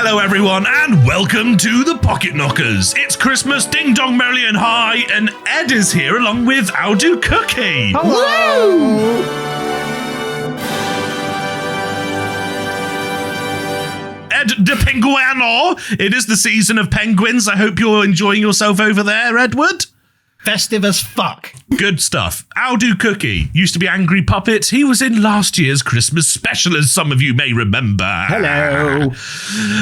Hello everyone and welcome to the Pocket Knockers. It's Christmas, ding dong merrily and high, and Ed is here along with Owdo Cookie. Hello! Woo! Ed de Penguino. It is the season of penguins. I hope you're enjoying yourself over there, Edward. Festive as fuck. Good stuff. Owdo Cookie used to be Angry Puppet. He was in last year's Christmas special, as some of you may remember. Hello.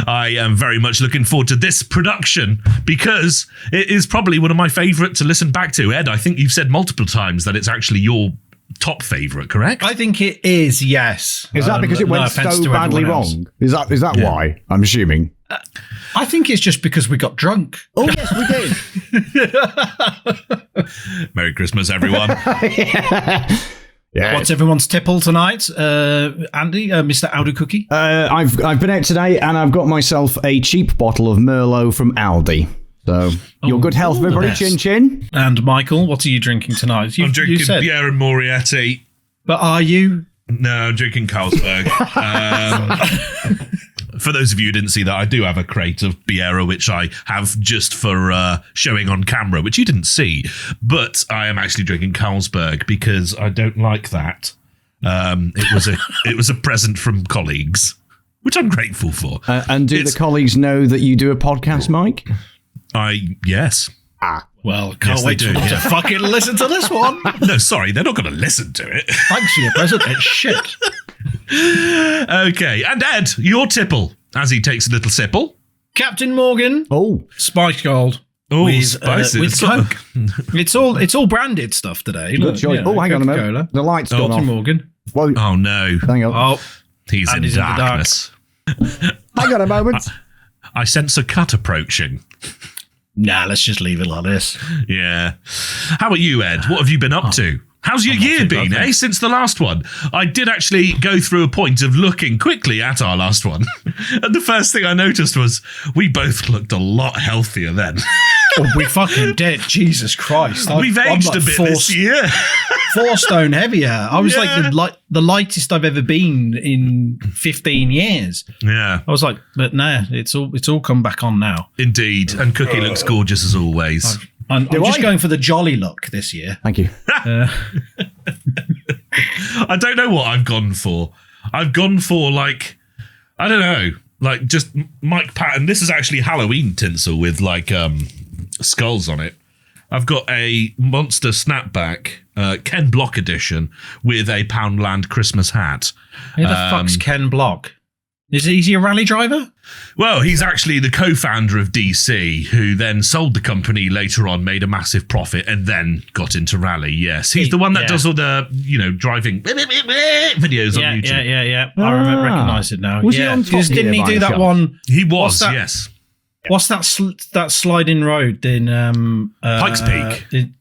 I am very much looking forward to this production because it is probably one of my favourite to listen back to. Ed, I think you've said multiple times that it's actually your top favourite, correct? I think it is, yes. Is that because it went so badly wrong? Is that why? I'm assuming. I think it's just because we got drunk. Oh, yes, we did. Merry Christmas, everyone. Yeah. What's everyone's tipple tonight, Andy, Mr. Owdo Cookie? I've been out today and I've got myself a cheap bottle of Merlot from Aldi. So, your good health, everybody. Chin chin. And Michael, what are you drinking tonight? I'm drinking Pierre and Moriarty. But are you? No, I'm drinking Carlsberg. For those of you who didn't see that, I do have a crate of Biera, which I have just for showing on camera, which you didn't see. But I am actually drinking Carlsberg because I don't like that. It was a present from colleagues, which I'm grateful for. And do the colleagues know that you do a podcast, Mike? Yes. Well, can't wait to fucking listen to this one. No, sorry, they're not going to listen to it. Thanks for your present. It's shit. Okay, and Ed, your tipple, as he takes a little sipple. Captain Morgan. Oh. Spiked Gold. Oh, spicy. With Coke. It's all branded stuff today. Good choice. Oh, hang on a minute. The light's gone off. Morgan. Well, oh, no. Hang on. Oh, he's in darkness. Hang on a moment. I sense a cut approaching. Nah, let's just leave it like this. Yeah. How about you, Ed? What have you been up to? How's your year been, since the last one? I did actually go through a point of looking quickly at our last one. And the first thing I noticed was we both looked a lot healthier then. Oh, we fucking did. Jesus Christ. We've aged a bit this year. 4 stone heavier. I was like the lightest I've ever been in 15 years. Yeah. I was like, but no, it's all come back on now. Indeed. And Cookie looks gorgeous as always. I'm just going for the jolly look this year. Thank you. I don't know what I've gone for. I've gone for I don't know, just Mike Patton. This is actually Halloween tinsel with skulls on it. I've got a monster snapback, Ken Block edition with a Poundland Christmas hat. Who the fuck's Ken Block? Is he a rally driver? Well, he's actually the co-founder of DC, who then sold the company later on, made a massive profit, and then got into rally. Yes, he's the one that does all the, driving videos on YouTube. Yeah. I recognise it now. Was he on Top Didn't he do that one? He was, yes. What's that sliding road in Pikes Peak?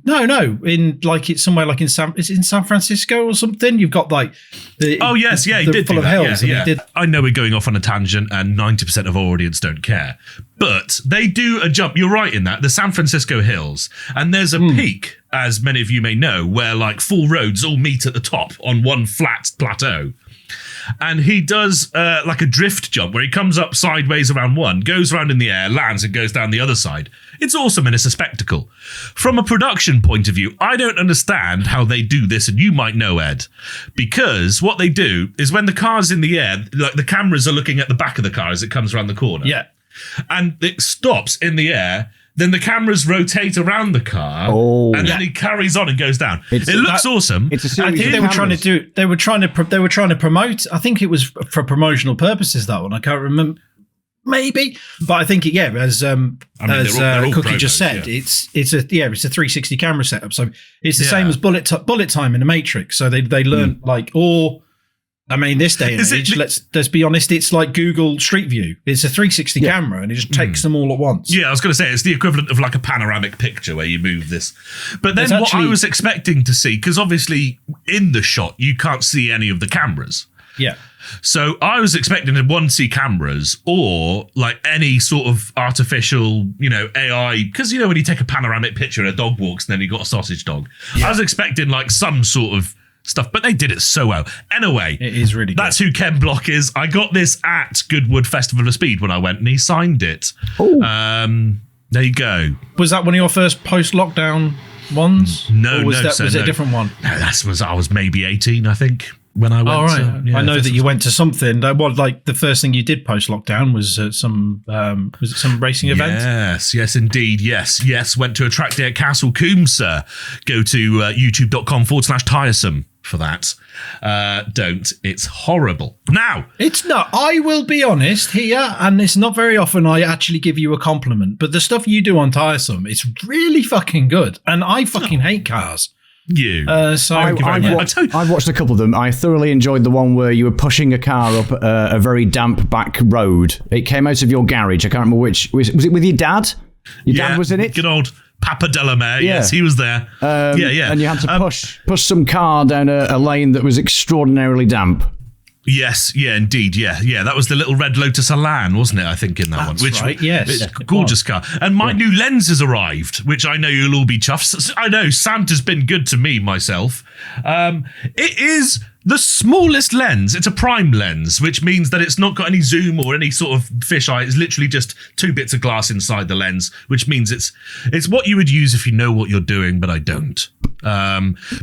No. It's somewhere in San Francisco or something. You've got he did full of hills. Yeah. I know we're going off on a tangent, and 90% of our audience don't care, but they do a jump. You're right in that the San Francisco hills, and there's a peak, as many of you may know, where 4 roads all meet at the top on one flat plateau. And he does a drift jump where he comes up sideways around one, goes around in the air, lands, and goes down the other side. It's awesome and it's a spectacle. From a production point of view, I don't understand how they do this, and you might know, Ed, because what they do is when the car's in the air, the cameras are looking at the back of the car as it comes around the corner. Yeah. And it stops in the air. Then the cameras rotate around the car, and then he carries on and goes down. It looks awesome. It's a series I think they were trying to promote. I think it was for promotional purposes, that one. I can't remember. Maybe, but I think as Cookie just said, it's a 360 camera setup. So it's the same as bullet time in the Matrix. So they learn this day and age, let's be honest, it's like Google Street View. It's a 360 camera and it just takes them all at once. Yeah, I was going to say, it's the equivalent of a panoramic picture where you move this. But then what I was expecting to see, because obviously in the shot, you can't see any of the cameras. Yeah. So I was expecting to see cameras or any sort of artificial, AI, because when you take a panoramic picture and a dog walks and then you got a sausage dog, I was expecting some sort of stuff, but they did it so well. Anyway, it is really good. That's who Ken Block is. I got this at Goodwood Festival of Speed when I went, and he signed it. There you go. Was that one of your first post-lockdown ones? No, or was no. it a different one? No, I was maybe 18, I think, when I went. Oh, right. I know that you went to something. Like the first thing you did post-lockdown was some racing event? Yes, indeed. Yes. Went to a track day at Castle Coombe, sir. Go to youtube.com/tiresome for that. Don't. It's horrible. Now. It's not. I will be honest here, and it's not very often I actually give you a compliment, but the stuff you do on Tiresome, it's really fucking good. And I fucking hate cars. I've watched a couple of them. I thoroughly enjoyed the one where you were pushing a car up a very damp back road. It came out of your garage. I can't remember which. Was it with your dad? Your dad was in it? Good old Papa Delamere. Yeah. Yes, he was there. And you had to push some car down a lane that was extraordinarily damp. Yes, indeed, yeah. That was the little red Lotus Elan, wasn't it? I think in that one. Which, right, yes. It's a gorgeous car. And my new lens has arrived, which I know you'll all be chuffed. I know Santa's been good to me myself. It is the smallest lens. It's a prime lens, which means that it's not got any zoom or any sort of fisheye. It's literally just 2 bits of glass inside the lens, which means it's what you would use if you know what you're doing, but I don't.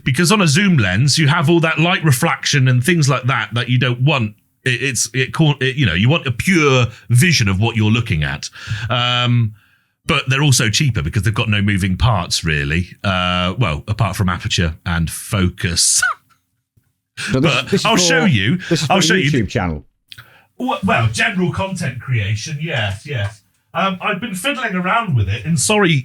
Because on a zoom lens, you have all that light refraction and things like that you don't want. You want a pure vision of what you're looking at. But they're also cheaper because they've got no moving parts, really. Apart from aperture and focus. So I'll show you. This is for YouTube channel. Well, general content creation, yes. I've been fiddling around with it, and sorry,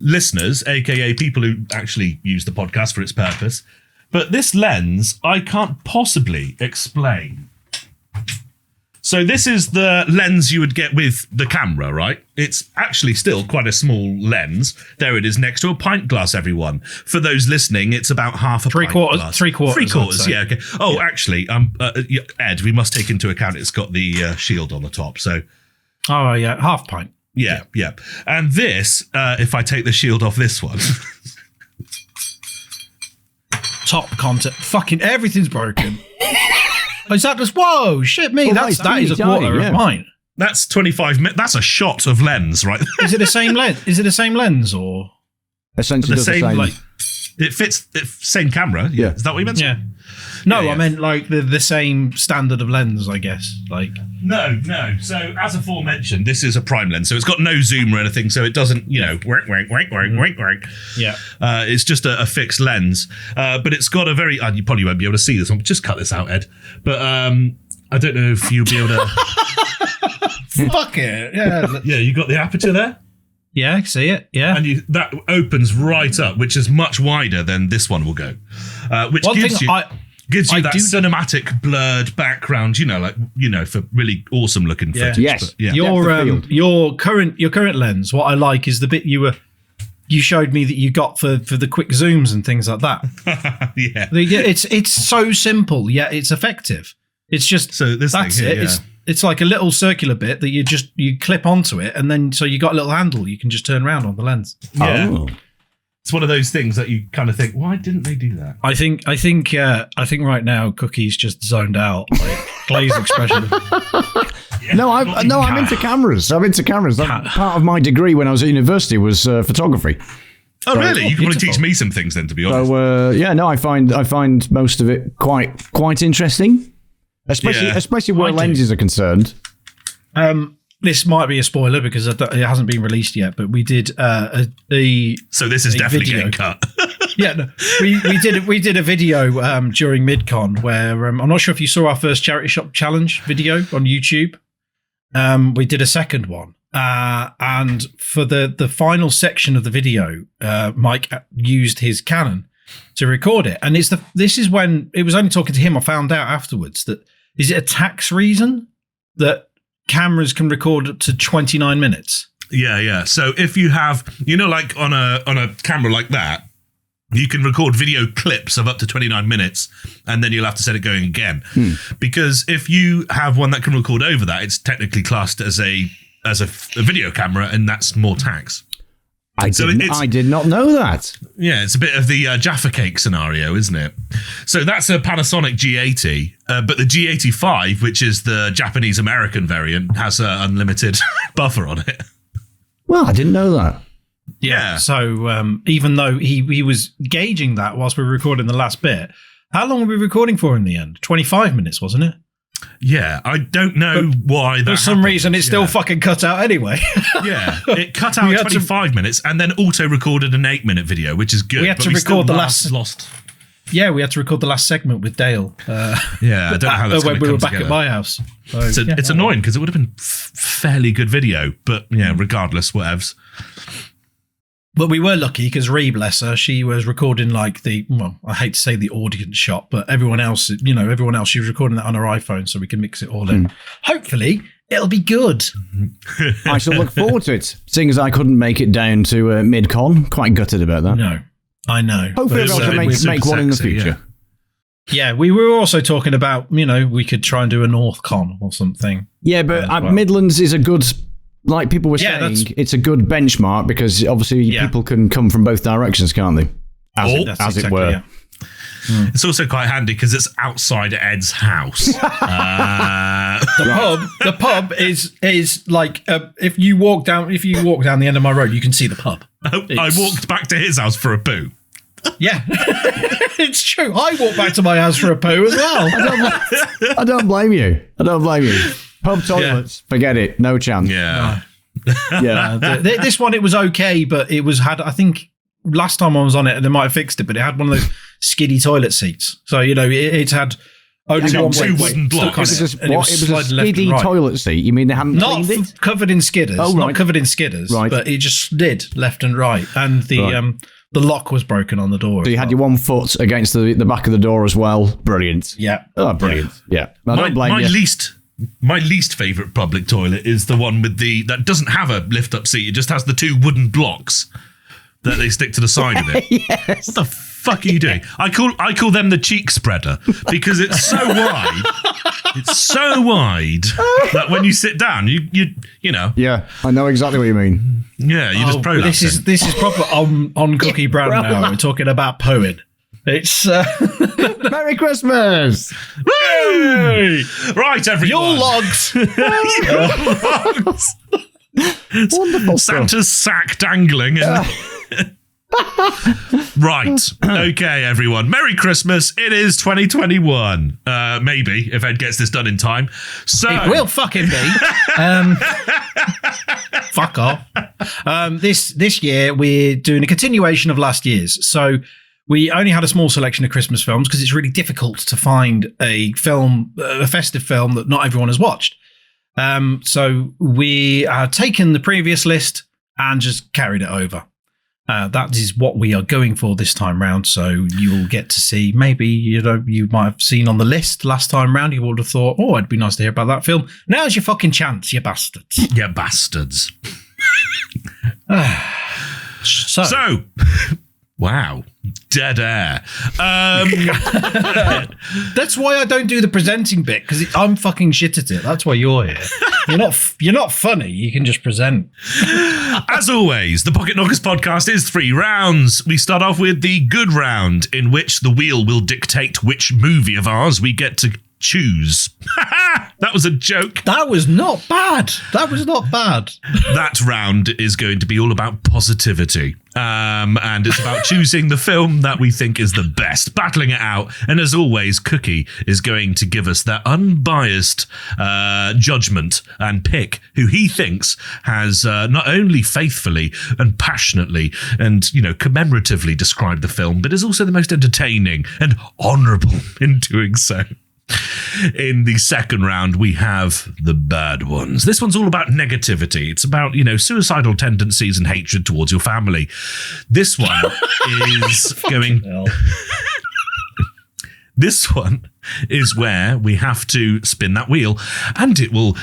listeners, aka people who actually use the podcast for its purpose, but this lens I can't possibly explain. So this is the lens you would get with the camera, right? It's actually still quite a small lens. There it is next to a pint glass, everyone. For those listening, it's about half a pint glass. Three quarters, yeah, okay. Oh, actually, Ed, we must take into account it's got the shield on the top, so... Oh, yeah, half pint. Yeah. And this, if I take the shield off this one... Top content. Fucking everything's broken. Is that just, whoa, shit me, that is a quarter of mine. That's 25 minutes. That's a shot of lens, right? Is it the same lens? Is it the same lens or? Essentially the same. Like, it fits, same camera. Yeah. Is that what you meant? Yeah. No, I meant like the same standard of lens, I guess. Like No. So as aforementioned, this is a prime lens, so it's got no zoom or anything, so it doesn't, work. Yeah. It's just a fixed lens, but it's got a very. You probably won't be able to see this one. Just cut this out, Ed. But I don't know if you'll be able to. Fuck it. Yeah. Yeah. You got the aperture there. Yeah, I see it. Yeah, and that opens right up, which is much wider than this one will go, which gives you that cinematic blurred background, for really awesome looking footage. Yes. But, yeah. Your current lens, what I like is the bit you showed me that you got for the quick zooms and things like that. Yeah. It's so simple, yet it's effective. It's just that's it. Yeah. It's like a little circular bit that you clip onto it, and then so you got a little handle you can just turn around on the lens. Yeah. Oh. It's one of those things that you kind of think, why didn't they do that? I think right now Cookie's just zoned out, like glazed expression. I'm into cameras. Part of my degree when I was at university was photography. Oh, so, really? You can probably teach me some things then, to be honest. So I find most of it quite interesting, especially where lenses are concerned. This might be a spoiler because it hasn't been released yet, but we did So this is definitely video. getting cut. Yeah, no, we did a video during MidCon where I'm not sure if you saw our first charity shop challenge video on YouTube. We did a second one, and for the final section of the video, Mike used his Canon to record it, and this is when it was only talking to him. I found out afterwards that is it a tax reason that cameras can record up to 29 minutes. Yeah. So if you have, like on a camera like that, you can record video clips of up to 29 minutes, and then you'll have to set it going again. Because if you have one that can record over that, it's technically classed as a video camera, and that's more tax. I did not know that. Yeah, it's a bit of the Jaffa Cake scenario, isn't it? So that's a Panasonic G80, but the G85, which is the Japanese-American variant, has an unlimited buffer on it. Well, I didn't know that. Yeah. So even though he was gauging that whilst we were recording the last bit, how long were we recording for in the end? 25 minutes, wasn't it? Yeah, I don't know why that for some reason it still fucking cut out anyway. Yeah, it cut out 25 minutes and then auto-recorded an 8-minute video, which is good. We had to record the last... Yeah, we had to record the last segment with Dale. Yeah, I don't know how that's going to come together. When we were back at my house. So, it's annoying because it would have been fairly good video, but yeah, regardless, whatevs. But we were lucky because Ree, bless her, she was recording like I hate to say the audience shot, but everyone else, she was recording that on her iPhone so we can mix it all in. Hopefully, it'll be good. I shall look forward to it, seeing as I couldn't make it down to mid-con. Quite gutted about that. No, I know. Hopefully we'll make one in the future. Yeah, we were also talking about, we could try and do a North Con or something. Yeah, but Midlands is a good... Like people were saying, it's a good benchmark because obviously people can come from both directions, can't they? As it were. Yeah. It's also quite handy because it's outside Ed's house. The pub is like if you walk down the end of my road, you can see the pub. I walked back to his house for a poo. Yeah, it's true. I walked back to my house for a poo as well. I don't blame you. Pub toilets, forget it, no chance. Yeah, This one it was okay, but I think last time I was on it, they might have fixed it, but it had one of those skiddy toilet seats. So it had only one two wooden blocks. It was a skiddy toilet seat. You mean they hadn't cleaned it? Covered in skidders? Oh, right. Not covered in skidders, right. But it just slid left and right, and the lock was broken on the door. So you had your one foot against the back of the door as well. Brilliant. Yeah. Oh, brilliant. Yeah. I don't blame you. My least favourite public toilet is the one with that doesn't have a lift-up seat. It just has the two wooden blocks that they stick to the side of it. Yes. What the fuck are you doing? I call them the cheek spreader because it's so wide. It's so wide that when you sit down, you know. Yeah, I know exactly what you mean. Yeah, you just prolapse. This is proper on Cookie Brand now. We're talking about poet. It's Merry Christmas! Woo! Right, everyone. Your logs. Wonderful Santa's sack dangling. Right. Okay, everyone. Merry Christmas. It is 2021. Maybe, if Ed gets this done in time. So it will fucking be. Fuck off. This year, we're doing a continuation of last year's. So we only had a small selection of Christmas films because it's really difficult to find a festive film that not everyone has watched. So we have taken the previous list and just carried it over. That is what we are going for this time round. So you will get to see, maybe, you might have seen on the list last time round, you would have thought, oh, it'd be nice to hear about that film. Now's your fucking chance, you bastards. You bastards. So wow, dead air. That's why I don't do the presenting bit, because I'm fucking shit at it. That's why you're here. You're not funny. You can just present. As always, the Pocket Knockers podcast is 3 rounds. We start off with the good round, in which the wheel will dictate which movie of ours we get to choose. That was a joke. That was not bad. That round is going to be all about positivity. And it's about choosing the film that we think is the best, battling it out. And as always, Cookie is going to give us their unbiased judgment and pick who he thinks has not only faithfully and passionately and, commemoratively described the film, but is also the most entertaining and honourable in doing so. In the second round, we have the bad ones. This one's all about negativity. It's about, suicidal tendencies and hatred towards your family. This one is going... This one is where we have to spin that wheel, and it will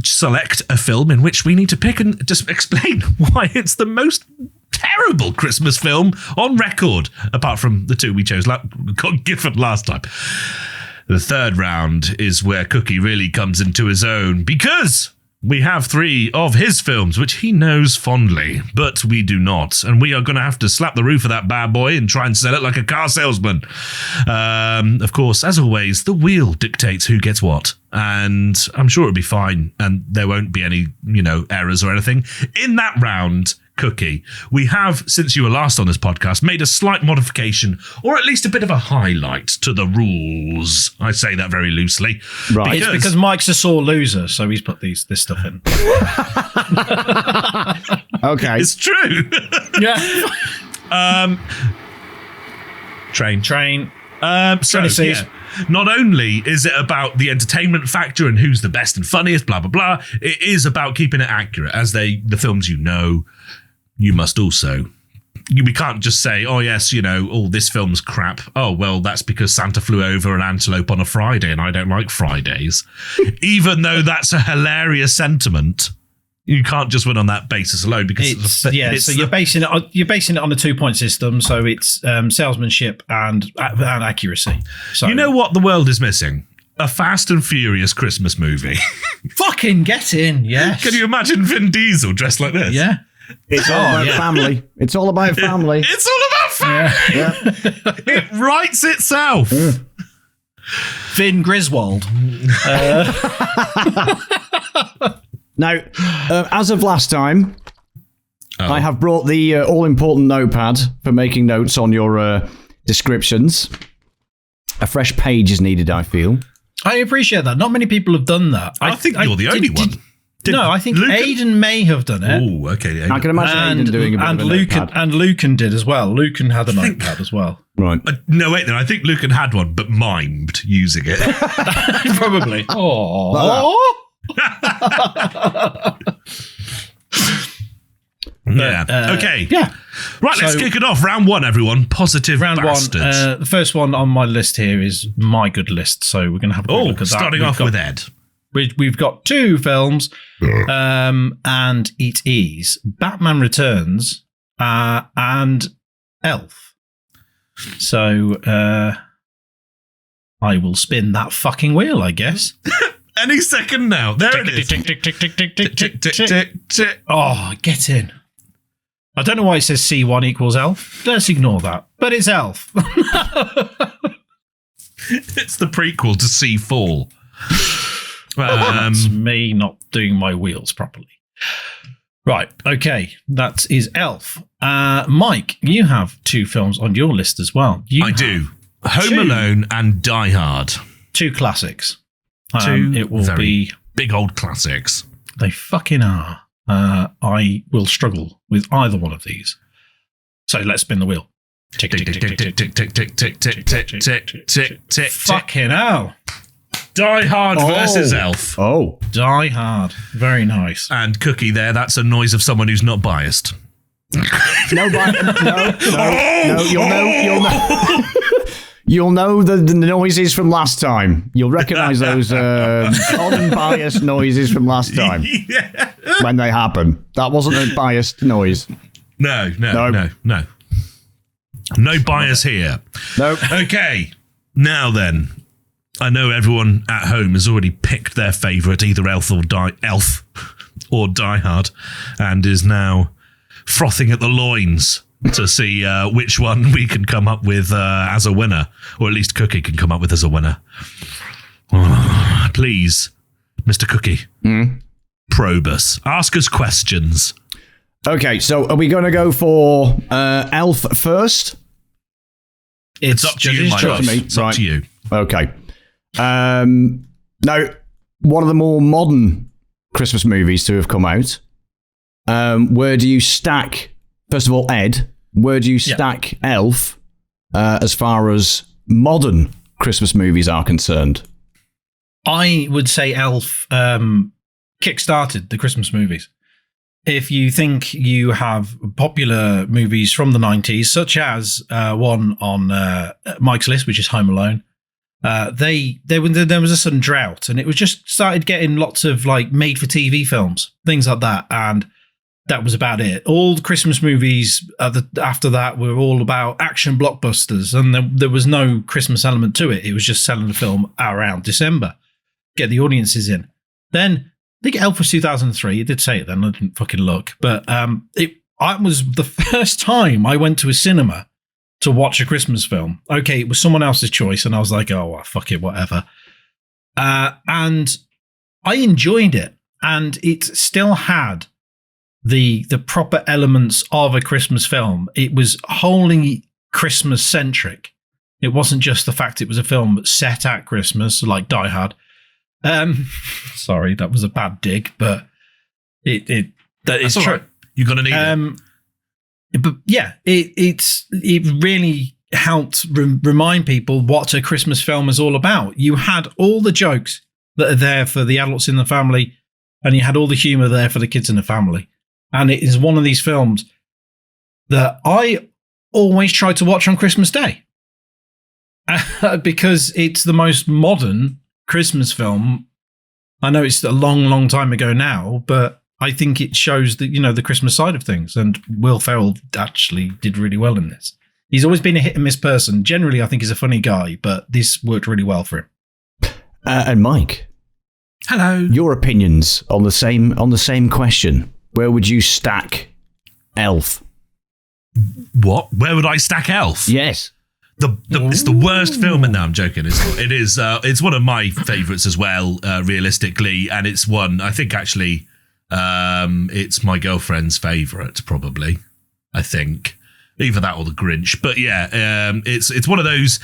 select a film in which we need to pick and just explain why it's the most terrible Christmas film on record, apart from the two we chose, got Gifford last time. The third round is where Cookie really comes into his own, because we have 3 of his films, which he knows fondly, but we do not. And we are going to have to slap the roof of that bad boy and try and sell it like a car salesman. Of course, as always, the wheel dictates who gets what. And I'm sure it'll be fine. And there won't be any, errors or anything. In that round, Cookie, we have, since you were last on this podcast, made a slight modification, or at least a bit of a highlight to the rules. I say that very loosely. Right. It's because Mike's a sore loser, so he's put this stuff in. Okay. It's true. Yeah. Train. Not only is it about the entertainment factor and who's the best and funniest, blah, blah, blah, it is about keeping it accurate. As the films you must also. We can't just say, oh, yes, this film's crap. Oh, well, that's because Santa flew over an antelope on a Friday and I don't like Fridays. Even though that's a hilarious sentiment, you can't just win on that basis alone because so you're basing it on a 2-point system, so it's salesmanship and accuracy. So you know what the world is missing? A Fast and Furious Christmas movie. Fucking get in, yes. Can you imagine Vin Diesel dressed like this? Yeah. It's all about family. It's all about family. It's all about family. Yeah. It writes itself. Vin Griswold. Now, as of last time, I have brought the all-important notepad for making notes on your descriptions. A fresh page is needed, I feel. I appreciate that. Not many people have done that. I think you're the only one. No, I think Aidan may have done it. Oh, okay. I can imagine Aidan doing a bit of a notepad. And Lucan did as well. Lucan had a notepad as well. Right. No, wait, then. I think Lucan had one, but mimed using it. Probably. Yeah. Okay. Yeah. Right, let's kick it off. Round 1, everyone. Positive round bastards. 1. The first one on my list here is my good list, so we're going to have a quick look at that. Starting off with Ed. We've got 2 films, and it is Batman Returns and Elf. So I will spin that fucking wheel, I guess. Any second now. There it is. Tick, tick, tick, tick, tick, tick, tick, tick, tick, tick. Oh, get in. I don't know why it says C1 equals Elf. Let's ignore that. But it's Elf. It's the prequel to C4. That's me not doing my wheels properly. Right, okay. That is Elf. Mike, you have 2 films on your list as well. I do. Home Alone and Die Hard. 2 classics. 2 it will be big old classics. They fucking are. I will struggle with either one of these. So let's spin the wheel. Tick, tick, tick, tick, tick, tick, tick, tick, tick, tick, tick, tick, tick, tick. Fucking hell. Die Hard versus Elf. Oh. Die Hard. Very nice. And Cookie there, that's a noise of someone who's not biased. No, you'll know the noises from last time. You'll recognise those unbiased noises from last time when they happen. That wasn't a biased noise. No. No bias here. Nope. Okay, now then. I know everyone at home has already picked their favourite, either Elf or Die Hard, and is now frothing at the loins to see which one we can come up with as a winner, or at least Cookie can come up with as a winner. Please, Mr. Cookie, probe us. Ask us questions. Okay, so are we going to go for Elf first? It's up to you, my love. It's up to you. Okay. Now, one of the more modern Christmas movies to have come out. Where do you stack, first of all, Ed, where do you stack Elf as far as modern Christmas movies are concerned? I would say Elf kick-started the Christmas movies. If you think you have popular movies from the 90s, such as one on Mike's list, which is Home Alone, there was a sudden drought, and it was just started getting lots of like made-for-TV films, things like that, and that was about it. All the Christmas movies after that were all about action blockbusters, and there was no Christmas element to it. It was just selling the film around December, get the audiences in. Then think Elf was 2003. It did say it then. I didn't fucking look. But it was the first time I went to a cinema to watch a Christmas film. Okay, it was someone else's choice, and I was like, oh, well, fuck it, whatever. And I enjoyed it, and it still had the proper elements of a Christmas film. It was wholly Christmas-centric. It wasn't just the fact it was a film set at Christmas, like Die Hard. Sorry, that was a bad dig, but that is true. Right. You're gonna need it. But yeah, it really helped remind people what a Christmas film is all about. You had all the jokes that are there for the adults in the family, and you had all the humor there for the kids in the family. And it is one of these films that I always try to watch on Christmas Day because it's the most modern Christmas film. I know it's a long, long time ago now, but I think it shows the Christmas side of things. And Will Ferrell actually did really well in this. He's always been a hit and miss person. Generally, I think he's a funny guy, but this worked really well for him. And Mike, hello. Your opinions on the same question. Where would you stack Elf? What? Where would I stack Elf? Yes. It's the worst film, and no, I'm joking. It's one of my favourites as well, realistically, and it's one I think actually it's my girlfriend's favourite, probably. I think either that or The Grinch, but yeah, it's one of those.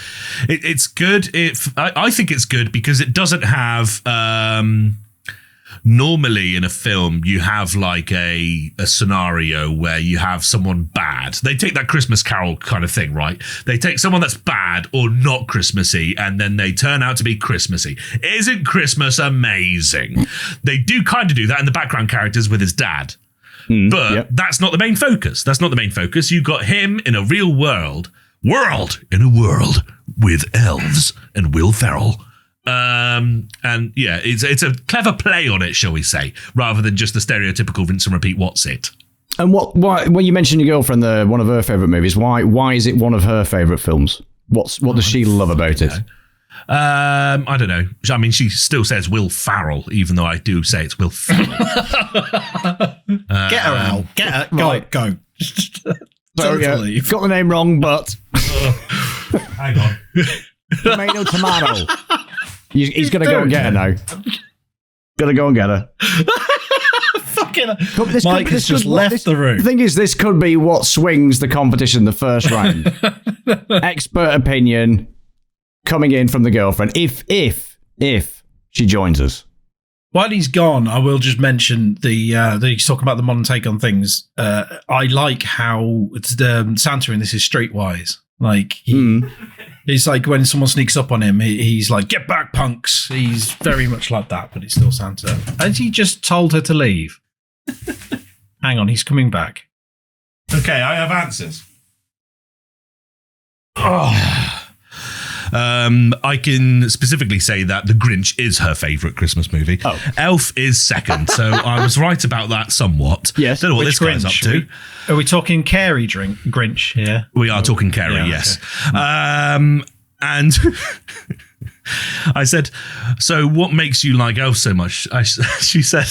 It's good. I think it's good because it doesn't have. Normally in a film, you have like a scenario where you have someone bad. They take that Christmas Carol kind of thing, right? They take someone that's bad or not Christmassy, and then they turn out to be Christmassy. Isn't Christmas amazing? They do kind of do that in the background characters with his dad. But that's not the main focus. That's not the main focus. You got him in a real world in a world with elves and Will Ferrell. And yeah, it's a clever play on it, shall we say, rather than just the stereotypical rinse and repeat what's it. And why when you mentioned your girlfriend, one of her favourite movies, why is it one of her favourite films? What does she love about it? I don't know. I mean, she still says Will Ferrell, even though I do say it's Will Ferrell. Get her out. Get her. Right. Go. So, yeah, you've got the name wrong, but hang on. Tomato. He's going to go and get her now. Got to go and get her. Fucking Mike has just left the room. The thing is, this could be what swings the competition the first round. Expert opinion coming in from the girlfriend. If she joins us. While he's gone, I will just mention he's talking about the modern take on things. I like how Santa in this is streetwise. Like he's like when someone sneaks up on him, he's like, "Get back, punks!" He's very much like that, but it's still Santa. Has he just told her to leave? Hang on, he's coming back. Okay, I have answers. I can specifically say that The Grinch is her favourite Christmas movie. Oh. Elf is second, so I was right about that somewhat. Yes. Don't know what this guy's up to. Are we talking Carey Grinch here? We are talking Carey, yeah, yes. Okay. And I said, so what makes you like Elf so much? She said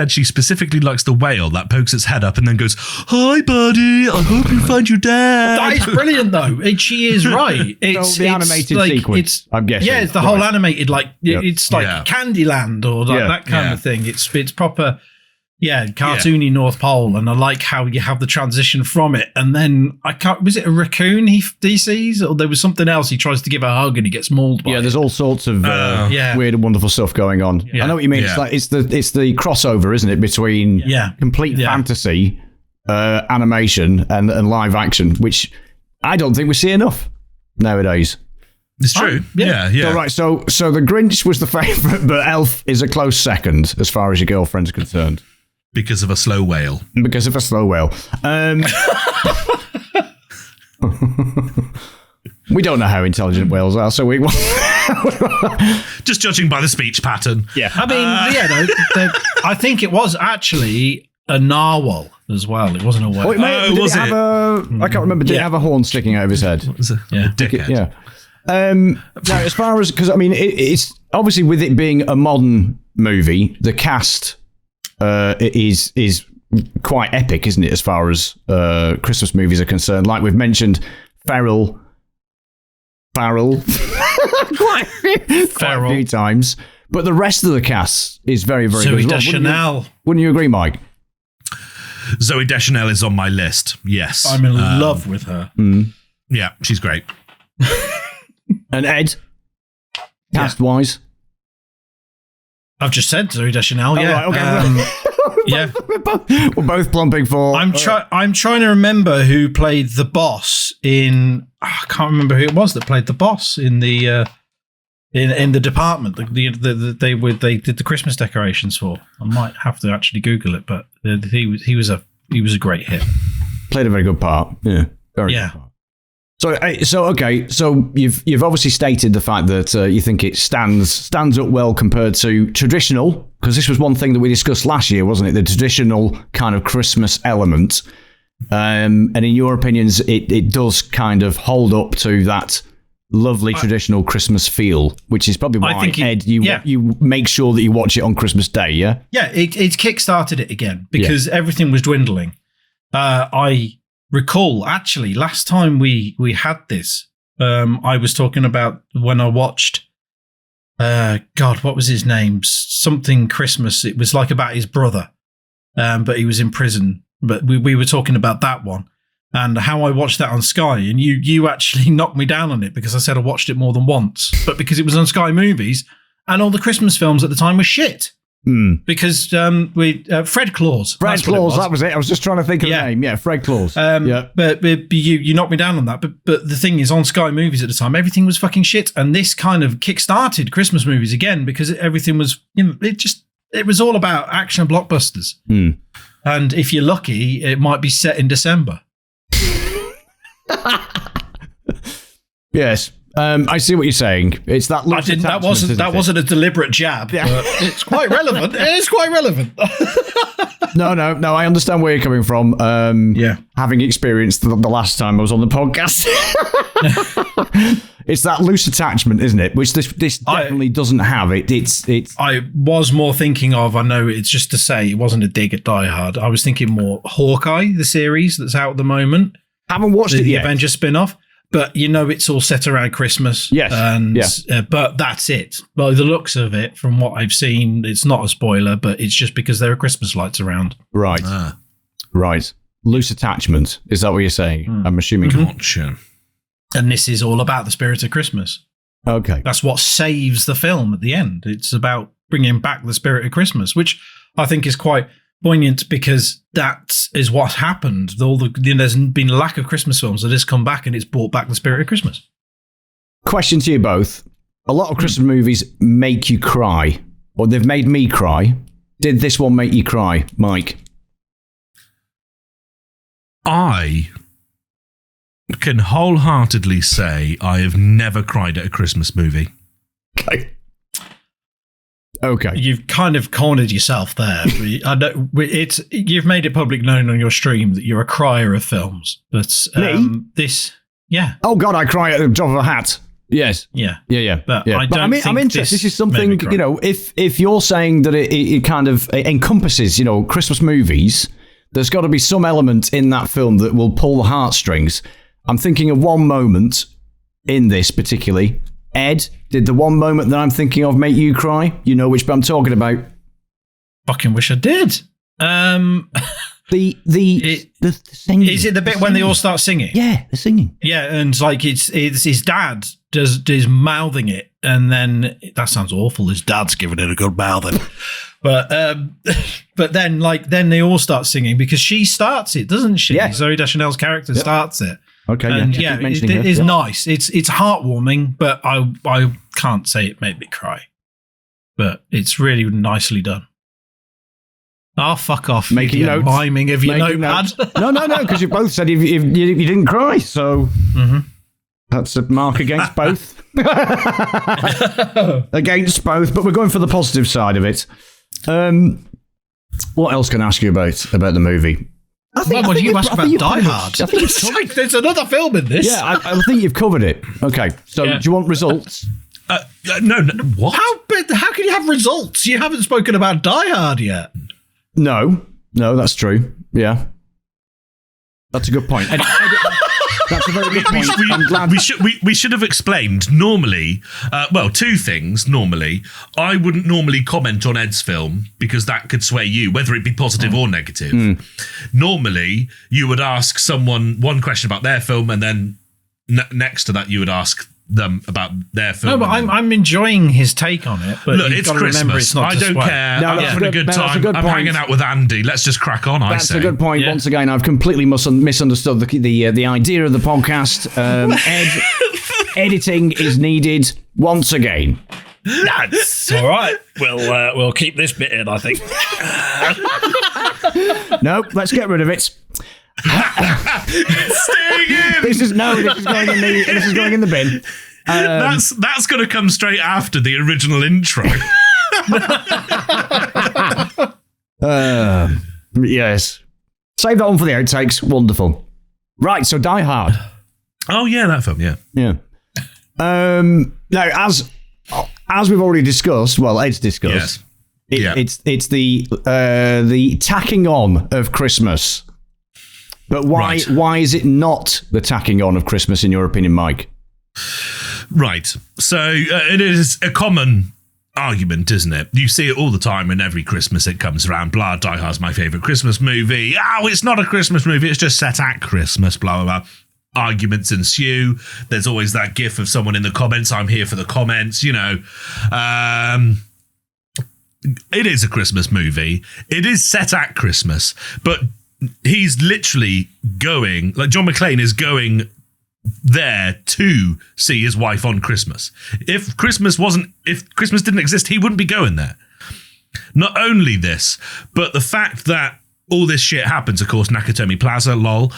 she specifically likes the whale that pokes its head up and then goes, "Hi, buddy. I hope you find your dad." That is brilliant, though. She is right. It's the animated sequence. I'm guessing. Yeah, it's the whole animated, like it's like Candyland or that kind of thing. It's proper. Yeah, cartoony North Pole, and I like how you have the transition from it, and then was it a raccoon he sees, or there was something else? He tries to give a hug and he gets mauled by. Yeah, there's all sorts of weird and wonderful stuff going on. Yeah. I know what you mean. Yeah. It's the crossover, isn't it, between complete fantasy, animation, and live action, which I don't think we see enough nowadays. It's true. Yeah. So, right, so The Grinch was the favourite, but Elf is a close second as far as your girlfriend's concerned. Because of a slow whale. Because of a slow whale. We don't know how intelligent whales are, so we... Just judging by the speech pattern. Yeah. I mean, I think it was actually a narwhal as well. It wasn't a whale. I can't remember. Did it have a horn sticking out of his head? Was it? Yeah. Dickhead. Yeah. Now, as far as... Because, I mean, it's... Obviously, with it being a modern movie. The cast is quite epic, isn't it, as far as Christmas movies are concerned? Like we've mentioned, Farrell quite a few times. But the rest of the cast is very, very good. Zooey Deschanel. Wouldn't you agree, Mike? Zooey Deschanel is on my list. Yes. I'm in love with her. Yeah, she's great. And Ed, cast-wise? I've just said Zooey Deschanel, yeah. Oh, right, okay. Yeah. We're both plumping for... I'm trying to remember who played the boss in... I can't remember who it was that played the boss in the... In the department, they did the Christmas decorations for. I might have to actually Google it, but he was a great hit. Played a very good part. Yeah, very good part. So you've obviously stated the fact that you think it stands up well compared to traditional, because this was one thing that we discussed last year, wasn't it? The traditional kind of Christmas element, and in your opinions, it does kind of hold up to that lovely traditional Christmas feel, which is probably why, Ed, you make sure that you watch it on Christmas Day, yeah? Yeah, it kick-started it again, because everything was dwindling. I recall, actually, last time we had this, I was talking about when I watched, God, what was his name? Something Christmas. It was like about his brother, but he was in prison. But we were talking about that one. And how I watched that on Sky, and you actually knocked me down on it because I said I watched it more than once, but because it was on Sky Movies, and all the Christmas films at the time were shit. Because Fred Claus. Fred Claus, that was it. I was just trying to think of the name. Yeah, Fred Claus. But you knocked me down on that. But the thing is, on Sky Movies at the time, everything was fucking shit, and this kind of kick-started Christmas movies again because everything was, it was all about action blockbusters. And if you're lucky, it might be set in December. Yes, I see what you're saying. It's that. That wasn't a deliberate jab. Yeah. But it's quite relevant. It is quite relevant. No. I understand where you're coming from. Having experienced the last time I was on the podcast, it's that loose attachment, isn't it? Which this definitely doesn't have. It's. I was more thinking of. I know it's just to say it wasn't a dig at Die Hard. I was thinking more Hawkeye, the series that's out at the moment. Haven't watched it yet. The Avengers spin-off. But it's all set around Christmas. Yes. But that's it. By the looks of it, from what I've seen, it's not a spoiler, but it's just because there are Christmas lights around. Right. Right. Loose attachment. Is that what you're saying? I'm assuming. Gotcha. And this is all about the spirit of Christmas. Okay. That's what saves the film at the end. It's about bringing back the spirit of Christmas, which I think is quite poignant because that is what happened. There's been a lack of Christmas films that has come back and it's brought back the spirit of Christmas. Question to you both. A lot of Christmas movies make you cry, or they've made me cry. Did this one make you cry, Mike? I can wholeheartedly say I have never cried at a Christmas movie. Okay. You've kind of cornered yourself there. I know you've made it public known on your stream that you're a crier of films. But Oh God, I cry at the drop of a hat. Yes. Yeah. But I don't think I'm interested. This is something, if you're saying that it kind of encompasses, Christmas movies, there's got to be some element in that film that will pull the heartstrings. I'm thinking of one moment in this particularly. Ed, did the one moment that I'm thinking of make you cry? You know which bit I'm talking about. Fucking wish I did. The singing. Is it the bit when they all start singing? Yeah, the singing. Yeah, and like it's his dad does mouthing it, and then that sounds awful. His dad's giving it a good mouthing, but then they all start singing because she starts it, doesn't she? Yeah. Zooey Deschanel's character starts it. Okay, and it is nice. It's heartwarming, but I can't say it made me cry. But it's really nicely done. Oh, fuck off. Making notes. Miming of your notepad. No, because you both said you didn't cry, so that's a mark against both. Against both, but we're going for the positive side of it. What else can I ask you about the movie? You asked about Die Hard. I think it's there's another film in this. Yeah, I think you've covered it. Okay, so do you want results? No, what? How can you have results? You haven't spoken about Die Hard yet. No, that's true. Yeah. That's a good point. That's a very good point. I'm glad. We should have explained. Normally, two things. Normally, I wouldn't normally comment on Ed's film because that could sway you, whether it be positive or negative. Normally, you would ask someone one question about their film, and then next to that, you would ask them about their film. No, but I'm enjoying his take on it. But look, it's Christmas. It's not I don't care. I'm having a good time. I'm hanging out with Andy. Let's just crack on. That's a good point. Yeah. Once again, I've completely misunderstood the idea of the podcast. Editing is needed once again. That's all right. We'll keep this bit in, I think. No, let's get rid of it. Staying in. This is going in the bin. That's going to come straight after the original intro. Yes. Save that one for the outtakes. Wonderful. Right, so Die Hard. Oh yeah, that film. Yeah. Now, as we've already discussed, well, Ed's discussed. Yes. It's the tacking on of Christmas. But why is it not the tacking on of Christmas, in your opinion, Mike? Right. So it is a common argument, isn't it? You see it all the time, and every Christmas it comes around. Blah, Die Hard's my favourite Christmas movie. Oh, it's not a Christmas movie. It's just set at Christmas, blah, blah, blah. Arguments ensue. There's always that gif of someone in the comments. I'm here for the comments, you know. It is a Christmas movie. It is set at Christmas, but he's literally going, like John McClane is going there to see his wife on Christmas. If Christmas didn't exist, he wouldn't be going there. Not only this, but the fact that all this shit happens, of course, Nakatomi Plaza, lol.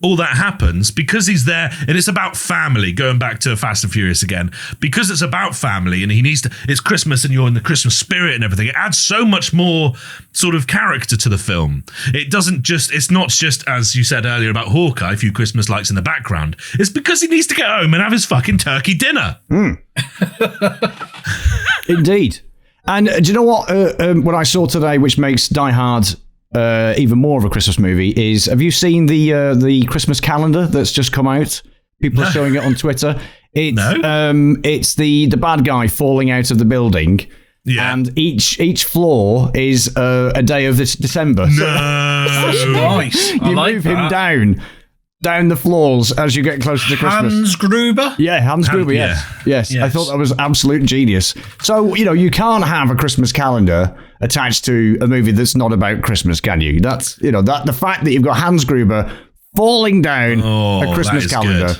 All that happens because he's there, and it's about family, going back to Fast and Furious again, because it's about family, and it's Christmas, and you're in the Christmas spirit and everything. It adds so much more sort of character to the film. It's not just, as you said earlier about Hawkeye, a few Christmas lights in the background. It's because he needs to get home and have his fucking turkey dinner. Indeed. And do you know what I saw today, which makes Die Hard even more of a Christmas movie, is, have you seen the Christmas calendar that's just come out? People are showing it on Twitter. It's the bad guy falling out of the building. Yeah. And each floor is a day of this December. No. So, that's nice. You move him down the floors as you get closer to Christmas. Hans Gruber? Yeah, Hans Gruber, yes. I thought that was absolute genius. So, you can't have a Christmas calendar attached to a movie that's not about Christmas, can you? That's, the fact that you've got Hans Gruber falling down a Christmas calendar. Good.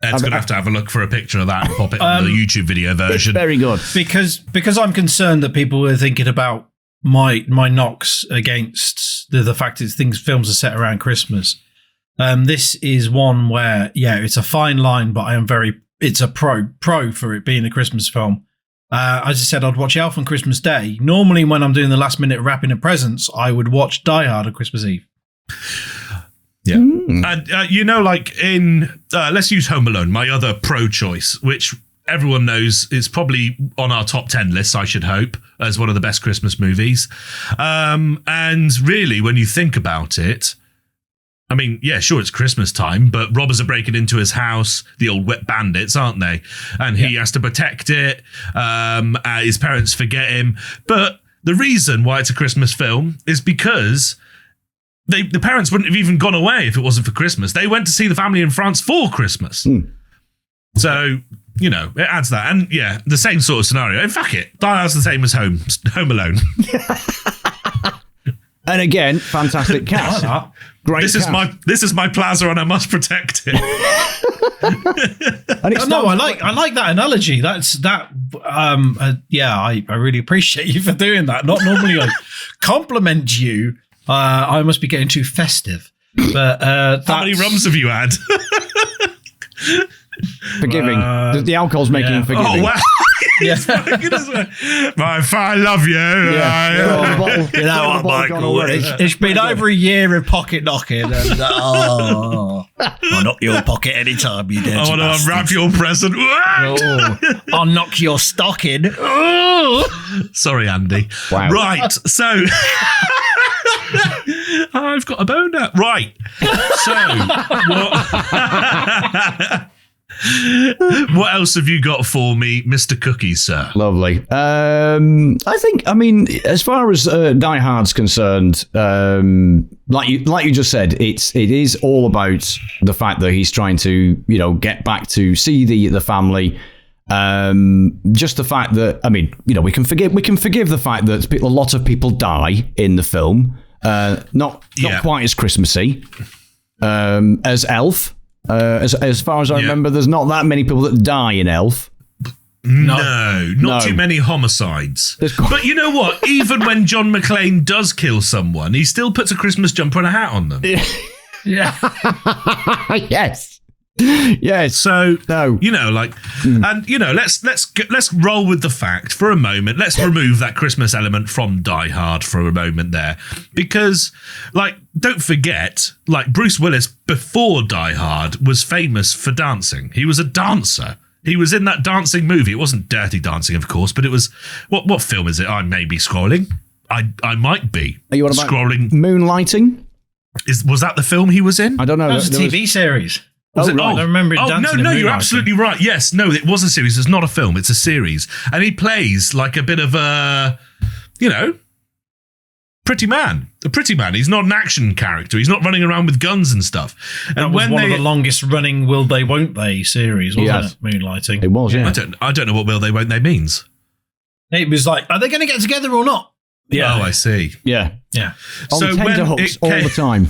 Ed's going to have a look for a picture of that and pop it on the YouTube video version. Very good. Because I'm concerned that people were thinking about my knocks against the fact that films are set around Christmas. This is one where, it's a fine line, but it's a pro for it being a Christmas film. As I said, I'd watch Elf on Christmas Day. Normally, when I'm doing the last minute wrapping of presents, I would watch Die Hard on Christmas Eve. Yeah. And, like in, let's use Home Alone, my other pro choice, which everyone knows is probably on our top 10 lists, I should hope, as one of the best Christmas movies. And really, when you think about it, I mean, yeah, sure, it's Christmas time, but robbers are breaking into his house, the old wet bandits, aren't they? And he has to protect it. His parents forget him. But the reason why it's a Christmas film is because the parents wouldn't have even gone away if it wasn't for Christmas. They went to see the family in France for Christmas. So, it adds that. And yeah, the same sort of scenario. And fuck it, Die Hard's the same as Home Alone. And again, fantastic cast. Great. This is my plaza, and I must protect it. I like that analogy. That's that. I really appreciate you for doing that. Not normally I compliment you. I must be getting too festive. But how many rums have you had? Forgiving. The alcohol's making him forgiving. Oh wow. He's fucking as well. If I love you. You know what, Michael? It's been over a year of pocket knocking, and I'll knock your pocket anytime, you dirty I want to unwrap your present. I'll knock your stocking. Sorry, Andy. Wow. Right, so I've got a boner. Right, so what else have you got for me, Mr. Cookies, sir? Lovely. I mean, as far as Die Hard's concerned, like you just said, it is all about the fact that he's trying to, get back to see the family. Just the fact that, I mean, we can forgive the fact that a lot of people die in the film. Not quite as Christmassy as Elf. As far as I remember, there's not that many people that die in Elf. No, not too many homicides. But you know what? Even when John McClane does kill someone, he still puts a Christmas jumper and a hat on them. Yeah. Yes. Yes. So and let's roll with the fact for a moment. Let's remove that Christmas element from Die Hard for a moment there, because don't forget, Bruce Willis before Die Hard was famous for dancing. He was a dancer. He was in that dancing movie. It wasn't Dirty Dancing, of course, but it was what film is it? I may be scrolling. I might be. Are you on about scrolling? Moonlighting? Was that the film he was in? I don't know. That was a TV series. Was it? Right. I remember it dancing. No, you're absolutely right. Yes, no, it was a series. It's not a film. It's a series, and he plays like a bit of a, pretty man. A pretty man. He's not an action character. He's not running around with guns and stuff. And that was one of the longest running "Will They, Won't They" series, wasn't it? Moonlighting. It was. Yeah. I don't know what "Will They, Won't They" means. It was like, are they going to get together or not? Yeah. Oh, I see. Yeah. Yeah. On tenterhooks all the time.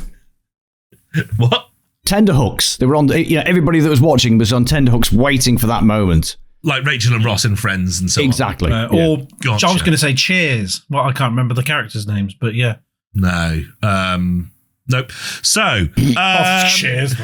What? Tenterhooks. They were on. Everybody that was watching was on tenterhooks, waiting for that moment. Like Rachel and Ross and Friends and so exactly. on. Or gotcha. I was going to say Cheers. Well, I can't remember the characters' names, but yeah. No. Nope. So, Cheers.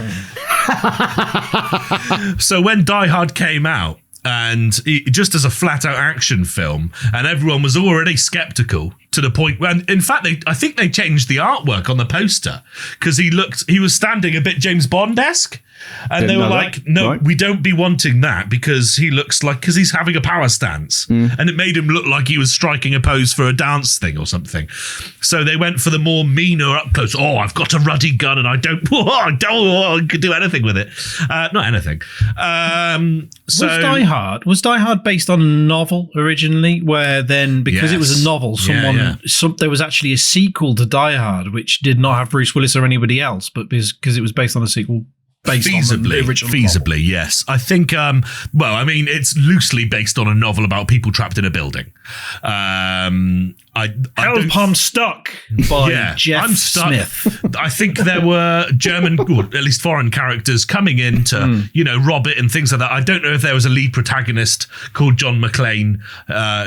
So when Die Hard came out, and just as a flat-out action film, and everyone was already skeptical to the point when, in fact, I think they changed the artwork on the poster because he was standing a bit James Bond-esque, and they were like, no, right. We don't be wanting that because because he's having a power stance, and it made him look like he was striking a pose for a dance thing or something. So they went for the more meaner up close. Oh, I've got a ruddy gun and I could do anything with it. Not anything. Was Die Hard based on a novel originally, where then, because it was a novel, there was actually a sequel to Die Hard, which did not have Bruce Willis or anybody else, but because it was based on a sequel based on the original novel. Yes. I think, it's loosely based on a novel about people trapped in a building. Help, I'm stuck by Jeff Smith. I think there were German, or at least foreign characters coming in to, rob it and things like that. I don't know if there was a lead protagonist called John McClane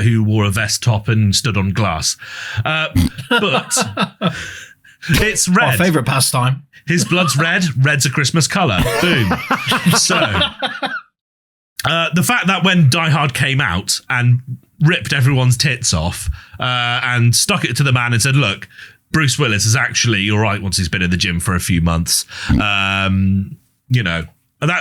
who wore a vest top and stood on glass. But it's red. Our favourite pastime. His blood's red. Red's a Christmas colour. Boom. So, the fact that when Die Hard came out and ripped everyone's tits off and stuck it to the man and said, look, Bruce Willis is actually all right once he's been in the gym for a few months. That's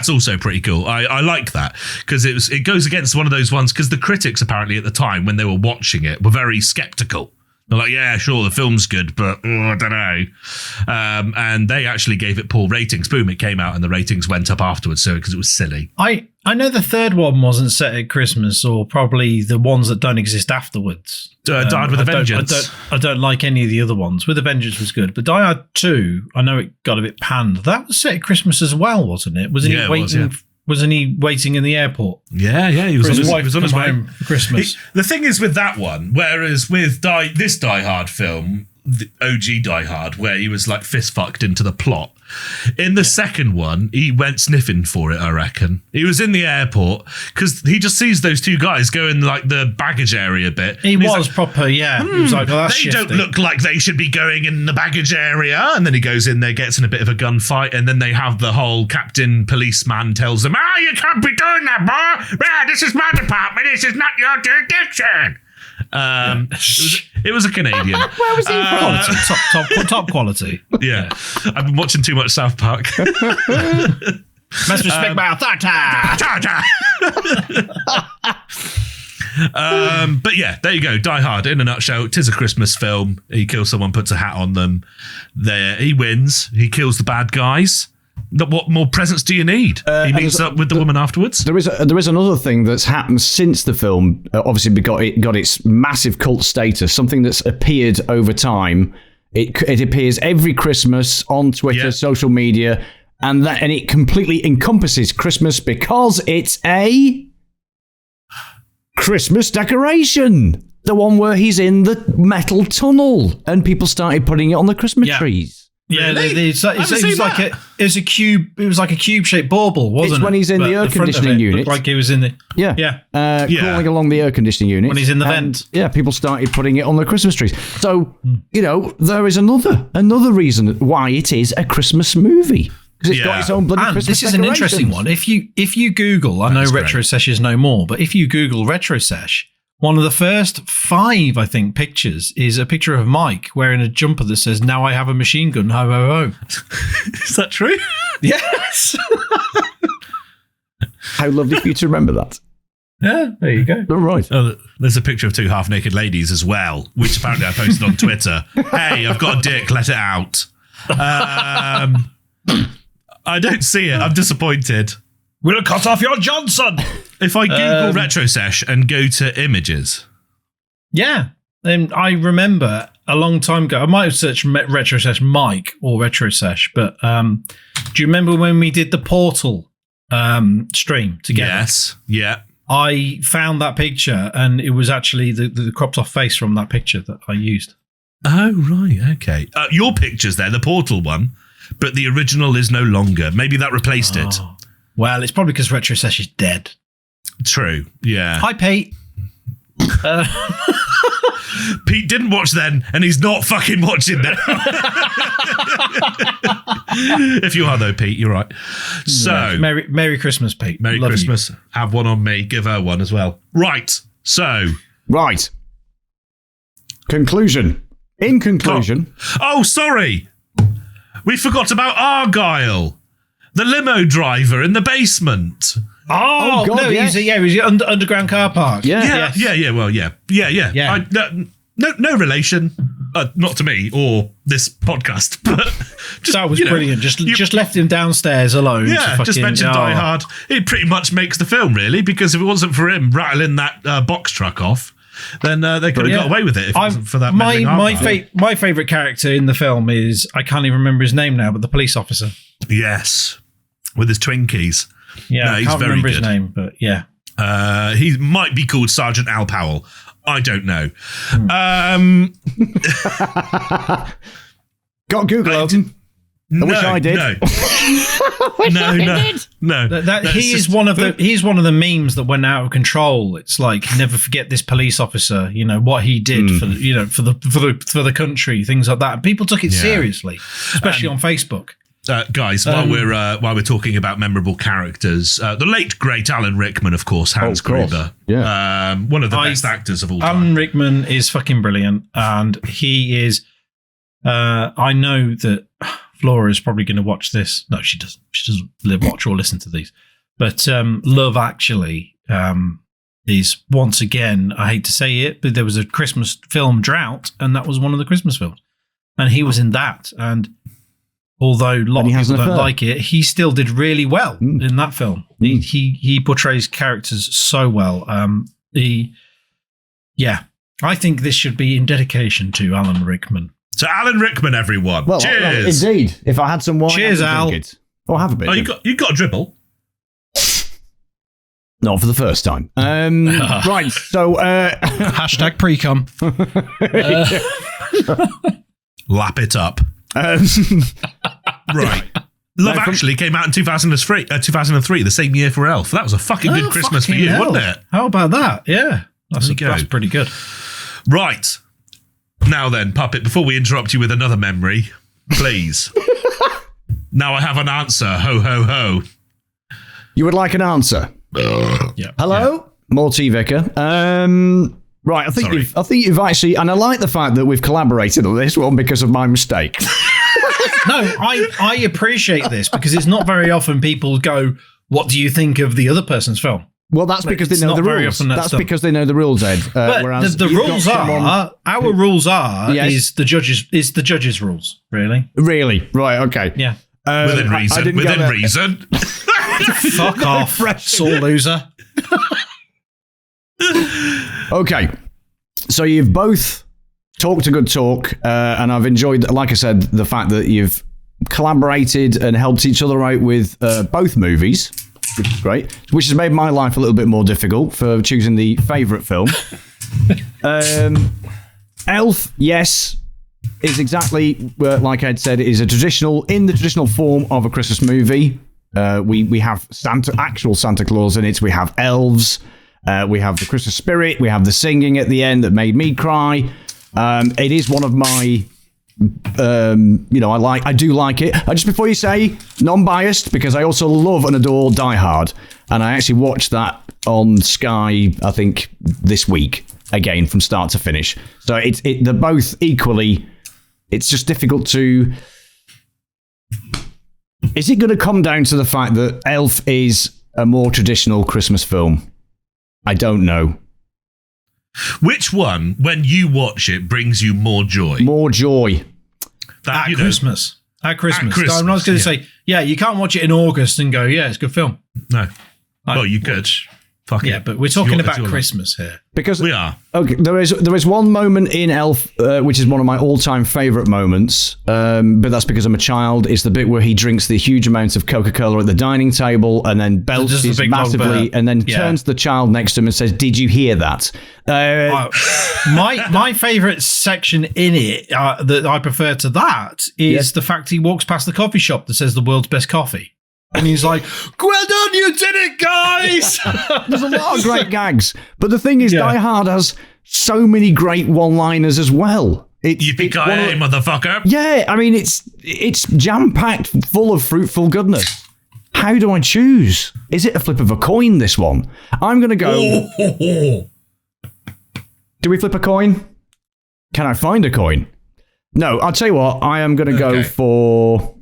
also pretty cool. I like that because it goes against one of those ones because the critics apparently at the time when they were watching it were very skeptical. They're like, yeah, sure, the film's good, but I don't know. And they actually gave it poor ratings. Boom, it came out and the ratings went up afterwards, so because it was silly. I know the third one wasn't set at Christmas, or probably the ones that don't exist afterwards. Died with a Vengeance. I don't like any of the other ones. With a Vengeance was good, but Die Hard 2, I know it got a bit panned. That was set at Christmas as well, wasn't it? Wasn't he waiting in the airport? Yeah, he was on his way home for Christmas. The thing is with that one, whereas with this Die Hard film, the OG Die Hard, where he was like fist fucked into the plot. In the second one, he went sniffing for it, I reckon. He was in the airport because he just sees those two guys go in like the baggage area bit. He was like, proper, yeah. He was like, oh, that's they shifty. don't look like they should be going in the baggage area. And then he goes in there, gets in a bit of a gunfight, and then they have the whole captain policeman tells them, you can't be doing that, boy. This is my department. This is not your jurisdiction. It was a Canadian. Where was he from? Top quality. Yeah. I've been watching too much South Park. Must respect my authority. But yeah, there you go. Die Hard in a nutshell. It is a Christmas film. He kills someone, puts a hat on them. There, he wins. He kills the bad guys. What more presents do you need? He meets up with the woman afterwards. There is another thing that's happened since the film obviously got its massive cult status. Something that's appeared over time. It appears every Christmas on Twitter, social media, and it completely encompasses Christmas because it's a Christmas decoration. The one where he's in the metal tunnel, and people started putting it on the Christmas trees. Yeah, really? It was a cube. It was like a cube-shaped bauble, wasn't it? It's when he's in the air conditioning unit. Like he was in the crawling along the air conditioning unit. When he's in the vent. Yeah, people started putting it on the Christmas trees. So there is another reason why it is a Christmas movie. Because it's got its own bloody Christmas this is an interesting one. If you Google, I know Retro Sesh is no more, but if you Google Retro Sesh, one of the first 5, I think, pictures is a picture of Mike wearing a jumper that says, "Now I have a machine gun, ho, ho, ho." Is that true? Yes. How lovely for you to remember that. Yeah, there you go. All right. Oh, there's a picture of 2 half-naked ladies as well, which apparently I posted on Twitter. Hey, I've got a dick, let it out. I don't see it. I'm disappointed. We'll cut off your Johnson. If I Google Retro Sesh and go to images. Yeah. I remember a long time ago, I might have searched Retro Sesh Mike or Retro Sesh, but do you remember when we did the Portal stream together? Yes. Yeah. I found that picture, and it was actually the cropped off face from that picture that I used. Oh, right. Okay. Your picture's there, the Portal one, but the original is no longer. Maybe that replaced it. Well, it's probably because Retro Sesh is dead. True, yeah. Hi, Pete. Pete didn't watch then, and he's not fucking watching now. If you are, though, Pete, you're right. So, yeah, Merry Christmas, Pete. Merry Love Christmas. You. Have one on me. Give her one as well. Right. So. Right. Conclusion. In conclusion. Oh, sorry. We forgot about Argyle. The limo driver in the basement. Oh God, no, yes. he was underground car park. Yeah. No relation. Not to me or this podcast, but that was brilliant. Just left him downstairs alone. Yeah, just mentioned Die Hard. It pretty much makes the film, really, because if it wasn't for him rattling that box truck off, then they could have got away with it if it wasn't for that. My favourite character in the film is, I can't even remember his name now, but the police officer. Yes, with his Twinkies. Yeah, no, I can't remember his name, but yeah. He might be called Sergeant Al Powell. I don't know. Got Google open. I wish I did. No. He's one of the memes that went out of control. It's like, never forget this police officer. You know what he did for the country, things like that. And people took it seriously, especially on Facebook. Guys, while we're talking about memorable characters, the late great Alan Rickman, of course, Hans Gruber, one of the best actors of all time. Alan Rickman is fucking brilliant, and he is. I know that Flora is probably going to watch this. No, she doesn't. She doesn't watch or listen to these. But Love Actually is, once again, I hate to say it, but there was a Christmas film drought, and that was one of the Christmas films, and he was in that. And although a lot of people don't like it, he still did really well in that film. He portrays characters so well. I think this should be in dedication to Alan Rickman. So Alan Rickman, everyone. Well, cheers. Indeed. If I had some wine, cheers, Al. Have a bit. Oh, you got a dribble? Not for the first time. Right. So hashtag pre-cum. Lap it up. Right. Love Actually came out in 2003, the same year for Elf. That was a fucking good Christmas for you, wasn't it? How about that? Yeah. That's pretty good. Right. Now then, Puppet, before we interrupt you with another memory, please. Now I have an answer. Ho, ho, ho. You would like an answer? Yeah. Hello? Yeah. More tea, Vicar. Right, I think you've actually, and I like the fact that we've collaborated on this one because of my mistake. No, I appreciate this because it's not very often people go, what do you think of the other person's film? Well, that's because they know the rules. That's because they know the rules, Ed. But the rules are, our rules are, is the judges' rules, really. Really? Right, okay. Yeah. Within reason. Fuck off, sore loser. Okay. So you've both talked a good talk, and I've enjoyed, like I said, the fact that you've collaborated and helped each other out with both movies, which is great, which has made my life a little bit more difficult for choosing the favourite film. Elf, yes, is exactly like Ed said, is in the traditional form of a Christmas movie. We have actual Santa Claus in it. We have elves. We have the Christmas spirit. We have the singing at the end that made me cry. It is one of my, I do like it. Just before you say, non-biased, because I also love and adore Die Hard. And I actually watched that on Sky, I think, this week, again, from start to finish. So they're both equally, it's just difficult to... Is it going to come down to the fact that Elf is a more traditional Christmas film? I don't know. Which one, when you watch it, brings you more joy? More joy. At Christmas. At Christmas. I'm not going to say, you can't watch it in August and go, it's a good film. No. Well, you could. Fuck it. Yeah, but we're talking about Christmas here. Because we are. Okay, there is one moment in Elf, which is one of my all-time favourite moments, but that's because I'm a child. It's the bit where he drinks the huge amount of Coca-Cola at the dining table and then belches massively and then turns to the child next to him and says, "Did you hear that?" My favourite section in it that I prefer to that is the fact he walks past the coffee shop that says the world's best coffee. And he's like, well done, you did it, guys! There's a lot of great gags. But the thing is, Die Hard has so many great one-liners as well. Yippee-ki-yay, motherfucker! Yeah, I mean, it's jam-packed full of fruitful goodness. How do I choose? Is it a flip of a coin, this one? I'm going to go... Do we flip a coin? Can I find a coin? No, I'll tell you what, I am going to go for...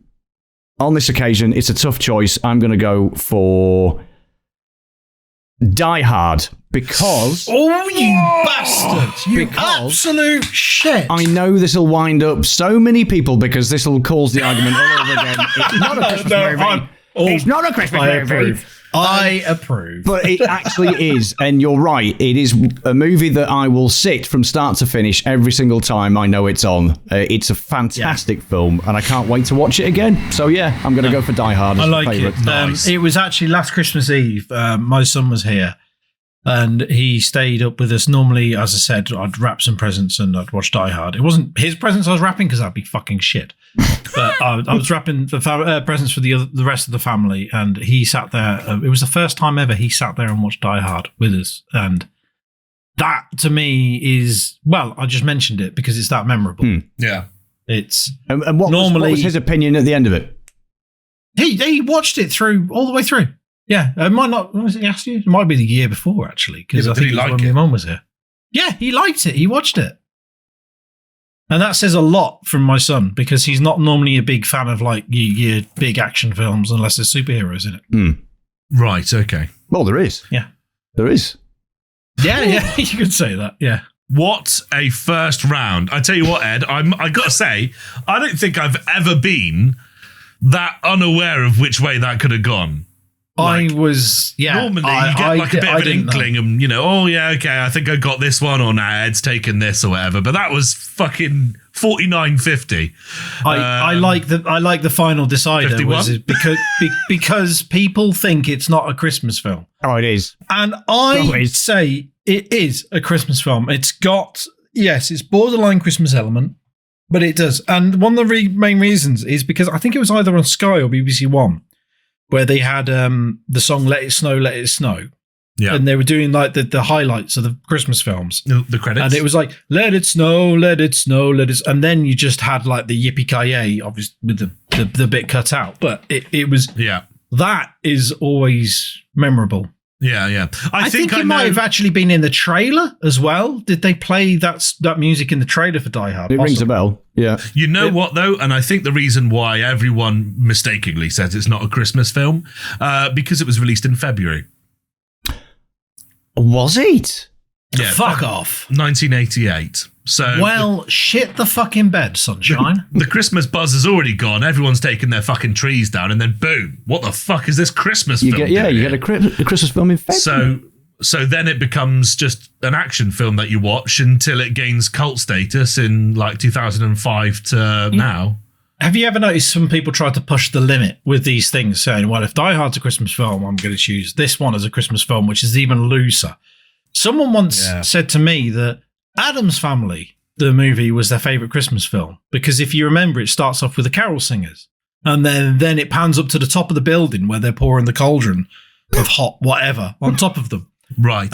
On this occasion, it's a tough choice. I'm going to go for Die Hard because... Oh, you bastard! You absolute shit! I know this will wind up so many people because this will cause the argument all over again. It's not a Christmas movie. It's not a Christmas movie. I approve. But it actually is, and you're right. It is a movie that I will sit from start to finish every single time I know it's on. It's a fantastic film, and I can't wait to watch it again. So yeah, I'm going to go for Die Hard as I like favorite. It. Nice. It was actually last Christmas Eve. My son was here, and he stayed up with us. Normally, as I said, I'd wrap some presents and I'd watch Die Hard. It wasn't his presents I was wrapping because that'd be fucking shit. But I was wrapping the presents for the rest of the family, and he sat there. It was the first time ever he sat there and watched Die Hard with us, and that to me is, well, I just mentioned it because it's that memorable. Yeah, it's and what was his opinion at the end of it? He watched it through all the way through. Yeah, it might not. Was it last year? It might be the year before actually, because I think it was when my mum was here. Yeah, he liked it. He watched it. And that says a lot from my son because he's not normally a big fan of like your big action films unless there's superheroes in it. Right, okay. Well, there is. Yeah. There is. Yeah, you could say that, yeah. What a first round. I tell you what, Ed, I got to say, I don't think I've ever been that unaware of which way that could have gone. Like, Normally, you get like a bit of an inkling and, I think I got this one, or nah, Ed's taken this or whatever. But that was fucking 49.50. I like the final decider 51? because people think it's not a Christmas film. Oh, it is. And I say it is a Christmas film. It's got, it's borderline Christmas element. But it does. And one of the main reasons is because I think it was either on Sky or BBC One where they had the song Let It Snow, Let It Snow. Yeah. And they were doing like the highlights of the Christmas films. The credits. And it was like, let it snow, let it snow, let it... And then you just had like the yippee-ki-yay, obviously, with the bit cut out. But it was... Yeah. That is always memorable. Yeah. I think it might have actually been in the trailer as well. Did they play that music in the trailer for Die Hard? It rings a bell. Yeah. You know what, though? And I think the reason why everyone mistakenly says it's not a Christmas film, because it was released in February. Was it? Yeah. Fuck off. 1988. So well, shit the fucking bed, sunshine. The Christmas buzz has already gone. Everyone's taken their fucking trees down, and then boom! What the fuck is this Christmas film? You get a Christmas film in February. So then it becomes just an action film that you watch until it gains cult status in like 2005 to now. Have you ever noticed some people try to push the limit with these things, saying, well, if Die Hard's a Christmas film, I'm going to choose this one as a Christmas film, which is even looser. Someone once said to me that Addams Family, the movie, was their favourite Christmas film because if you remember, it starts off with the carol singers and then it pans up to the top of the building where they're pouring the cauldron of hot whatever on top of them. Right.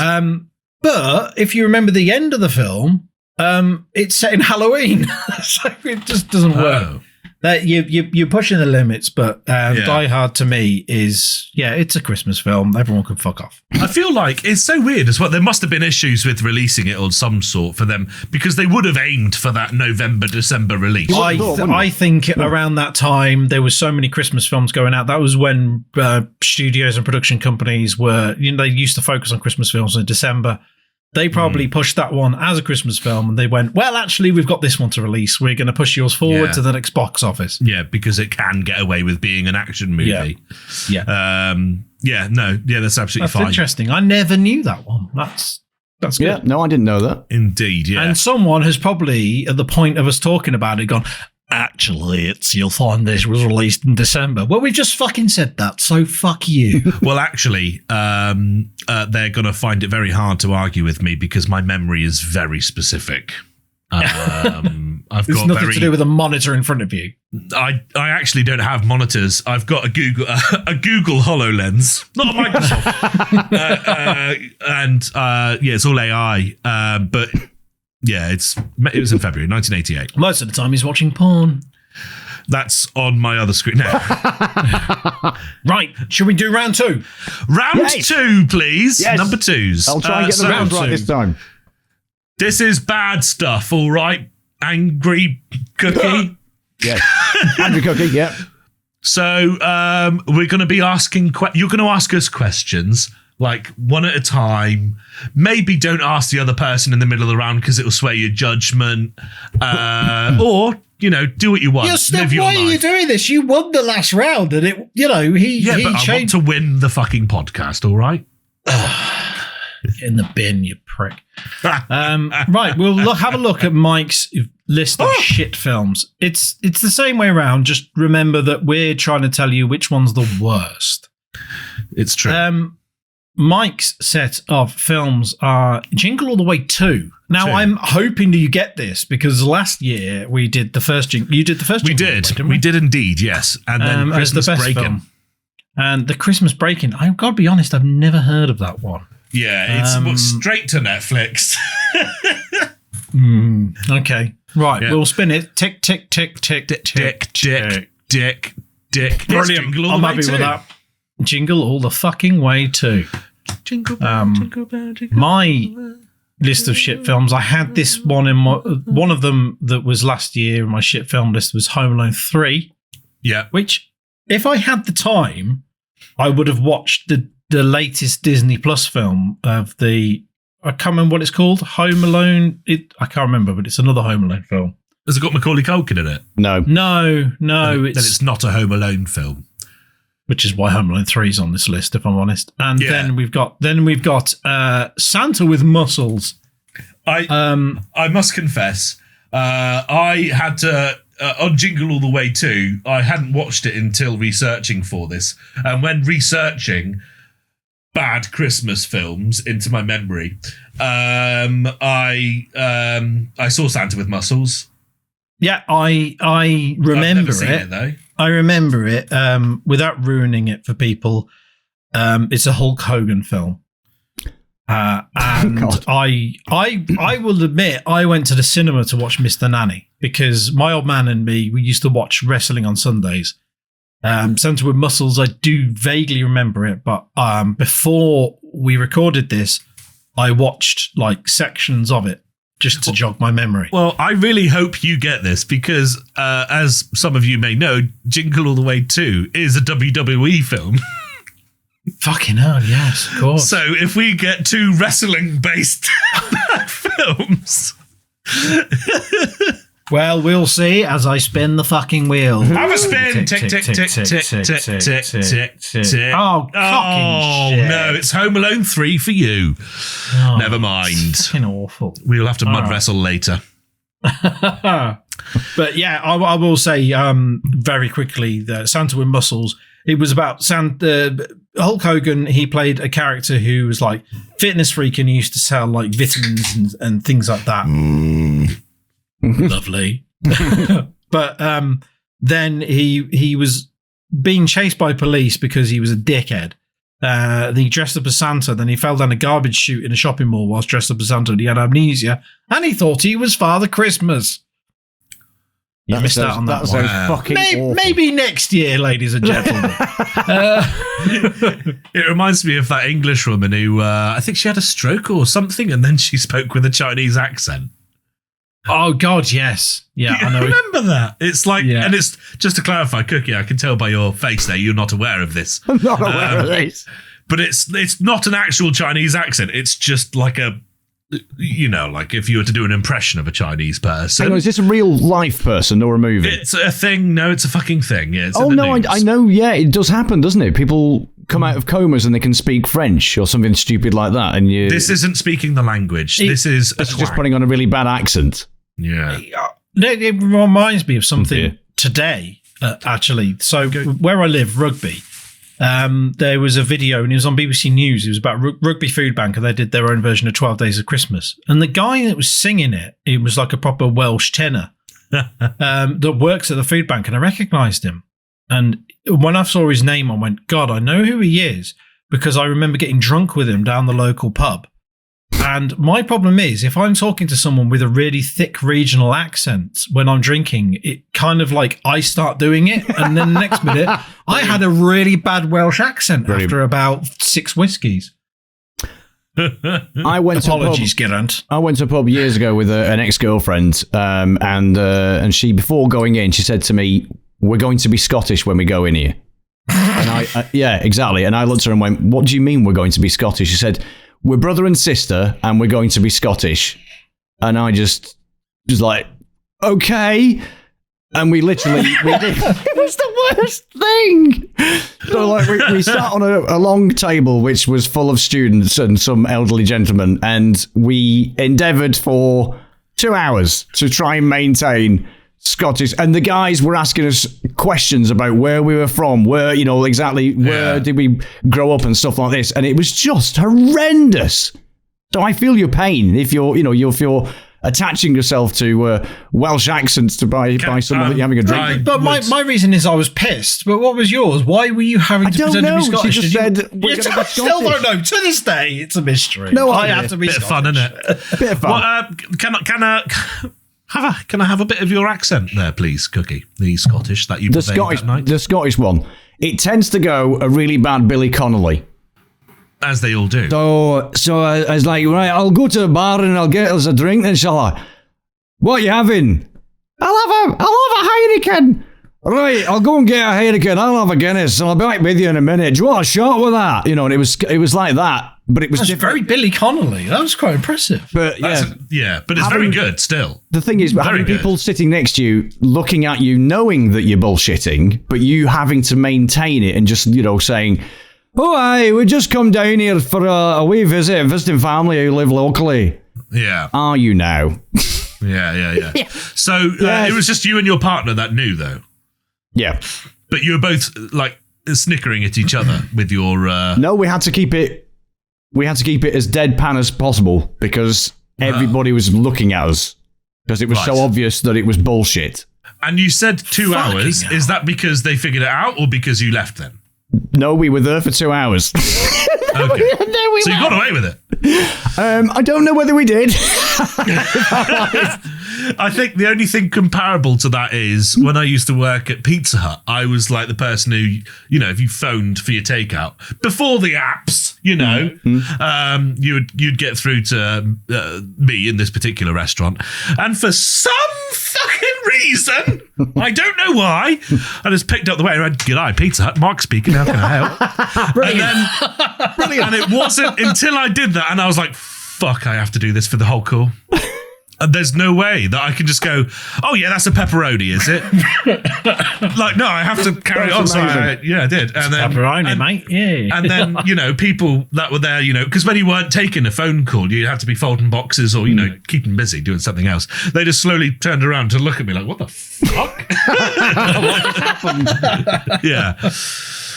But if you remember the end of the film, it's set in Halloween, so it just doesn't work. That you're pushing the limits, but Die Hard to me is it's a Christmas film. Everyone can fuck off. I feel like it's so weird as well. There must have been issues with releasing it of some sort for them because they would have aimed for that November-December release. I think around that time there was so many Christmas films going out. That was when studios and production companies were, they used to focus on Christmas films in December. They probably pushed that one as a Christmas film and they went, well, actually, we've got this one to release. We're going to push yours forward to the next box office. Yeah, because it can get away with being an action movie. Yeah. That's absolutely fine. That's interesting. I never knew that one. That's good. Yeah, no, I didn't know that. Indeed, yeah. And someone has probably, at the point of us talking about it, gone, actually, you'll find this was released in December. Well, we just fucking said that, so fuck you. Well, actually, they're going to find it very hard to argue with me because my memory is very specific. I've It's got nothing to do with a monitor in front of you. I actually don't have monitors. I've got a Google HoloLens, not a Microsoft, it's all AI. But yeah, it was in February 1988. Most of the time, he's watching porn. That's on my other screen now. Right, should we do round two? Round two, please. Yes. Number twos. I'll try and get the rounds right this time. This is bad stuff, all right? Angry Cookie. Yeah. Angry Cookie, yeah. So we're going to be asking... You're going to ask us questions, like one at a time. Maybe don't ask the other person in the middle of the round because it will sway your judgment. Or, do what you want. Live your life. Why are you doing this? You won the last round and it, he but I want to win the fucking podcast, all right? In the bin, you prick. Right, we'll have a look at Mike's list of shit films. It's the same way around. Just remember that we're trying to tell you which one's the worst. It's true. Mike's set of films are Jingle All the Way 2. Now, I'm hoping you get this because last year we did the first Jingle. You did the first Jingle. We did indeed, yes. And then Christmas Breakin'. And the Christmas Breakin', I've got to be honest, I've never heard of that one. Yeah, it's straight to Netflix. Okay. Right, we'll spin it. Tick, tick, tick, tick, tick, tick, tick. Brilliant. I'm happy with that. Jingle All the fucking Way too. Jingle bell, jingle bell, jingle my list of shit films, I had this one in one of them that was last year. My shit film list was Home Alone 3. Yeah. Which, if I had the time, I would have watched the latest Disney Plus film of I can't remember what it's called. Home Alone. I can't remember, but it's another Home Alone film. Has it got Macaulay Culkin in it? No. Then it's not a Home Alone film. Which is why Home Alone 3 is on this list, if I'm honest. And then we've got Santa with Muscles. I must confess, I had to on Jingle All the Way 2. I hadn't watched it until researching for this, and when researching bad Christmas films into my memory, I saw Santa with Muscles. Yeah, I remember it though. I remember it without ruining it for people. It's a Hulk Hogan film. And I will admit I went to the cinema to watch Mr. Nanny because my old man and me, we used to watch wrestling on Sundays. Santa with Muscles, I do vaguely remember it, but before we recorded this, I watched like sections of it just to jog my memory. Well, I really hope you get this because, as some of you may know, Jingle All the Way 2 is a WWE film. Fucking hell, yes, of course. So if we get 2 wrestling-based films... Well, we'll see as I spin the fucking wheel. Have a spin! Tick, tick, tick, tick, tick, tick, tick, tick. Oh, shit. No, it's Home Alone 3 for you. Oh, Never mind. Fucking awful. We'll have to mud wrestle later. But yeah, I will say very quickly that Santa with Muscles, it was about Hulk Hogan. He played a character who was like fitness freak and he used to sell like vitamins and things like that. Lovely. But then he was being chased by police because he was a dickhead. He dressed up as Santa, then he fell down a garbage chute in a shopping mall whilst dressed up as Santa, and he had amnesia, and he thought he was Father Christmas. You missed out on that one. Fucking maybe next year, ladies and gentlemen. It reminds me of that English woman who, I think she had a stroke or something, and then she spoke with a Chinese accent. Oh God, yes, yeah, I know. Remember that? It's like, and it's just to clarify, Cookie. I can tell by your face there you're not aware of this. I'm not aware of this. But it's not an actual Chinese accent. It's just like a, like if you were to do an impression of a Chinese person. Hang on, is this a real life person or a movie? It's a thing. No, it's a fucking thing. Yeah, it's I know. Yeah, it does happen, doesn't it? People come out of comas and they can speak French or something stupid like that. And this isn't speaking the lange. This is just putting on a really bad accent. Yeah. It reminds me of something today, actually. So where I live, Rugby, there was a video and it was on BBC News. It was about Rugby Food Bank and they did their own version of 12 Days of Christmas. And the guy that was singing it was like a proper Welsh tenor that works at the food bank, and I recognised him. And when I saw his name, I went, God, I know who he is, because I remember getting drunk with him down the local pub. And my problem is, if I'm talking to someone with a really thick regional accent when I'm drinking, it kind of like I start doing it. And then the next minute, I had a really bad Welsh accent after about 6 whiskies. I went Apologies, Geraint. I went to a pub years ago with an ex-girlfriend, and she, before going in, she said to me, "We're going to be Scottish when we go in here." And yeah, exactly. And I looked at her and went, "What do you mean we're going to be Scottish?" She said, "We're brother and sister, and we're going to be Scottish." And I just like, okay. And we did. It was the worst thing. So like we sat on a long table, which was full of students and some elderly gentlemen, and we endeavoured for 2 hours to try and maintain Scottish, and the guys were asking us questions about where we were from, where, exactly where did we grow up and stuff like this, and it was just horrendous. So I feel your pain if you're attaching yourself to Welsh accents by someone that you're having a drink. But my reason is I was pissed. But what was yours? Why were you having to pretend to be Scottish? She just said we're going to be still don't know. To this day, it's a mystery. No, I have to be bit Scottish. of fun, isn't it? Bit of fun. Well, can I have a bit of your accent there, please, Cookie? The Scottish that you purveyed that night. The Scottish one. It tends to go a really bad Billy Connolly. As they all do. So I was like, right, I'll go to the bar and I'll get us a drink then, shall I? What are you having? I'll have a Heineken. Right, I'll go and get a Heineken. I'll have a Guinness and I'll be back with you in a minute. Do you want a shot with that? And it was like that. But it was very Billy Connolly. That was quite impressive. But but it's very good still. The thing is, having people sitting next to you, looking at you, knowing that you're bullshitting, but you having to maintain it and just, saying, "Oh, aye, we just come down here for a wee visit, visiting family who live locally." Yeah. Are you now? Yeah. So it was just you and your partner that knew, though. Yeah. But you were both like snickering at each other with your. No, we had to keep it. We had to keep it as deadpan as possible because everybody was looking at us. because it was so obvious that it was bullshit. And you said 2 hours. Hell. Is that because they figured it out or because you left then? No, we were there for 2 hours. Okay. So you got away with it? I don't know whether we did. I think the only thing comparable to that is when I used to work at Pizza Hut, I was like the person who, you know, if you phoned for your takeout before the apps, you know, you'd get through to me in this particular restaurant. And for some fucking reason, I don't know why, I just picked up the way and went, "G'day, Pizza Hut, Mark speaking, how can I help?" Brilliant. And it wasn't until I did that and I was like, fuck, I have to do this for the whole call. And there's no way that I can just go, "Oh yeah, that's a pepperoni, is it?" Like, no, I have to carry on. So I did. And then Pepperoni, mate. Yeah. And then, you know, people that were there, you know, because when you weren't taking a phone call, you had to be folding boxes or, you know, keeping busy doing something else. They just slowly turned around to look at me like, "What the fuck?" What happened? Yeah.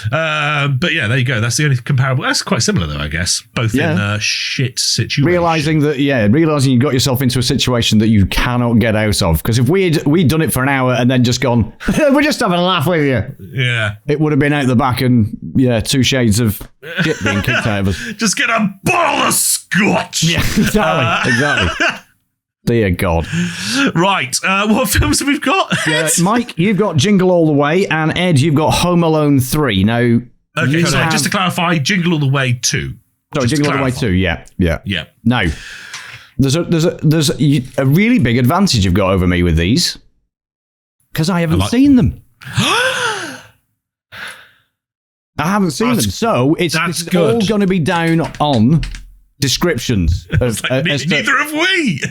But yeah, there you go. That's the only comparable. That's quite similar, though, I guess. Both in a shit situation. Realizing you got yourself into a situation that you cannot get out of. Because if we'd done it for an hour and then just gone, "We're just having a laugh with you," it would have been out the back and 2 shades of shit being kicked out of us. Just get a bottle of scotch. Yeah, exactly. Dear God. Right. What films have we got? Mike, you've got Jingle All the Way, and Ed, you've got Home Alone 3. Now, okay, so just to clarify, Jingle All the Way 2. Sorry, Jingle All the Way 2, yeah. Now, there's a really big advantage you've got over me with these, because I haven't seen them. I haven't seen them, so it's all going to be down on descriptions. Neither have we.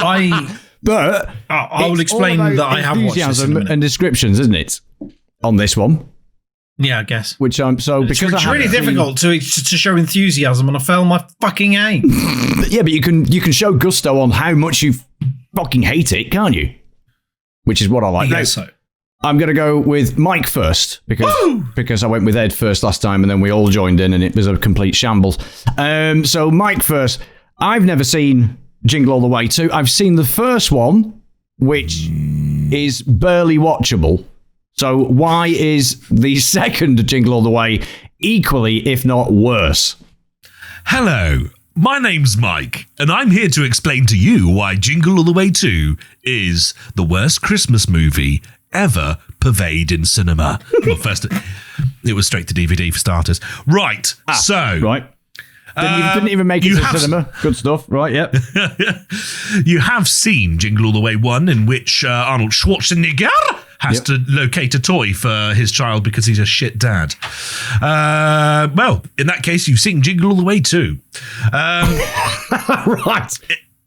I will explain that I have watched this in a minute. And descriptions, isn't it? On this one. Yeah, I guess. Which I'm so because it's really difficult to show enthusiasm on a film I fucking hate. Yeah, but you can show gusto on how much you fucking hate it, can't you? Which is what I like. I guess so. I'm going to go with Mike first because I went with Ed first last time and then we all joined in and it was a complete shambles. So Mike first. I've never seen Jingle All the Way 2. I've seen the first one, which is barely watchable. So why is the second Jingle All the Way equally, if not worse? Hello, my name's Mike, and I'm here to explain to you why Jingle All the Way 2 is the worst Christmas movie ever purveyed in cinema. Well, first, it was straight to DVD for starters. Right, Right. Didn't even make it to cinema. Good stuff. Right, yep. You have seen Jingle All the Way 1, in which Arnold Schwarzenegger has to locate a toy for his child because he's a shit dad. Well, in that case, you've seen Jingle All the Way 2. Right.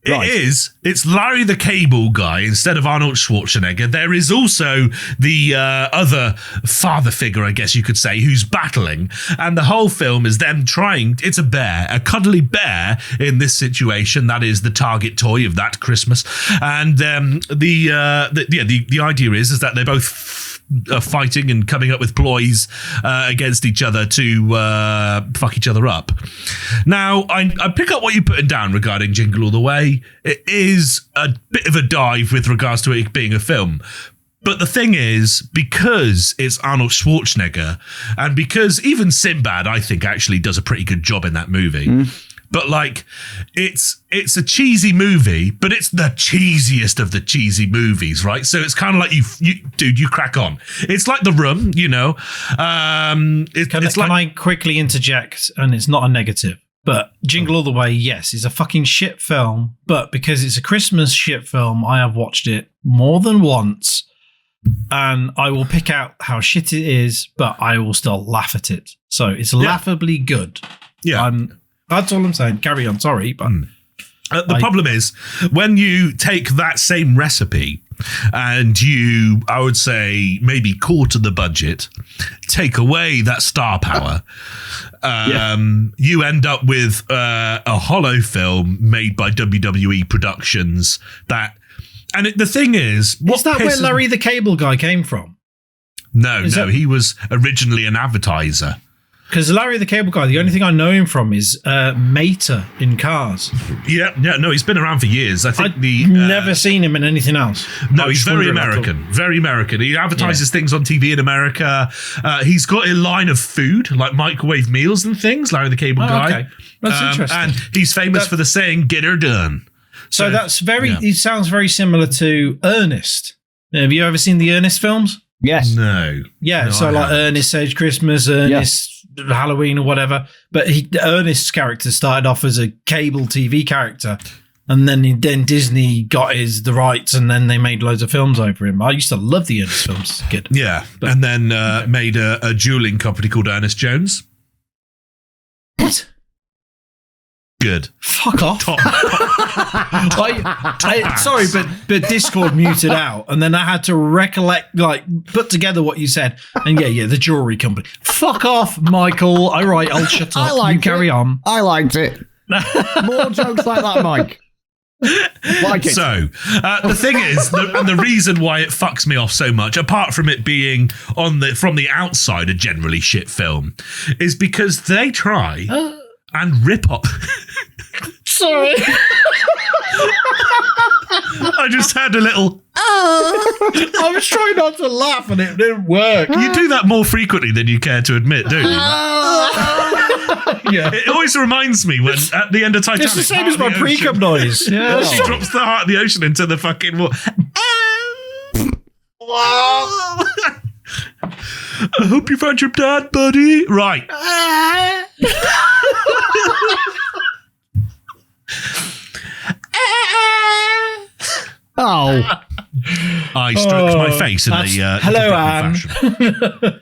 It's Larry the Cable Guy instead of Arnold Schwarzenegger. There is also the other father figure, I guess you could say, who's battling. And the whole film is them trying, it's a bear, a cuddly bear in this situation. That is the target toy of that Christmas. And the idea is that they're both fighting and coming up with ploys against each other to fuck each other up. Now, I pick up what you're putting down regarding Jingle All the Way. It is a bit of a dive with regards to it being a film. But the thing is, because it's Arnold Schwarzenegger, and because even Sinbad, I think, actually does a pretty good job in that movie. But like, it's a cheesy movie, but it's the cheesiest of the cheesy movies, right? So it's kind of like you crack on. It's like The Room, you know. Can I quickly interject? And it's not a negative, but Jingle All the Way, yes, is a fucking shit film. But because it's a Christmas shit film, I have watched it more than once, and I will pick out how shit it is, but I will still laugh at it. So it's laughably good. Yeah. That's all I'm saying. Carry on. Sorry, but the problem is when you take that same recipe and you, I would say, maybe quarter the budget, take away that star power, you end up with a hollow film made by WWE Productions. The thing is that where Larry the Cable Guy came from? No, he was originally an advertiser. Because Larry the Cable Guy, the only thing I know him from is Mater in Cars. Yeah, no, he's been around for years. I think never seen him in anything else. No, he's very American. Very American. He advertises things on TV in America. He's got a line of food, like microwave meals and things, Larry the Cable Guy. Okay. That's interesting. And he's famous for the saying, get her done. So that's it sounds very similar to Ernest. Have you ever seen the Ernest films? Yes. No. Yeah, so like Ernest Saves Christmas, Ernest Halloween or whatever. But Ernest's character started off as a cable TV character, and then Disney got the rights, and then they made loads of films over him. I used to love the Ernest films as a kid. Yeah, and then made a dueling company called Ernest Jones. What? Good. Fuck off. Sorry, but Discord muted out, and then I had to recollect, put together what you said. And the jewelry company. Fuck off, Michael. All right, I'll shut up. You carry on. I liked it. More jokes like that, Mike. Like it. So, the thing is, and the reason why it fucks me off so much, apart from it being from the outside a generally shit film, is because they try and rip off. Sorry. I just had a little. I was trying not to laugh and it didn't work. You do that more frequently than you care to admit, don't you? Yeah. It always reminds me when at the end of Titanic. It's the same as my pre-cum noise. Yeah. She drops the heart of the ocean into the fucking water. I hope you found your dad, buddy. Right. Oh. I stroked my face in a hello, Anne. fashion.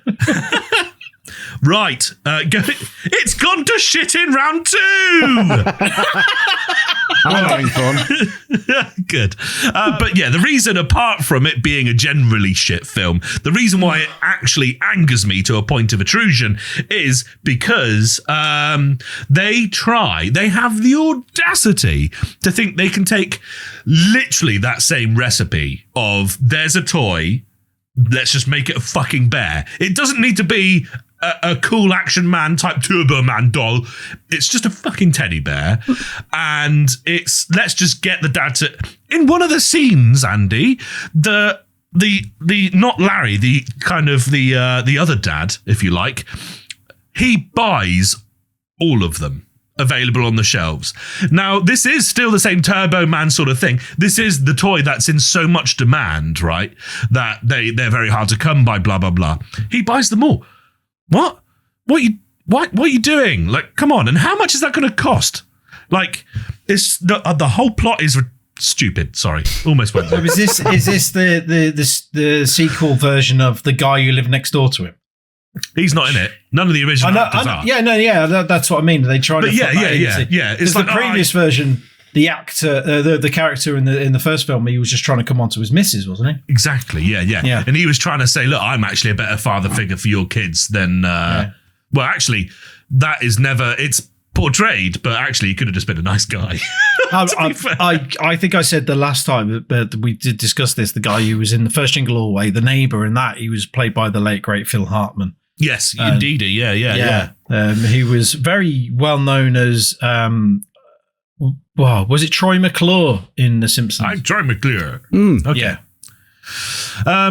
Right. It's gone to shit in round 2. I'm having fun. Good. But yeah, the reason, apart from it being a generally shit film, the reason why it actually angers me to a point of intrusion is because they have the audacity to think they can take literally that same recipe of there's a toy, let's just make it a fucking bear. It doesn't need to be a cool action man type Turbo Man doll. It's just a fucking teddy bear. And let's just get the dad to, in one of the scenes, Andy, the not Larry, the kind of the other dad, if you like, he buys all of them available on the shelves. Now, this is still the same Turbo Man sort of thing. This is the toy that's in so much demand, right? That they're very hard to come by, blah, blah, blah. He buys them all. What are you doing? Like, come on. And how much is that going to cost? Like, the whole plot is stupid. Sorry. Almost went there. So is this the sequel version of The Guy Who Lived Next Door to Him? He's not in it. None of the original actors are. Yeah, that's what I mean. They try to. Yeah. It's like the previous version. The actor, the character in the first film, he was just trying to come onto his missus, wasn't he? Exactly. Yeah. And he was trying to say, "Look, I'm actually a better father figure for your kids than." Well, actually, that is never. It's portrayed, but actually, he could have just been a nice guy. I think I said the last time, but we did discuss this. The guy who was in the first Jingle All the Way, the neighbour in that, he was played by the late great Phil Hartman. Yes, indeed. Yeah. He was very well known as. Wow, was it Troy McClure in The Simpsons? I'm Troy McClure. Okay. Yeah.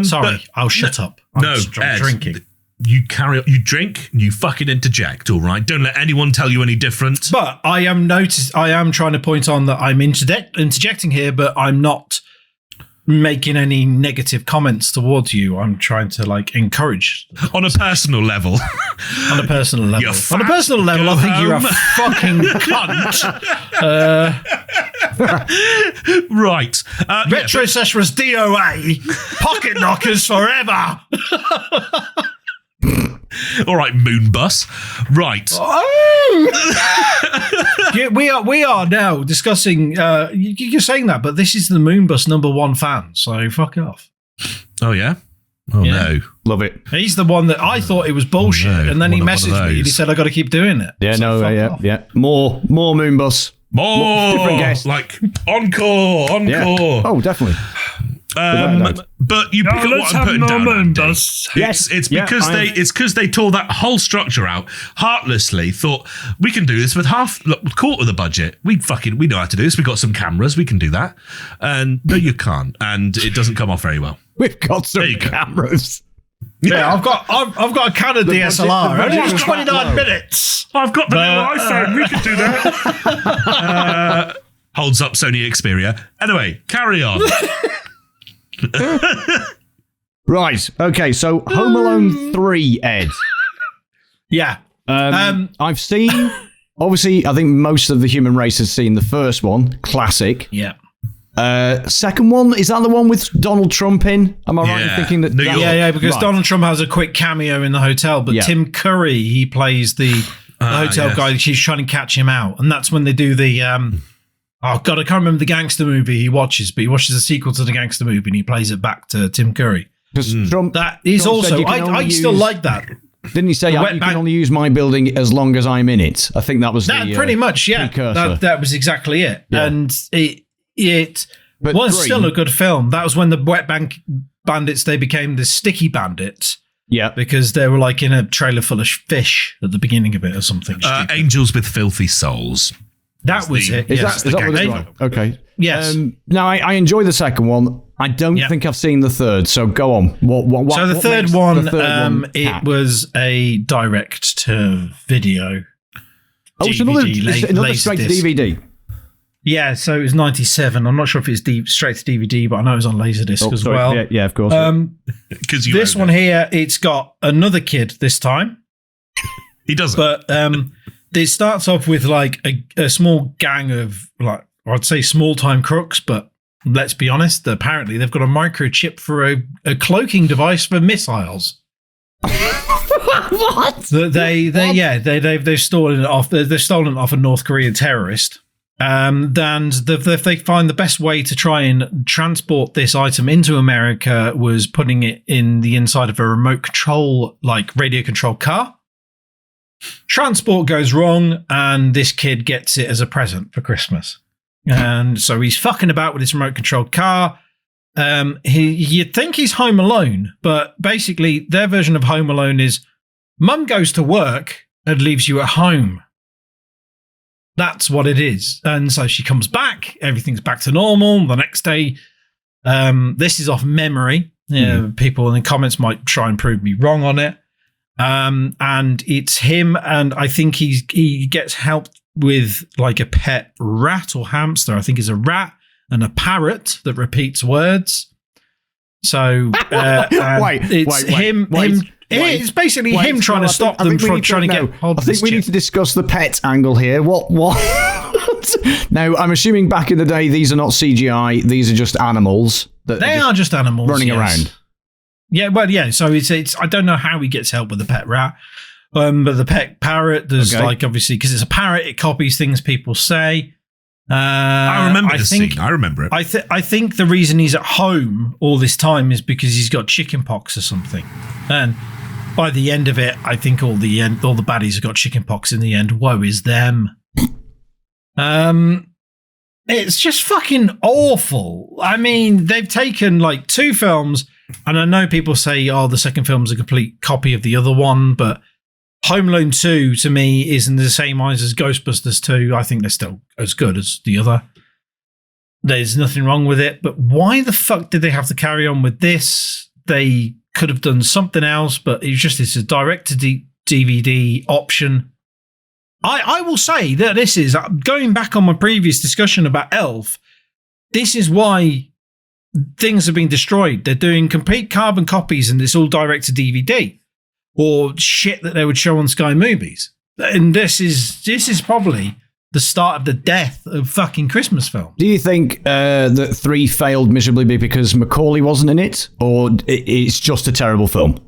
Sorry, I'll shut up. I'm drinking. You carry on. You drink. You fucking interject. All right. Don't let anyone tell you any different. But I am trying to point on that I'm interjecting here, but I'm not making any negative comments towards you. I'm trying to encourage on a personal level. On a personal level. On a personal level, I think you're a fucking cunt. Right. Retrocessorous DOA. Pocket knockers forever. All right, Moonbus. Right. We are now discussing. You're saying that, but this is the Moonbus #1 fan. So fuck off. Oh yeah. Oh no. Love it. He's the one that I thought it was bullshit, and then he messaged me and he said I got to keep doing it. Yeah. Yeah. More Moonbus. More different guests. Like encore. Yeah. Oh, definitely. But you pick up what I'm putting down. Andy. It's because they tore that whole structure out heartlessly. Thought we can do this with quarter of the budget. We know how to do this. We got some cameras. We can do that. And no, you can't. And it doesn't come off very well. We've got some cameras. Yeah, I've got a Canon DSLR. It was 29 minutes. I've got the new iPhone. We can do that. Holds up Sony Xperia. Anyway, carry on. Right. Okay. So Home Alone 3, Ed. Yeah. I've seen. Obviously, I think most of the human race has seen the first one. Classic. Yeah. Second one, is that the one with Donald Trump in? Am I right in thinking that? Because Donald Trump has a quick cameo in the hotel, but Tim Curry, he plays the hotel guy. She's trying to catch him out, and that's when they do the. Oh God, I can't remember the gangster movie he watches, but he watches a sequel to the gangster movie and he plays it back to Tim Curry. Trump, that is Trump also. I still like that. Didn't he say you can only use my building as long as I'm in it? I think that was pretty much. Yeah, that was exactly it, and it was still a good film. That was when the Wet Bandits, they became the Sticky Bandits. Yeah. Because they were like in a trailer full of fish at the beginning of it or something. Angels with Filthy Souls. That was it. Is that what it's right? Okay. Yes. Now, I enjoy the second one. I don't think I've seen the third, so go on. So the third one, it was a direct-to-video. Oh, it's another straight-to-DVD. Yeah, so it was 97. I'm not sure if it's straight to DVD, but I know it was on Laserdisc as well. Yeah, of course. This one here, it's got another kid this time. He doesn't. But it starts off with like a small gang of, like, I'd say small-time crooks, but let's be honest, apparently they've got a microchip for a cloaking device for missiles. What? They've stolen it off. They've stolen it off a North Korean terrorist. And they find the best way to try and transport this item into America was putting it in the inside of a remote control, like radio controlled car. Transport goes wrong, and this kid gets it as a present for Christmas. And so he's fucking about with this remote controlled car. You'd think he's Home Alone, but basically their version of Home Alone is mum goes to work and leaves you at home. That's what it is. And so she comes back, everything's back to normal. The next day, this is off memory. People in the comments might try and prove me wrong on it. And it's him, and I think he gets help with like a pet rat or hamster. I think it's a rat and a parrot that repeats words. So it's basically him trying to stop them from trying to get hold of this. I think we need to discuss the pet angle here. What? Now, I'm assuming back in the day, these are not CGI. These are just animals. They are just animals running around. Yeah, well, yeah. So it's I don't know how he gets help with the pet rat, but the pet parrot. There's like obviously because it's a parrot, it copies things people say. I remember the scene. I remember it. I think the reason he's at home all this time is because he's got chicken pox or something, and by the end of it, I think all the baddies have got chicken pox in the end. Woe is them. It's just fucking awful. I mean, they've taken like two films, and I know people say, "Oh, the second film's a complete copy of the other one," but Home Alone 2 to me isn't the same eyes as Ghostbusters 2. I think they're still as good as the other. There's nothing wrong with it, but why the fuck did they have to carry on with this? They could have done something else, but it's a direct-to-DVD option. I will say that this is, going back on my previous discussion about Elf, this is why things have been destroyed. They're doing complete carbon copies and it's all direct-to-DVD. Or shit that they would show on Sky Movies. And this is probably the start of the death of fucking Christmas films. Do you think that 3 failed miserably because Macaulay wasn't in it? Or it's just a terrible film?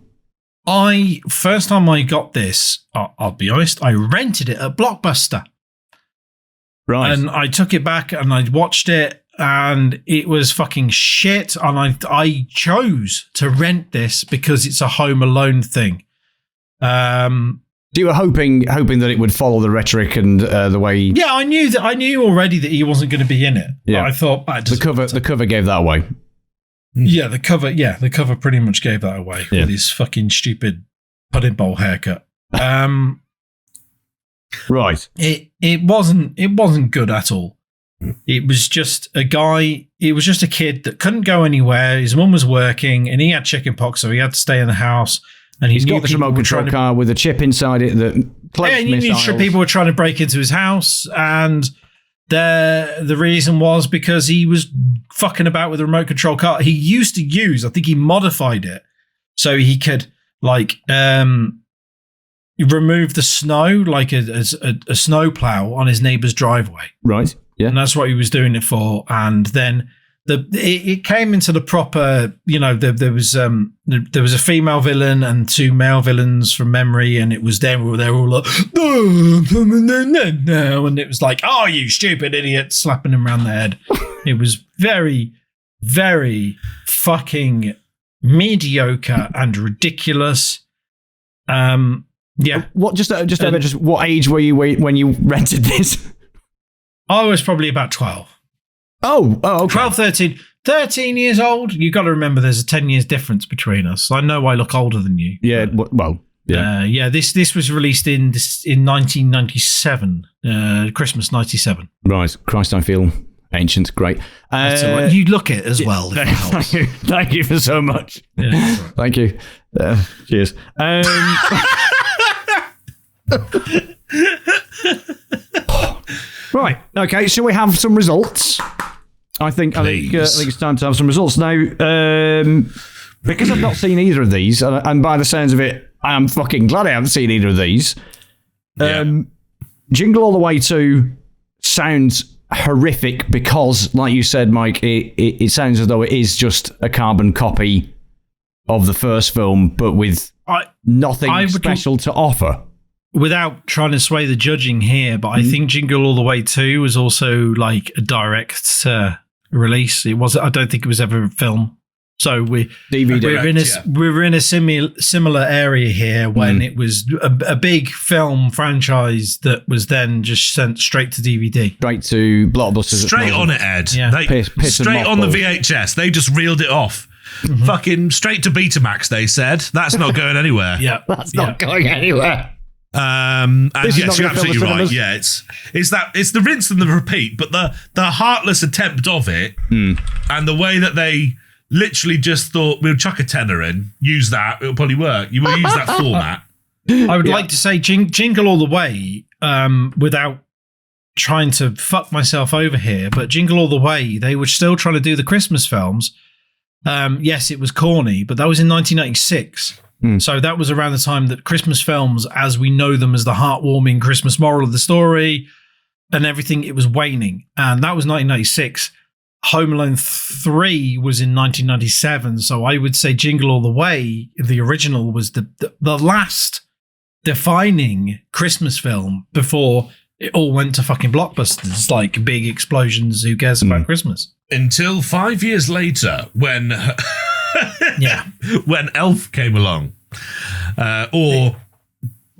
First time I got this, I'll be honest, I rented it at Blockbuster. Right. And I took it back and I watched it and it was fucking shit. And I chose to rent this because it's a Home Alone thing. You were hoping that it would follow the rhetoric and the way. Yeah, I knew already that he wasn't going to be in it. Yeah, but I thought the cover gave that away. Yeah, the cover pretty much gave that away with his fucking stupid pudding bowl haircut. Right. It wasn't good at all. It was just a guy. It was just a kid that couldn't go anywhere. His mum was working, and he had chickenpox, so he had to stay in the house. And he's got this remote control car with a chip inside it that collects missiles. People were trying to break into his house, and the reason was because he was fucking about with a remote control car. He used to use, I think he modified it so he could remove the snow like a snow plow on his neighbour's driveway. Right. Yeah. And that's what he was doing it for. And then it came into the proper, there was a female villain and two male villains from memory, and it was they were all like, and it was like, oh, you stupid idiot, slapping him around the head. It was very, very fucking mediocre and ridiculous. Yeah. What what age were you when you rented this? I was probably about 12. Oh, okay. 12, 13 years old. You got to remember there's a 10 years difference between us. I know I look older than you. Yeah, well, yeah. This was released in 1997, Christmas 97. Right. Christ, I feel ancient. Great. You look it as well. Thank you for so much. Yeah, right. Thank you. Cheers. Right. Okay. So we have some results. I think it's time to have some results now. Because I've not seen either of these, and by the sounds of it, I am fucking glad I haven't seen either of these. Jingle All the Way 2 sounds horrific because, like you said, Mike, it sounds as though it is just a carbon copy of the first film, but with nothing special to offer. Without trying to sway the judging here, but I think Jingle All the Way 2 was also like a direct release. I don't think it was ever a film. So we're in a similar area here when it was a big film franchise that was then just sent straight to DVD. Straight to Blockbusters. Straight on it, Ed. Yeah. Straight on the VHS. They just reeled it off. Mm-hmm. Fucking straight to Betamax, they said. That's not going anywhere. Yeah, that's not going anywhere. And yes, you're absolutely right. Yeah, it's the rinse and the repeat, but the heartless attempt of it and the way that they literally just thought we'll chuck a tenner in, use that, it'll probably work. You will use that format. I would like to say Jingle All the Way, without trying to fuck myself over here, but Jingle All the Way, they were still trying to do the Christmas films. Yes, it was corny, but that was in 1996. So that was around the time that Christmas films, as we know them as the heartwarming Christmas moral of the story and everything, it was waning. And that was 1996. Home Alone 3 was in 1997. So I would say Jingle All the Way, the original, was the last defining Christmas film before it all went to fucking blockbusters, like big explosions. Who cares about Christmas? Until 5 years later, when when Elf came along, or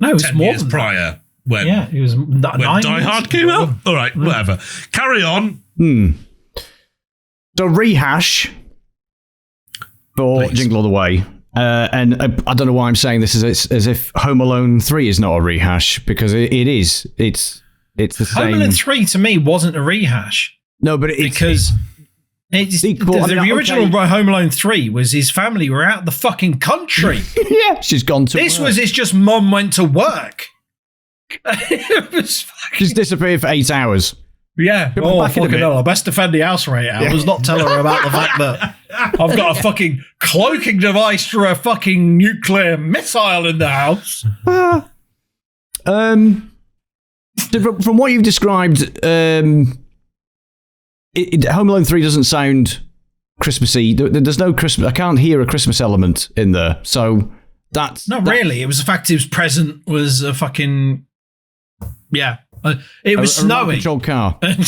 it was 10 more years prior, when it was when Die Hard came out. All right, whatever. Carry on. So rehash for Jingle All the Way. And I don't know why I'm saying this as if Home Alone 3 is not a rehash, because it is. It's the same. Home Alone 3 to me wasn't a rehash. No, but the original Home Alone 3 was his family were out the fucking country. Yeah, she's gone to This work. was it's just mum went to work. She's disappeared for 8 hours. Yeah. Fucking hell. I best defend the house right out. I was not telling her about the fact that I've got a fucking cloaking device for a fucking nuclear missile in the house. From what you've described, Home Alone 3 doesn't sound Christmassy. There's no Christmas. I can't hear a Christmas element in there. So that's not really. It was the fact it was present. Was a fucking it was snowing. Controlled car. And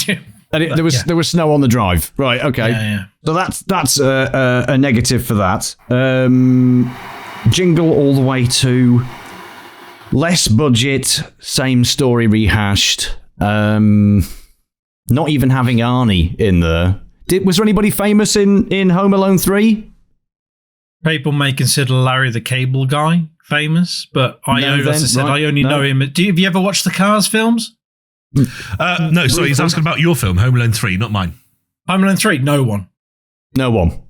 there was snow on the drive. Right. Okay. Yeah. So that's a negative for that. Jingle All the Way 2. Less budget, same story rehashed. Not even having Arnie in there. Was there anybody famous in Home Alone 3? People may consider Larry the Cable Guy famous, but I only know him. Have you ever watched the Cars films? No, sorry, he's asking about your film, Home Alone 3, not mine. Home Alone 3, no one. No.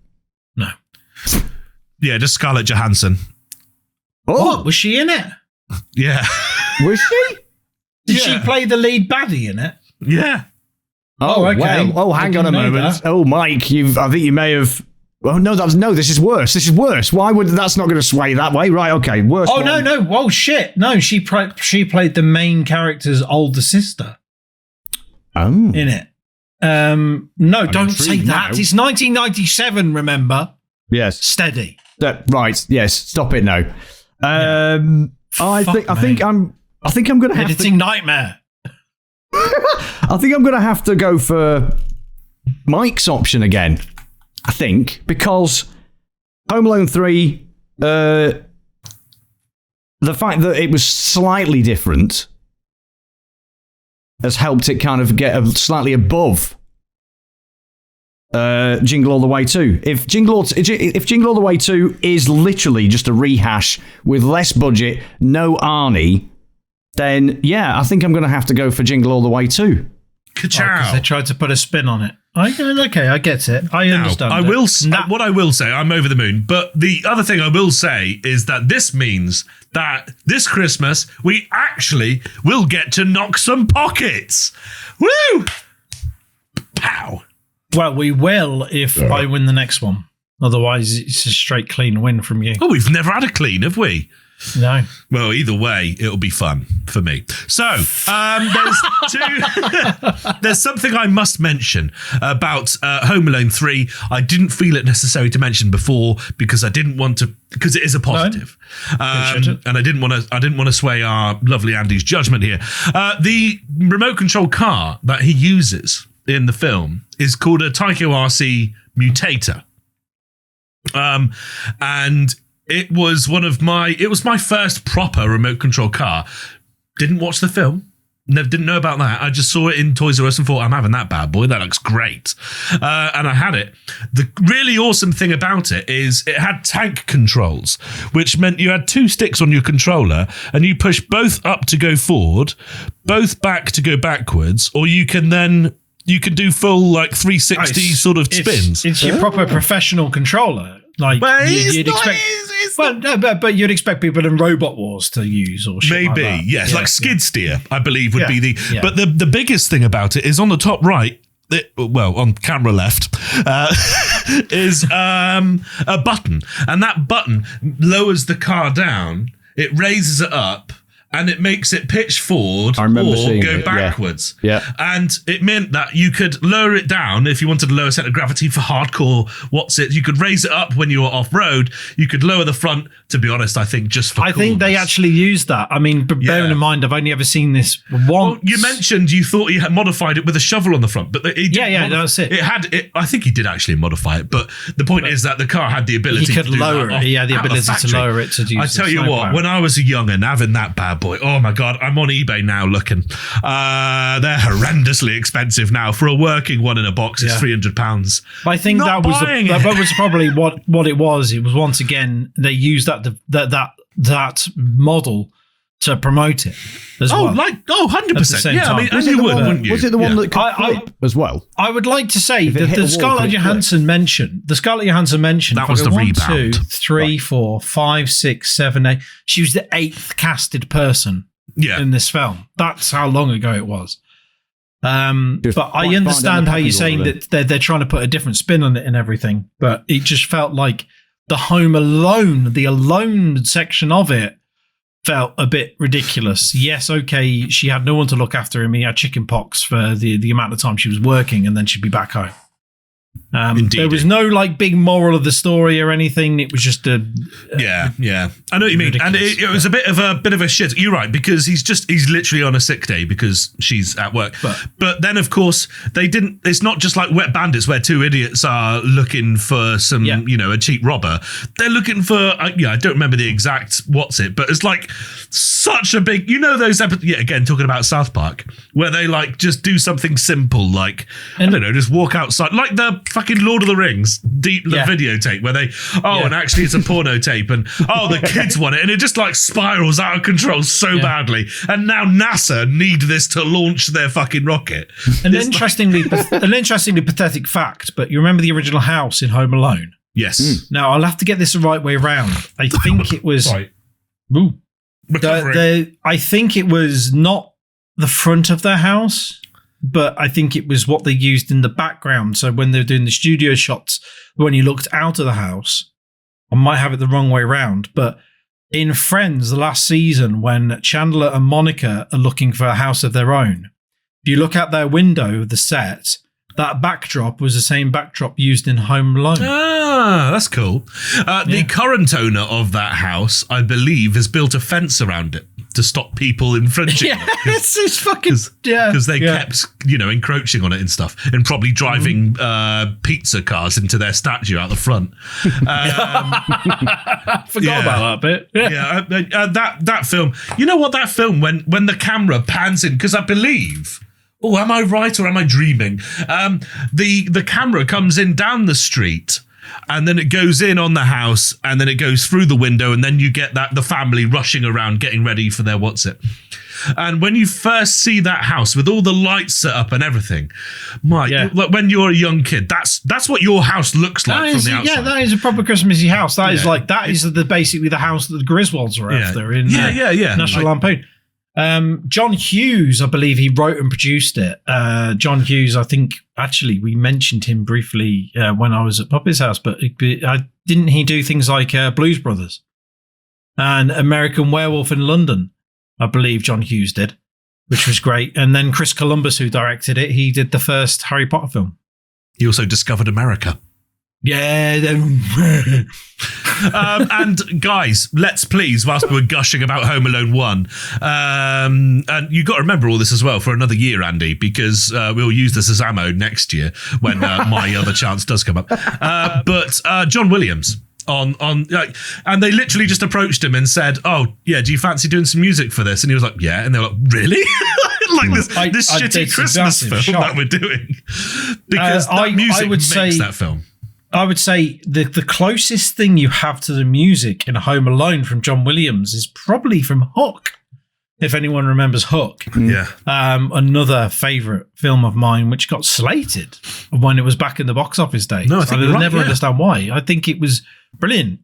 Yeah, just Scarlett Johansson. Oh, what? Was she in it? Yeah. Was she? Did she play the lead baddie in it? Yeah. Oh, okay. Well, hang on a moment. Oh, Mike, I think you may have. Oh no, this is worse. This is worse. Why would that's not going to sway that way? Right? Okay, worse. Oh no! Oh shit! No, she played the main character's older sister. Oh. In it. No, don't say that. Now. It's 1997. Remember? Yes. Steady. Right. Yes. Stop it now. I think I'm going to have editing nightmare. I think I'm going to have to go for Mike's option again. I think, because Home Alone 3, the fact that it was slightly different has helped it kind of get slightly above Jingle All the Way 2. If Jingle All the Way 2 is literally just a rehash with less budget, no Arnie, then yeah, I think I'm going to have to go for Jingle All the Way 2. Ka-chow. Because they tried to put a spin on it. Okay, I get it. I understand. What I will say, I'm over the moon. But the other thing I will say is that this means that this Christmas we actually will get to knock some pockets. Woo! Pow. Well, we will if I win the next one. Otherwise, it's a straight clean win from you. Oh, we've never had a clean, have we? No. Well, either way, it'll be fun for me. So, there's something I must mention about Home Alone 3. I didn't feel it necessary to mention before because I didn't want to, because it is a positive. And I didn't want to sway our lovely Andy's judgment here. The remote control car that he uses in the film is called a Tyco RC Mutator. And it was my first proper remote control car. Didn't watch the film. Didn't know about that. I just saw it in Toys R Us and thought, I'm having that bad boy. That looks great. And I had it. The really awesome thing about it is it had tank controls, which meant you had two sticks on your controller and you push both up to go forward, both back to go backwards, or you can do full like 360 sort of spins. It's your proper professional controller. Like you'd expect. But you'd expect people in Robot Wars to use or shit maybe like that. Yes, like skid steer, I believe would be the. Yeah. But the biggest thing about it is on the top right. On camera left, is a button, and that button lowers the car down. It raises it up. And it makes it pitch forward or go backwards. Yeah. And it meant that you could lower it down if you wanted a lower center of gravity for hardcore. You could raise it up when you were off road. You could lower the front. To be honest, I think just for coolness. think they actually used that. I mean, bearing in mind, I've only ever seen this once. Well, you mentioned you thought he had modified it with a shovel on the front, but that's it. I think he did actually modify it, but the point is that the car had the ability to lower it. He had the ability to lower it to use. I tell you what, when I was a young'un having that bad boy, oh my God, I'm on eBay now looking. They're horrendously expensive now. For a working one in a box, it's £300. I think that was probably what it was. It was once again they used that model to promote it as well. 100%. Yeah, I mean, and you would, wouldn't you? Was it the one that could flip as well? I would like to say that the Scarlett Johansson mentioned. That was the rebound. 1, 2, 3, 4, 5, 6, 7, 8. She was the 8th casted person in this film. That's how long ago it was. But I understand how you're saying that they're trying to put a different spin on it and everything. But it just felt like the Home Alone, the alone section of it, felt a bit ridiculous. Yes, okay, she had no one to look after him. He had chicken pox for the amount of time she was working, and then she'd be back home. There was no like big moral of the story or anything. It was just a yeah. I know what you mean, and it was a bit of a shit. You're right, because he's literally on a sick day because she's at work. But then of course they didn't. It's not just like Wet Bandits where two idiots are looking for some a cheap robber. They're looking for I don't remember the exact what's it, but it's like such a big those episodes. Yeah, again talking about South Park where they like just do something simple like I don't know, just walk outside like the fucking Lord of the Rings deep videotape where they, and actually it's a porno tape and, the kids want it. And it just like spirals out of control so badly. And now NASA need this to launch their fucking rocket. An interestingly pathetic fact, but you remember the original house in Home Alone? Yes. Now, I'll have to get this the right way around. I think it was... Right. I think it was not the front of their house, but I think it was what they used in the background. So when they were doing the studio shots, when you looked out of the house, I might have it the wrong way around, but in Friends, the last season, when Chandler and Monica are looking for a house of their own, if you look out their window of the set, that backdrop was the same backdrop used in Home Alone. Ah, that's cool. The current owner of that house, I believe, has built a fence around it to stop people infringing on it. It's fucking... Because they kept, encroaching on it and stuff and probably driving pizza cars into their statue out the front. Forgot about that bit. That film. You know what, that film, when the camera pans in, because I believe... Oh, am I right or am I dreaming? The camera comes in down the street and then it goes in on the house and then it goes through the window and then you get the family rushing around getting ready for their And when you first see that house with all the lights set up and everything, when you're a young kid, that's what your house looks like from the outside. Yeah, that is a proper Christmassy house. That is basically the house that the Griswolds were after in National Lampoon. John Hughes, I believe he wrote and produced it. John Hughes, I think, actually, we mentioned him briefly when I was at Puppy's house, but didn't he do things like Blues Brothers and American Werewolf in London? I believe John Hughes did, which was great. And then Chris Columbus, who directed it, he did the first Harry Potter film. He also discovered America. Yeah. And guys, let's please, whilst we're gushing about Home Alone 1, and you've got to remember all this as well for another year, Andy, because we'll use this as ammo next year when my other chance does come up. But John Williams and they literally just approached him and said, "Oh, yeah, do you fancy doing some music for this?" And he was like, "Yeah," and they were like, "Really?" Like this shitty Christmas film that we're doing, because that music makes that film. I would say the closest thing you have to the music in Home Alone from John Williams is probably from Hook, if anyone remembers Hook. Yeah. Another favourite film of mine, which got slated when it was back in the box office days. No, I think you'll never understand why. I think it was brilliant.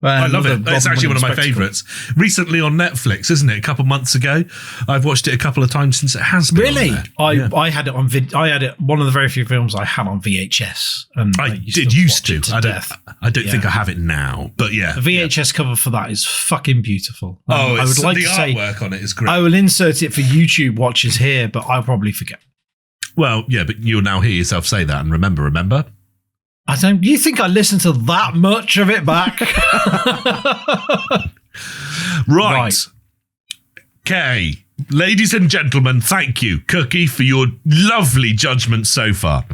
I love it. It's actually one of my favourites. Recently on Netflix, isn't it? A couple months ago. I've watched it a couple of times since it has been. Really? I had it on I had it, one of the very few films I had on VHS. And I used to. I don't think I have it now. But yeah. The VHS cover for that is fucking beautiful. I would like the artwork on it is great. I will insert it for YouTube watchers here, but I'll probably forget. Well, yeah, but you'll now hear yourself say that and remember? You think I listened to that much of it back? Right. Okay. Ladies and gentlemen, thank you, Cookie, for your lovely judgment so far.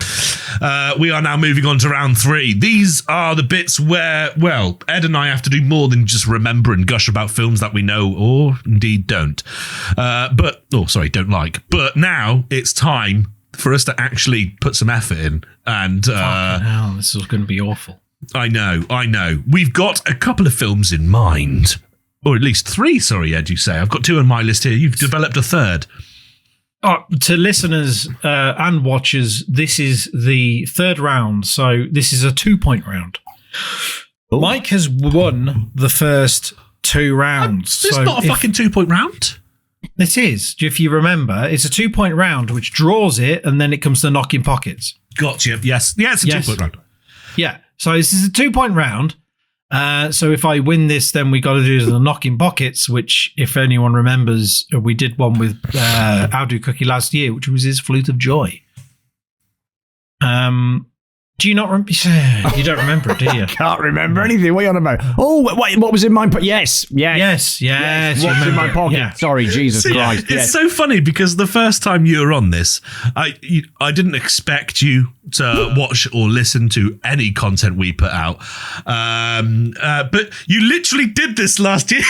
We are now moving on to round 3. These are the bits where, Ed and I have to do more than just remember and gush about films that we know or indeed don't. Don't like. But now it's time for us to actually put some effort in. And this is going to be awful. I know. We've got a couple of films in mind. Or at least 3, sorry, Ed, you say. I've got 2 on my list here. You've developed a 3rd. To listeners and watchers, this is the 3rd round. So this is a 2-point round. Ooh. Mike has won the first 2 rounds. It's not a fucking 2-point round. It is. If you remember, it's a 2-point round which draws it, and then it comes to knocking pockets. Gotcha. Yes. Yeah, it's a 2-point round. Yeah. So this is a 2-point round. So if I win this, then we got to do the knocking pockets, which, if anyone remembers, we did one with Owdo Cookie last year, which was his Flute of Joy. Do you not remember? You don't remember it, do you? I can't remember anything. What are you on about? Oh, wait, what was in my pocket? Yes. What's in my pocket? Yeah. Sorry, Jesus Christ. It's so funny because the first time you were on this, I didn't expect you to watch or listen to any content we put out. But you literally did this last year.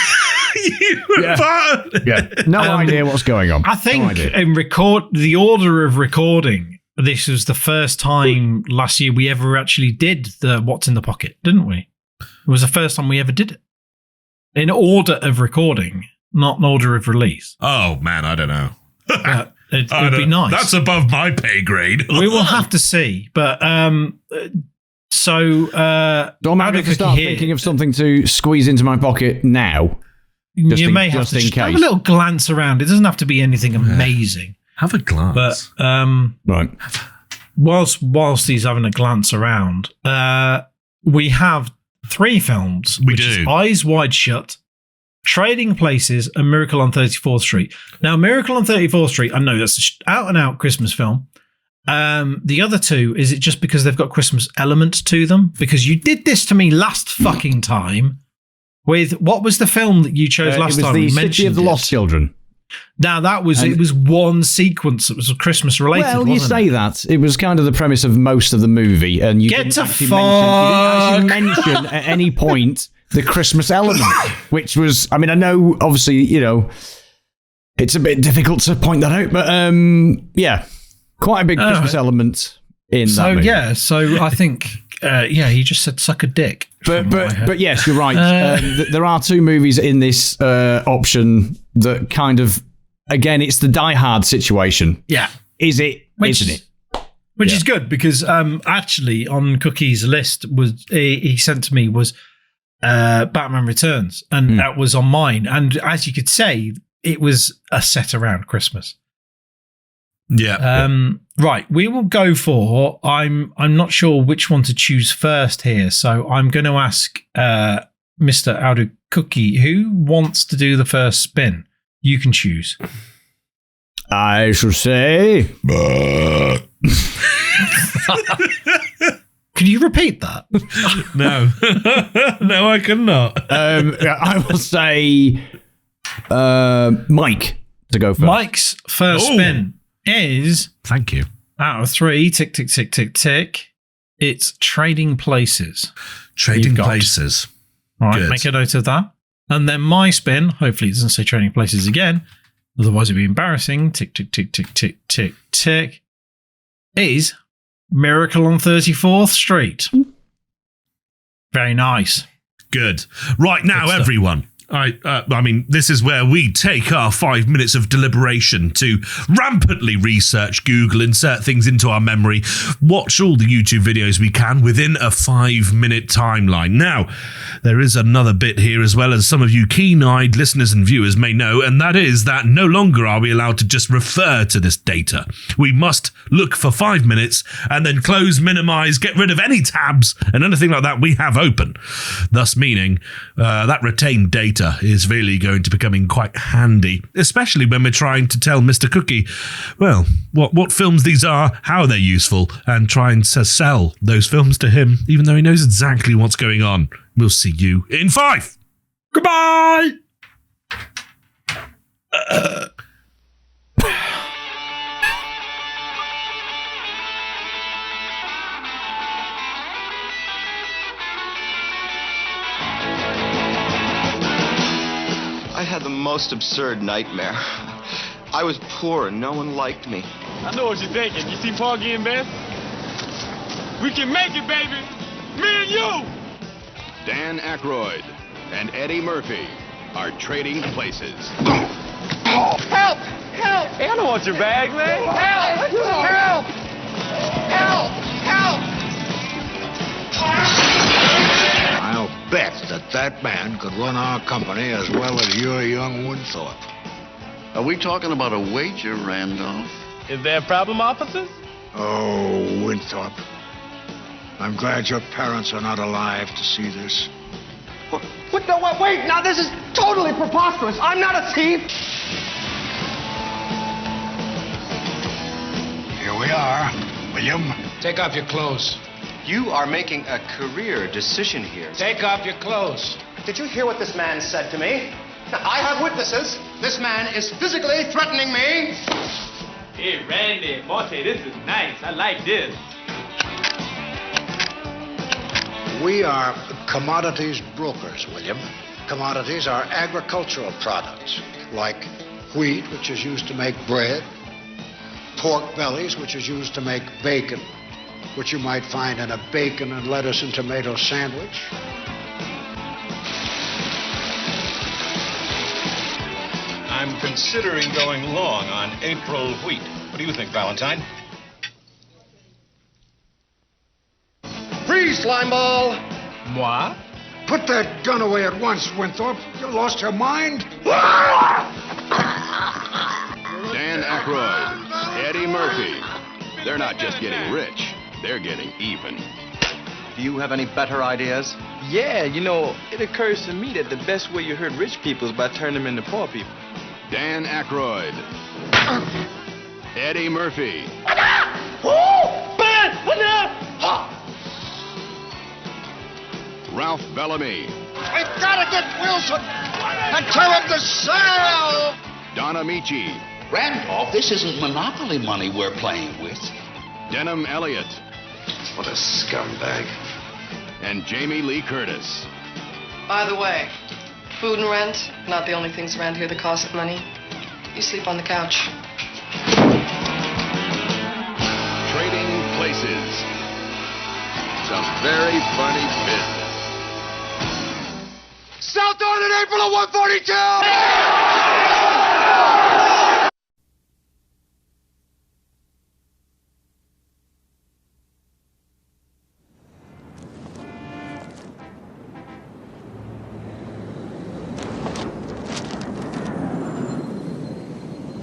You were part of it. Yeah. No idea what's going on. I think in the order of recording this was the first time last year we ever actually did the What's in the Pocket, didn't we? It was the first time we ever did it. In order of recording, not in order of release. Oh, man, I don't know. It would be nice. That's above my pay grade. We will have to see. But so don't matter if I start thinking of something to squeeze into my pocket now. You may have to have a little glance around. It doesn't have to be anything amazing. Have a glance. But right. Whilst he's having a glance around, we have 3 films. We do. Eyes Wide Shut, Trading Places, and Miracle on 34th Street. Now, Miracle on 34th Street, I know that's an out-and-out Christmas film. The other 2, is it just because they've got Christmas elements to them? Because you did this to me last fucking time with, what was the film that you chose last time? It was the City of the Lost Children. Now, it was one sequence that was Christmas related. Well, you say that. It was kind of the premise of most of the movie, and you didn't actually mention at any point the Christmas element, which was, I mean, I know, obviously, it's a bit difficult to point that out, but yeah, quite a big Christmas element in that movie. Yeah, so I think, he just said suck a dick. But yes, you're right. There are 2 movies in this option that kind of, again, it's the Die Hard situation. Yeah. Isn't it? Which is good, because actually on Cookie's list he sent to me was Batman Returns, and that was on mine. And as you could say, it was a set around Christmas. Yeah. Right, we will go for. I'm not sure which one to choose first here, so I'm going to ask Mr. Owdo Cookie, who wants to do the first spin. You can choose. I shall say. Can you repeat that? No, no, I cannot. I will say Mike to go first. Mike's first spin is, thank you, out of 3, tick, tick, tick, tick, tick. It's Trading Places. Trading Places. All right, Good. make a note of that. And then my spin, hopefully it doesn't say Trading Places again, otherwise it'd be embarrassing. Tick, tick, tick, tick, tick, tick, tick. Is Miracle on 34th Street. Very nice. Good. Right now, everyone. I mean, this is where we take our 5 minutes of deliberation to rampantly research, Google, insert things into our memory, watch all the YouTube videos we can within a 5-minute timeline. Now, there is another bit here as well, as some of you keen-eyed listeners and viewers may know, and that is that no longer are we allowed to just refer to this data. We must look for 5 minutes and then close, minimize, get rid of any tabs and anything like that we have open. Thus meaning that retained data is really going to becoming quite handy, especially when we're trying to tell Mr. Cookie, well, what films these are, how they're useful, and trying to sell those films to him, even though he knows exactly what's going on. We'll see you in 5. Goodbye! I had the most absurd nightmare. I was poor and no one liked me. I know what you're thinking. You see Porgy and Bess? We can make it, baby! Me and you! Dan Aykroyd and Eddie Murphy are trading places. Help! Help! Hey, I don't want your bag, man. Help! Help! Help! Help! I'll bet that man could run our company as well as your young Winthorpe. Are we talking about a wager, Randolph? Is there a problem, officers? Oh, Winthorpe. I'm glad your parents are not alive to see this. What? No, wait! Now, this is totally preposterous. I'm not a thief. Here we are. William. Take off your clothes. You are making a career decision here. Take off your clothes. Did you hear what this man said to me? Now, I have witnesses. This man is physically threatening me. Hey, Randy, Monte, this is nice. I like this. We are commodities brokers, William. Commodities are agricultural products, like wheat, which is used to make bread, pork bellies, which is used to make bacon, which you might find in a bacon and lettuce and tomato sandwich. I'm considering going long on April wheat. What do you think, Valentine? Freeze, slimeball! Moi? Put that gun away at once, Winthorpe. You lost your mind? Dan Aykroyd, Eddie Murphy. They're not just getting rich, they're getting even. Do you have any better ideas? Yeah, you know, it occurs to me that the best way you hurt rich people is by turning them into poor people. Dan Aykroyd, Eddie Murphy. Ralph Bellamy. We've got to get Wilson and tell him to sell! Don Amici. Randolph, this isn't Monopoly money we're playing with. Denham Elliott. What a scumbag. And Jamie Lee Curtis. By the way, food and rent, not the only things around here that cost money. You sleep on the couch. Trading Places. Some very funny business. South on in April of 142!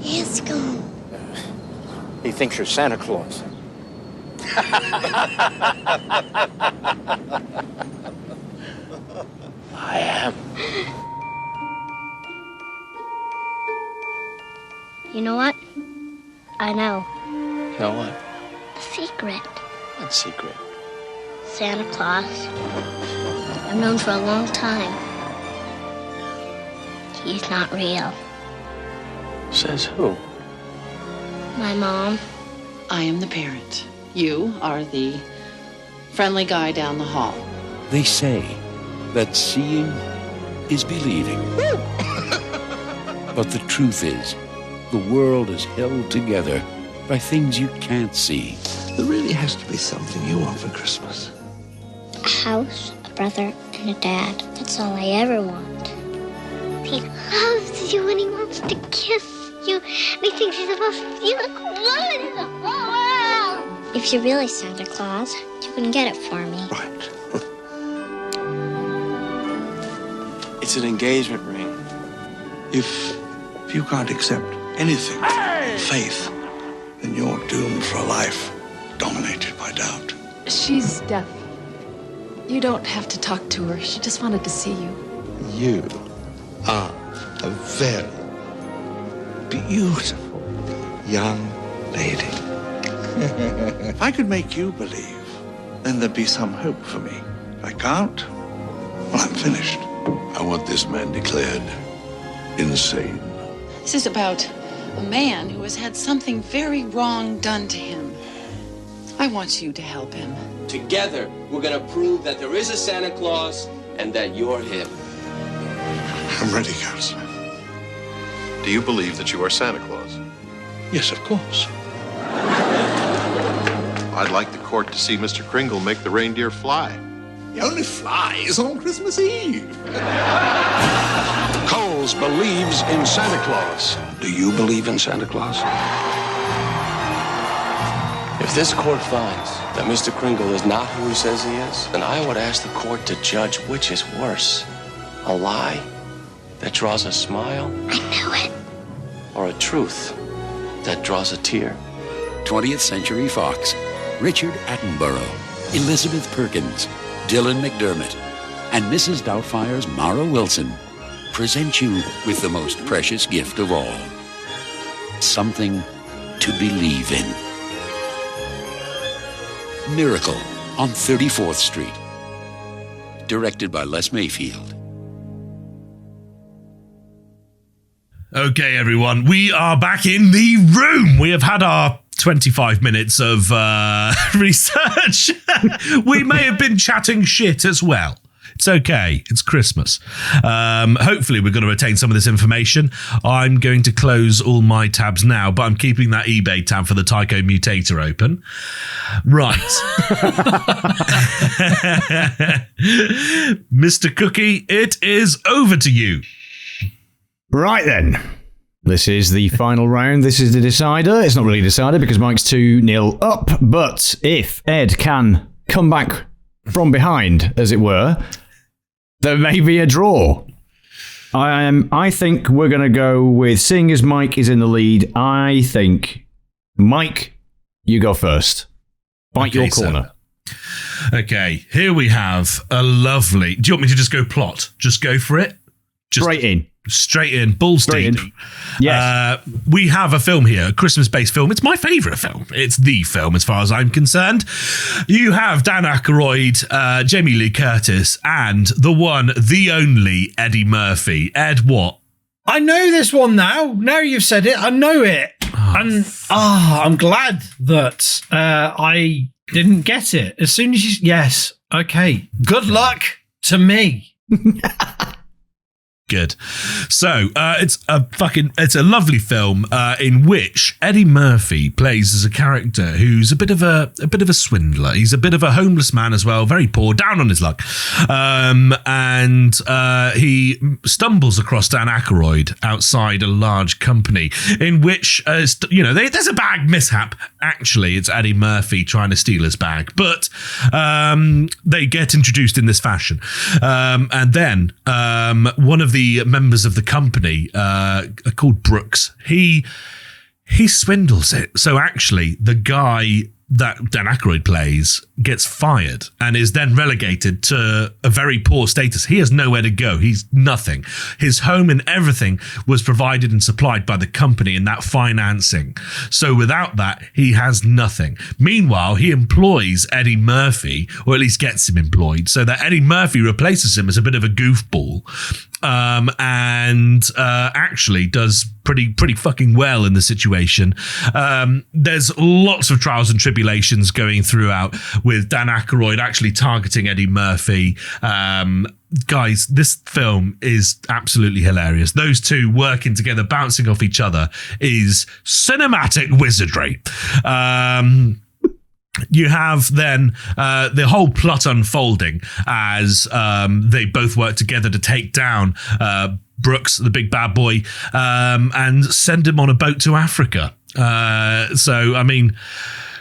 He's gone. He thinks you're Santa Claus. I am. You know what? I know. Know what? The secret. What secret? Santa Claus. I've known for a long time. He's not real. Says who? My mom. I am the parent. You are the friendly guy down the hall. They say that seeing is believing. But the truth is, the world is held together by things you can't see. There really has to be something you want for Christmas. A house, a brother, and a dad. That's all I ever want. He loves you and he wants to kiss you. And he thinks he's the most beautiful woman in the whole world. If you're really Santa Claus, you can get it for me. Right. It's an engagement ring. If you can't accept anything, faith, then you're doomed for a life dominated by doubt. She's deaf. You don't have to talk to her. She just wanted to see you. You are a very beautiful young lady. If I could make you believe, then there'd be some hope for me. If I can't, well, I'm finished. I want this man declared insane. This is about a man who has had something very wrong done to him. I want you to help him. Together, we're gonna prove that there is a Santa Claus and that you're him. I'm ready, Counselor. Do you believe that you are Santa Claus? Yes, of course. I'd like the court to see Mr. Kringle make the reindeer fly. He only flies on Christmas Eve. Coles believes in Santa Claus. Do you believe in Santa Claus? If this court finds that Mr. Kringle is not who he says he is, then I would ask the court to judge which is worse. A lie that draws a smile? I knew it. Or a truth that draws a tear? 20th Century Fox, Richard Attenborough, Elizabeth Perkins, Dylan McDermott, and Mrs. Doubtfire's Mara Wilson present you with the most precious gift of all. Something to believe in. Miracle on 34th Street. Directed by Les Mayfield. Okay, everyone, we are back in the room. We have had our 25 minutes of research. We may have been chatting shit as well. It's okay. It's Christmas. Hopefully we're going to retain some of this information. I'm going to close all my tabs now, but I'm keeping that eBay tab for the Tyco Mutator open. Right. Mr. Cookie, it is over to you. Right then. This is the final round. This is the decider. It's not really a decider because Mike's 2-0 up. But if Ed can come back from behind, as it were, there may be a draw. I think we're going to go with, seeing as Mike is in the lead, I think, Mike, you go first. Fight your corner. Okay, here we have a lovely... Do you want me to just go plot? Just go for it? Just Straight in, balls deep. Yes. We have a film here, a Christmas-based film. It's my favourite film. It's the film, as far as I'm concerned. You have Dan Aykroyd, Jamie Lee Curtis, and the one, the only Eddie Murphy. Ed, what? I know this one now. Now you've said it, I know it. I'm glad that I didn't get it. As soon as you... Yes. Okay. Good luck to me. Good. So it's a lovely film in which Eddie Murphy plays as a character who's a bit of a swindler. He's a bit of a homeless man as well, very poor, down on his luck, and he stumbles across Dan Aykroyd outside a large company in which there's a bag mishap. Actually, it's Eddie Murphy trying to steal his bag, but they get introduced in this fashion, and then one of the members of the company called Brooks, he swindles it. So actually the guy that Dan Aykroyd plays gets fired and is then relegated to a very poor status. He has nowhere to go. He's nothing. His home and everything was provided and supplied by the company in that financing. So without that, he has nothing. Meanwhile, he employs Eddie Murphy, or at least gets him employed, so that Eddie Murphy replaces him as a bit of a goofball. And actually does pretty fucking well in the situation. There's lots of trials and tribulations going throughout with Dan Aykroyd actually targeting Eddie Murphy. Guys, this film is absolutely hilarious. Those two working together, bouncing off each other, is cinematic wizardry. You have then the whole plot unfolding as they both work together to take down Brooks, the big bad boy, and send him on a boat to Africa. So, I mean,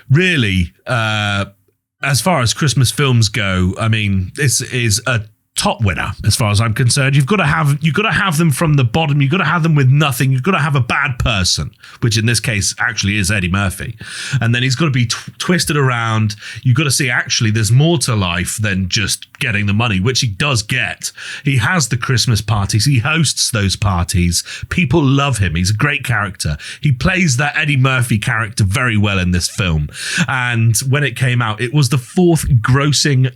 really, as far as Christmas films go, I mean, this is a top winner as far as I'm concerned. You've got to have them from the bottom. You've got to have them with nothing. You've got to have a bad person, which in this case actually is Eddie Murphy, and then he's got to be twisted around. You've got to see actually there's more to life than just getting the money, which he does get. He has the Christmas parties. He hosts those parties. People love him. He's a great character. He plays that Eddie Murphy character very well in this film. And when it came out, it was the fourth grossing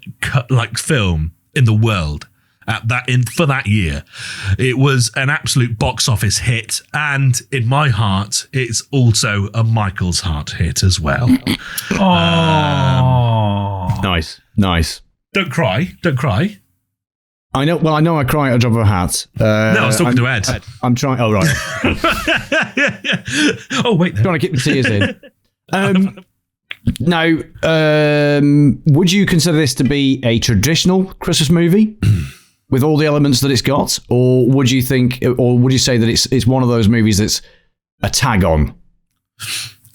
film in the world for that year. It was an absolute box office hit, and in my heart, it's also a Michael's heart hit as well. Nice. Don't cry. I know. Well, I know I cry at a drop of a hat. No, I was talking to Ed. I'm trying. Oh right. Oh wait, trying to keep the tears in. Now, would you consider this to be a traditional Christmas movie with all the elements that it's got, or would you say that it's one of those movies that's a tag on?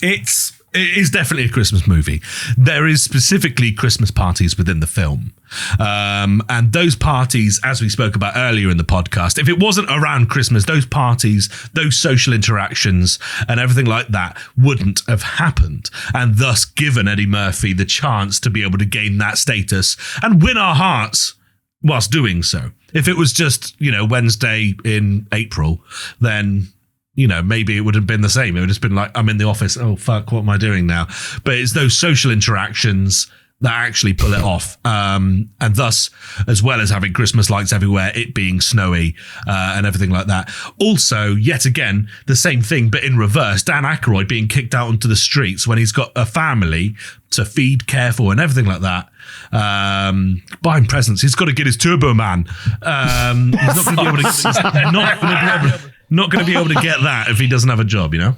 It is definitely a Christmas movie. There is specifically Christmas parties within the film. And those parties, as we spoke about earlier in the podcast, if it wasn't around Christmas, those parties, those social interactions and everything like that wouldn't have happened, and thus given Eddie Murphy the chance to be able to gain that status and win our hearts whilst doing so. If it was just, Wednesday in April, then maybe it would have been the same. It would have just been like, I'm in the office. Oh, fuck, what am I doing now? But it's those social interactions that actually pull it off. And thus, as well as having Christmas lights everywhere, it being snowy and everything like that. Also, yet again, the same thing, but in reverse, Dan Aykroyd being kicked out onto the streets when he's got a family to feed, care for, and everything like that. Buying presents. He's got to get his Turbo Man. He's not going to be able to. Not going to be able to get that if he doesn't have a job, you know.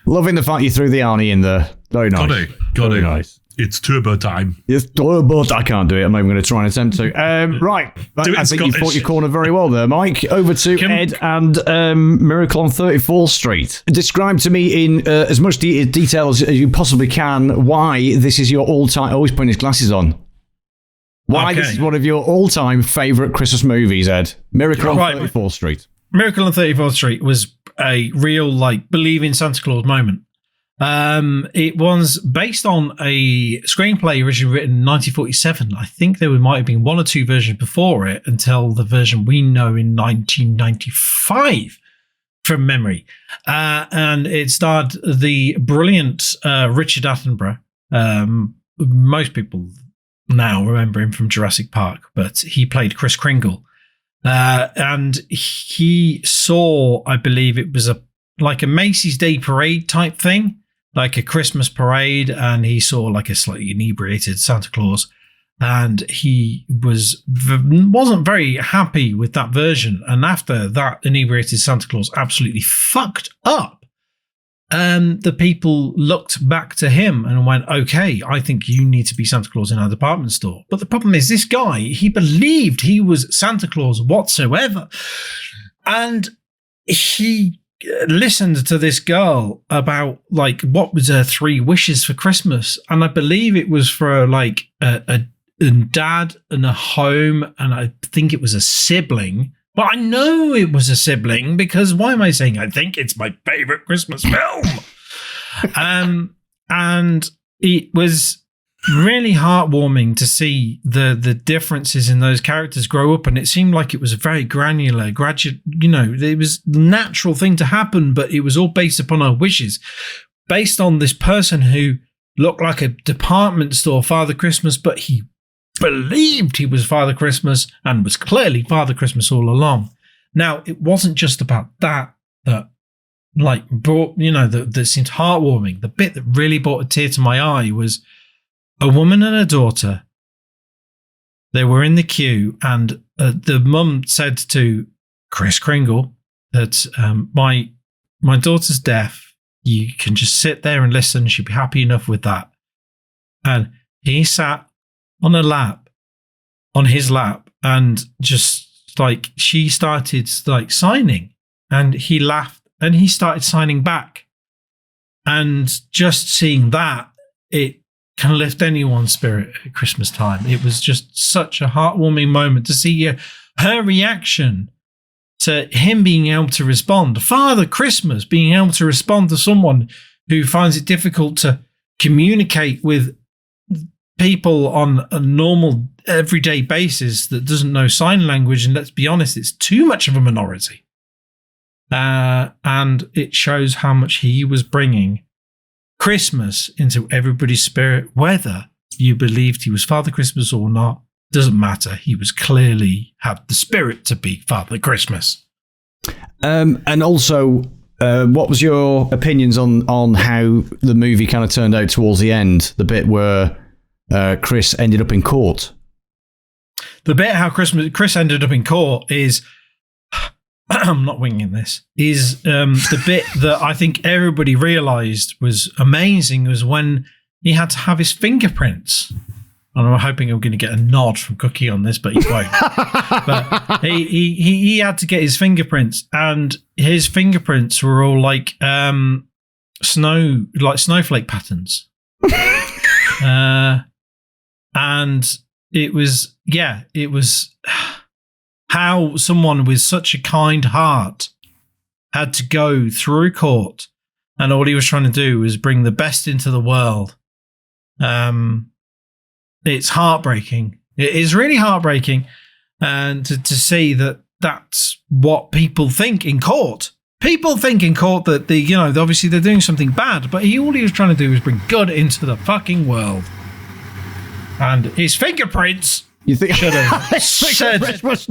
Loving the fact you threw the Arnie in there. Very nice. Got Very it. nice. It's turbo time. It's turbo. I can't do it. I'm not even going to try and attempt to. Right. I think you fought your corner very well there, Mike. Over to Ed and Miracle on 34th Street. Describe to me in as much detail as you possibly can why this is your all-time... Always putting his glasses on. Why this is one of your all-time favourite Christmas movies, Ed. Miracle on 34th Street. Miracle on 34th Street was a real, believe in Santa Claus moment. It was based on a screenplay originally written in 1947. I think there might have been one or two versions before it until the version we know in 1995 from memory. And it starred the brilliant Richard Attenborough. Most people now remember him from Jurassic Park, but he played Kris Kringle. And he saw, I believe it was a Macy's Day Parade type thing, like a Christmas parade, and he saw a slightly inebriated Santa Claus, and he wasn't very happy with that version. And after that, inebriated Santa Claus absolutely fucked up. The people looked back to him and went, okay, I think you need to be Santa Claus in our department store. But the problem is this guy, he believed he was Santa Claus whatsoever. And he listened to this girl about what was her 3 wishes for Christmas. And I believe it was for a dad and a home. And I think it was a sibling. But I know it was a sibling because why am I saying I think it's my favorite Christmas film? And it was really heartwarming to see the differences in those characters grow up. And it seemed like it was a very granular, gradual, it was a natural thing to happen, but it was all based upon our wishes, based on this person who looked like a department store Father Christmas, but he believed he was Father Christmas and was clearly Father Christmas all along. Now, it wasn't just about that brought, that seemed heartwarming. The bit that really brought a tear to my eye was a woman and a daughter. They were in the queue, and the mum said to Kris Kringle that my daughter's deaf. You can just sit there and listen. She'll be happy enough with that. And he sat on his lap, and just she started signing, and he laughed and he started signing back. And just seeing that, it can lift anyone's spirit at Christmas time. It was just such a heartwarming moment to see her reaction to him being able to respond. Father Christmas being able to respond to someone who finds it difficult to communicate with people on a normal everyday basis that doesn't know sign language. And let's be honest, it's too much of a minority. And it shows how much he was bringing Christmas into everybody's spirit, whether you believed he was Father Christmas or not. Doesn't matter. He was clearly had the spirit to be Father Christmas. And also, what was your opinions on how the movie kind of turned out towards the end? The bit where Chris ended up in court. The bit how Chris ended up in court is, I'm not winging this, is the bit that I think everybody realised was amazing was when he had to have his fingerprints. And I'm hoping I'm going to get a nod from Cookie on this, but he won't. But he had to get his fingerprints, and his fingerprints were all snowflake patterns. And it was how someone with such a kind heart had to go through court, and all he was trying to do was bring the best into the world. It's heartbreaking. It is really heartbreaking, and to see that that's what people think in court. people think in court that obviously they're doing something bad, but all he was trying to do was bring good into the fucking world. And his fingerprints should have said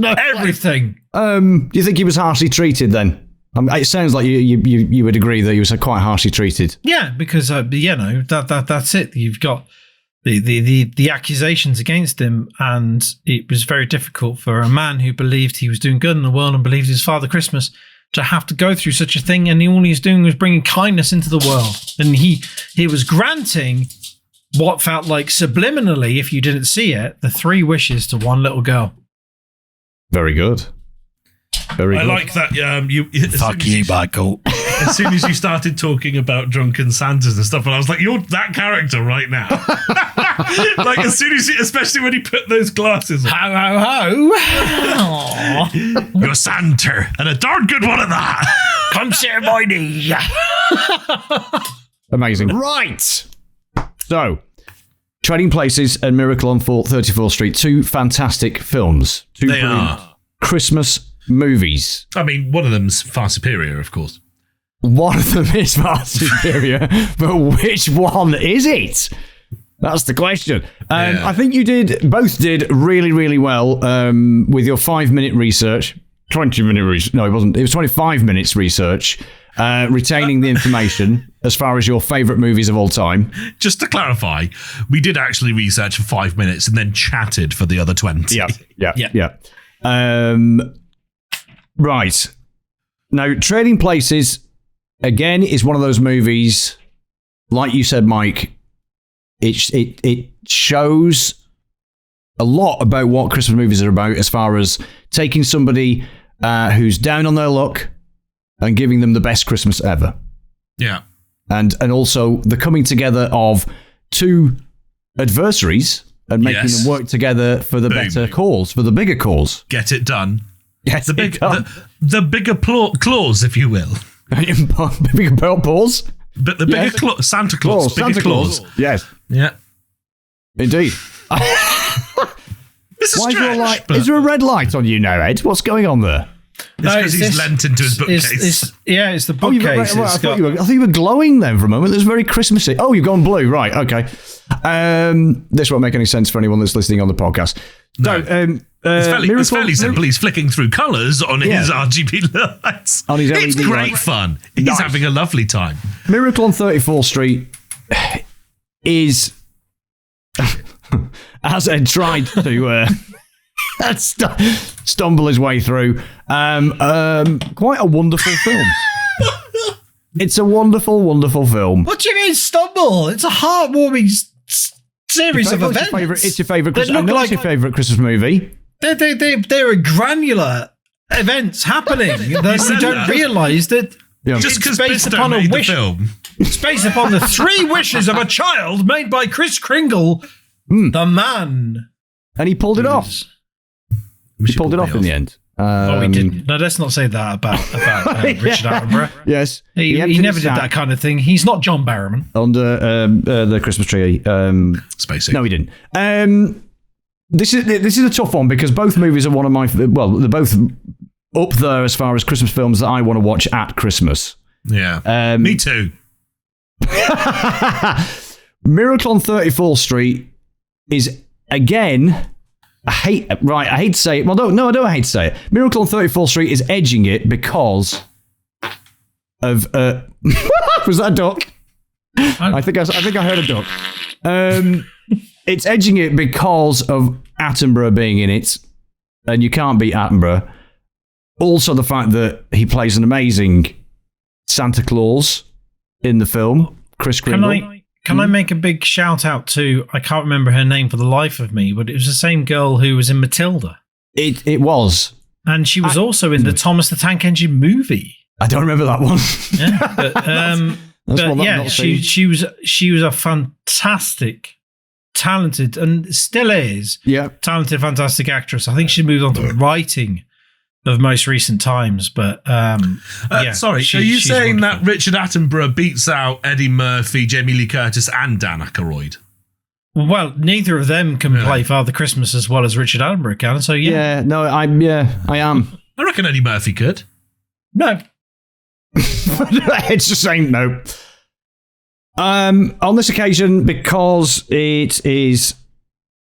everything. Do you think he was harshly treated then? It sounds like you would agree that he was quite harshly treated. Yeah, because that's it. You've got the accusations against him, and it was very difficult for a man who believed he was doing good in the world and believed his Father Christmas to have to go through such a thing. And all he was doing was bringing kindness into the world, and he was granting what felt like subliminally, if you didn't see it, the 3 wishes to one little girl. Very good. Very I good. like that. Fuck you, Michael. As soon as you started talking about drunken Santas and stuff, and I was like, "You're that character right now." Like as soon as, especially when he put those glasses on. Ho ho ho! You're Santa, and a darn good one at that. Come share my knee. Amazing. Right. So, Trading Places and Miracle on 34th Street, 2 fantastic films. 2 They brilliant are. Christmas movies. I mean, one of them's far superior, of course. One of them is far superior, but which one is it? That's the question. I think both did really, really well with your 5-minute research. 20-minute research. No, it wasn't. It was 25 minutes research. Retaining the information as far as your favourite movies of all time. Just to clarify, we did actually research for 5 minutes and then chatted for the other 20. Yeah. Right. Now, Trading Places, again, is one of those movies, like you said, Mike, it shows a lot about what Christmas movies are about as far as taking somebody who's down on their luck and giving them the best Christmas ever. Yeah. And also the coming together of 2 adversaries and making them work together for the better cause, for the bigger cause. Get it done. Yes, the bigger clause, if you will. Bigger paws? But the bigger Santa Claus. Santa Claus. Yes. Yeah. Indeed. Is there a red light on you now, Ed? What's going on there? It's because he's leant into his bookcase. It's the bookcase. I thought you were glowing then for a moment. It was very Christmassy. Oh, you've gone blue. Right, okay. This won't make any sense for anyone that's listening on the podcast. No. So, it's fairly simple. He's flicking through colours on his RGB lights. On his LED it's great fun. He's having a lovely time. Miracle on 34th Street is, as Ed tried to stumble his way through, quite a wonderful film. It's a wonderful, wonderful film. What do you mean stumble? It's a heartwarming series of events. It's your favourite your favourite Christmas movie. There are granular events happening that you don't realise that. Yeah. Just because based upon a wish, it's based upon the 3 wishes of a child made by Kris Kringle, the man, and he pulled it off. He pulled it off in the end. He didn't. No, let's not say that about Richard Attenborough. Yes, he never did that kind of thing. He's not John Barrowman. Under the Christmas tree. Spacey. No, he didn't. This is a tough one because both movies are one of my... Well, they're both up there as far as Christmas films that I want to watch at Christmas. Yeah. Me too. Miracle on 34th Street is, again... I hate to say it. Well, no, I don't hate to say it. Miracle on 34th Street is edging it because of... was that a duck? I think I heard a duck. It's edging it because of Attenborough being in it, and you can't beat Attenborough. Also, the fact that he plays an amazing Santa Claus in the film, Kris Kringle. Can I make a big shout out to, I can't remember her name for the life of me, but it was the same girl who was in Matilda. It was. And she was also in the Thomas the Tank Engine movie. I don't remember that one. Yeah, she was a fantastic, talented, and still is talented, fantastic actress. I think she moved on to writing of most recent times, but sorry, are you saying that Richard Attenborough beats out Eddie Murphy, Jamie Lee Curtis, and Dan Aykroyd? Well, neither of them can play Father Christmas as well as Richard Attenborough can. So I am. I reckon Eddie Murphy could. No, It's just saying no. On this occasion, because it is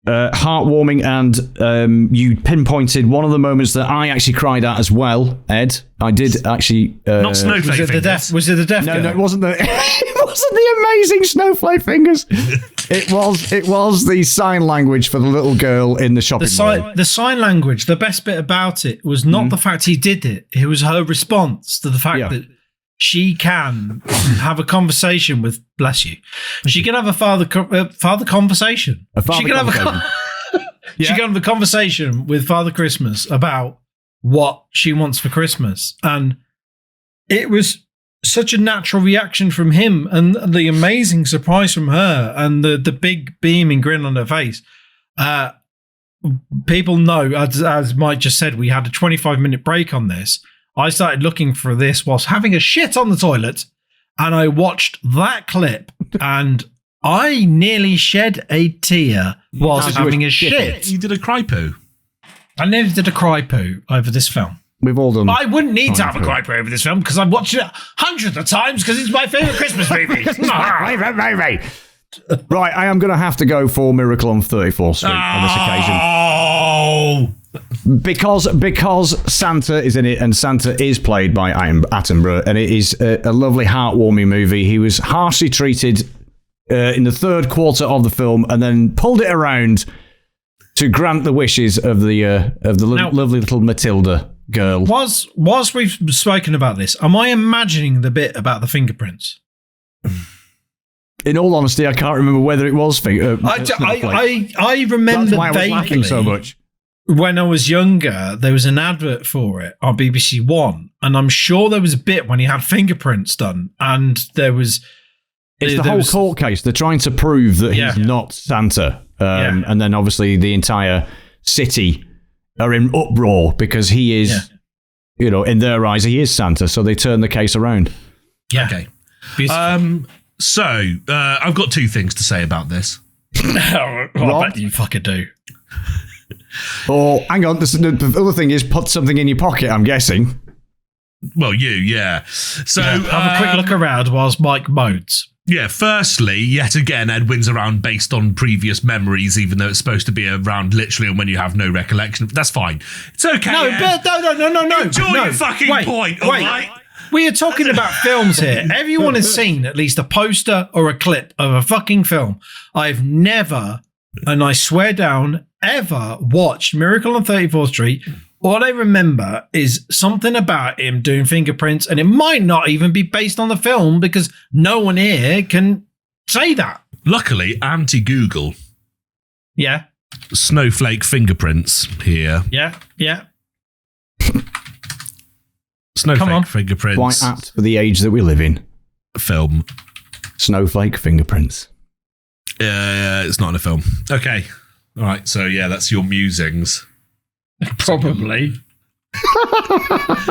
heartwarming and you pinpointed one of the moments that I actually cried at as well, Ed. I did actually. Not snowflake fingers. Was it the deaf girl? No, it wasn't the. It wasn't the amazing snowflake fingers. It was the sign language for the little girl in the shopping mall. The sign language. The best bit about it was not the fact he did it. It was her response to the fact that she can have a conversation with. Bless you. She can have a father conversation. She can have a conversation with Father Christmas about what she wants for Christmas, and it was such a natural reaction from him, and the amazing surprise from her, and the big beaming grin on her face. People know, as Mike just said, we had a 25-minute break on this. I started looking for this whilst having a shit on the toilet, and I watched that clip, and I nearly shed a tear whilst having a shit. You did a cry poo. I nearly did a cry poo over this film. We've all done. I wouldn't need to have a cry poo over this film because I've watched it hundreds of times because it's my favourite Christmas movie. Right, I am going to have to go for Miracle on 34th Street on this occasion. Oh! Because Santa is in it, and Santa is played by Attenborough, and it is a lovely, heartwarming movie. He was harshly treated in the third quarter of the film, and then pulled it around to grant the wishes of the lovely little Matilda girl. Whilst we've spoken about this, am I imagining the bit about the fingerprints? In all honesty, I can't remember whether it was. I remember That's why I was laughing so much. When I was younger, there was an advert for it on BBC One, and I'm sure there was a bit when he had fingerprints done, and there was. It's the whole court case. They're trying to prove that he's not Santa, and then obviously the entire city are in uproar because he is, in their eyes, he is Santa. So they turn the case around. Yeah. Okay. So I've got two things to say about this. I bet you fucking do. Or hang on, the other thing is put something in your pocket. I'm guessing. Well, So have a quick look around whilst Mike modes. Yeah, firstly, yet again, Ed wins around based on previous memories, even though it's supposed to be around literally when you have no recollection. That's fine. It's okay. No, no. Enjoy your fucking point, all right? We are talking about films here. Everyone has seen at least a poster or a clip of a fucking film. I've never, and I swear down, ever watched Miracle on 34th Street. All I remember is something about him doing fingerprints, and it might not even be based on the film because no one here can say that. Luckily, anti-Google. Yeah. Snowflake fingerprints here. Yeah. Snowflake fingerprints. Quite apt for the age that we live in. Film. Snowflake fingerprints. It's not in a film. Okay. All right. So, that's your musings. Probably.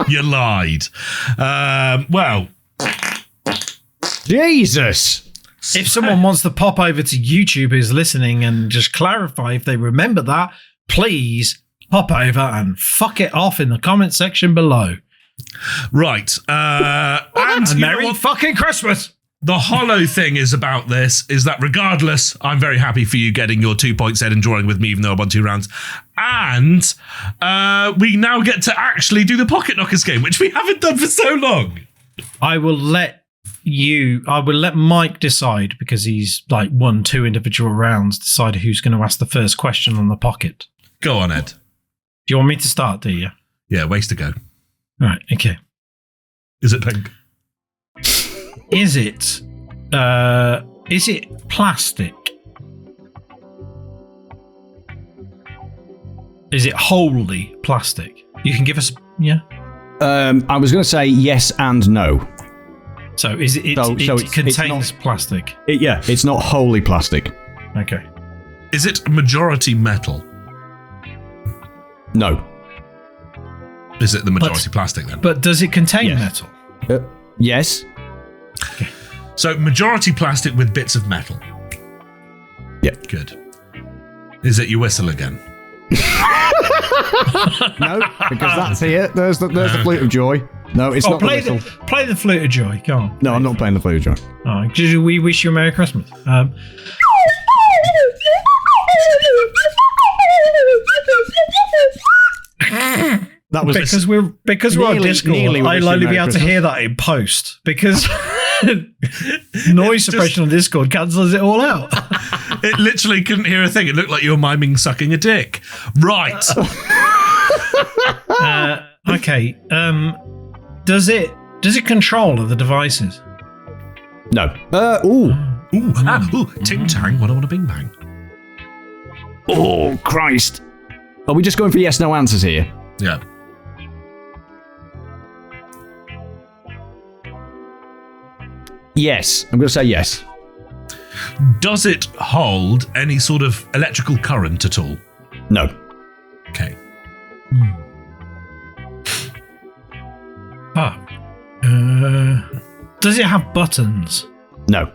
You lied. Well. Jesus. If someone wants to pop over to YouTube who's listening and just clarify if they remember that, please pop over and fuck it off in the comment section below. Right. And Merry fucking Christmas. The hollow thing is about this is that regardless, I'm very happy for you getting your 2 points and drawing with me, even though I won 2 rounds. And we now get to actually do the Pocket Knockers game, which we haven't done for so long. I will let Mike decide, because he's like won 2 individual rounds, decide who's going to ask the first question on the pocket. Go on, Ed. Do you want me to start, do you? Yeah, ways to go. All right, okay. Is it pink? Is it plastic? Is it wholly plastic? You can give us, I was going to say yes and no. So is it? It contains plastic. It's not wholly plastic. Okay. Is it majority metal? No. Is it the majority plastic then? But does it contain metal? Yes. Okay. So majority plastic with bits of metal. Yeah. Good. Is it your whistle again? No, because that's here. There's the flute of joy. No, it's not the whistle. Play the flute of joy. Go on. No, I'm not playing the flute of joy. All right. We wish you a Merry Christmas. That was because we're on Discord. I'll only be able to hear that in post because noise suppression on Discord cancels it all out. It literally couldn't hear a thing. It looked like you were miming sucking a dick. Right. Okay. Does it control other devices? No. Ting tang. What I want a bing bang. Oh Christ! Are we just going for yes no answers here? Yeah. Yes, I'm going to say yes. Does it hold any sort of electrical current at all? No. Okay. Does it have buttons? No.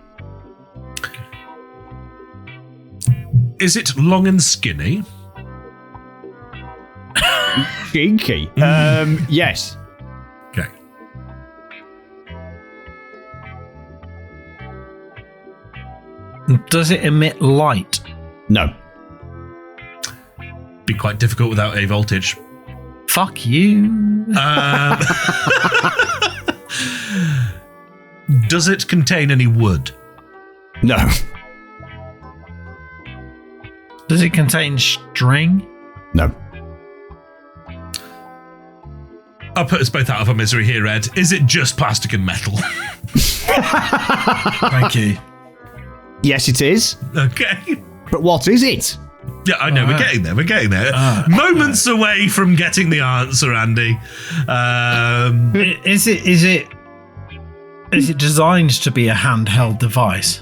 Is it long and skinny? Cheeky. Yes. Okay. Does it emit light? No. Be quite difficult without a voltage. Fuck you. Does it contain any wood? No. Does it contain string? No. I'll put us both out of our misery here, Ed. Is it just plastic and metal? Thank you. Yes, it is. Okay. But what is it? Yeah, I know. We're getting there. Moments away from getting the answer, Andy. Is it designed to be a handheld device?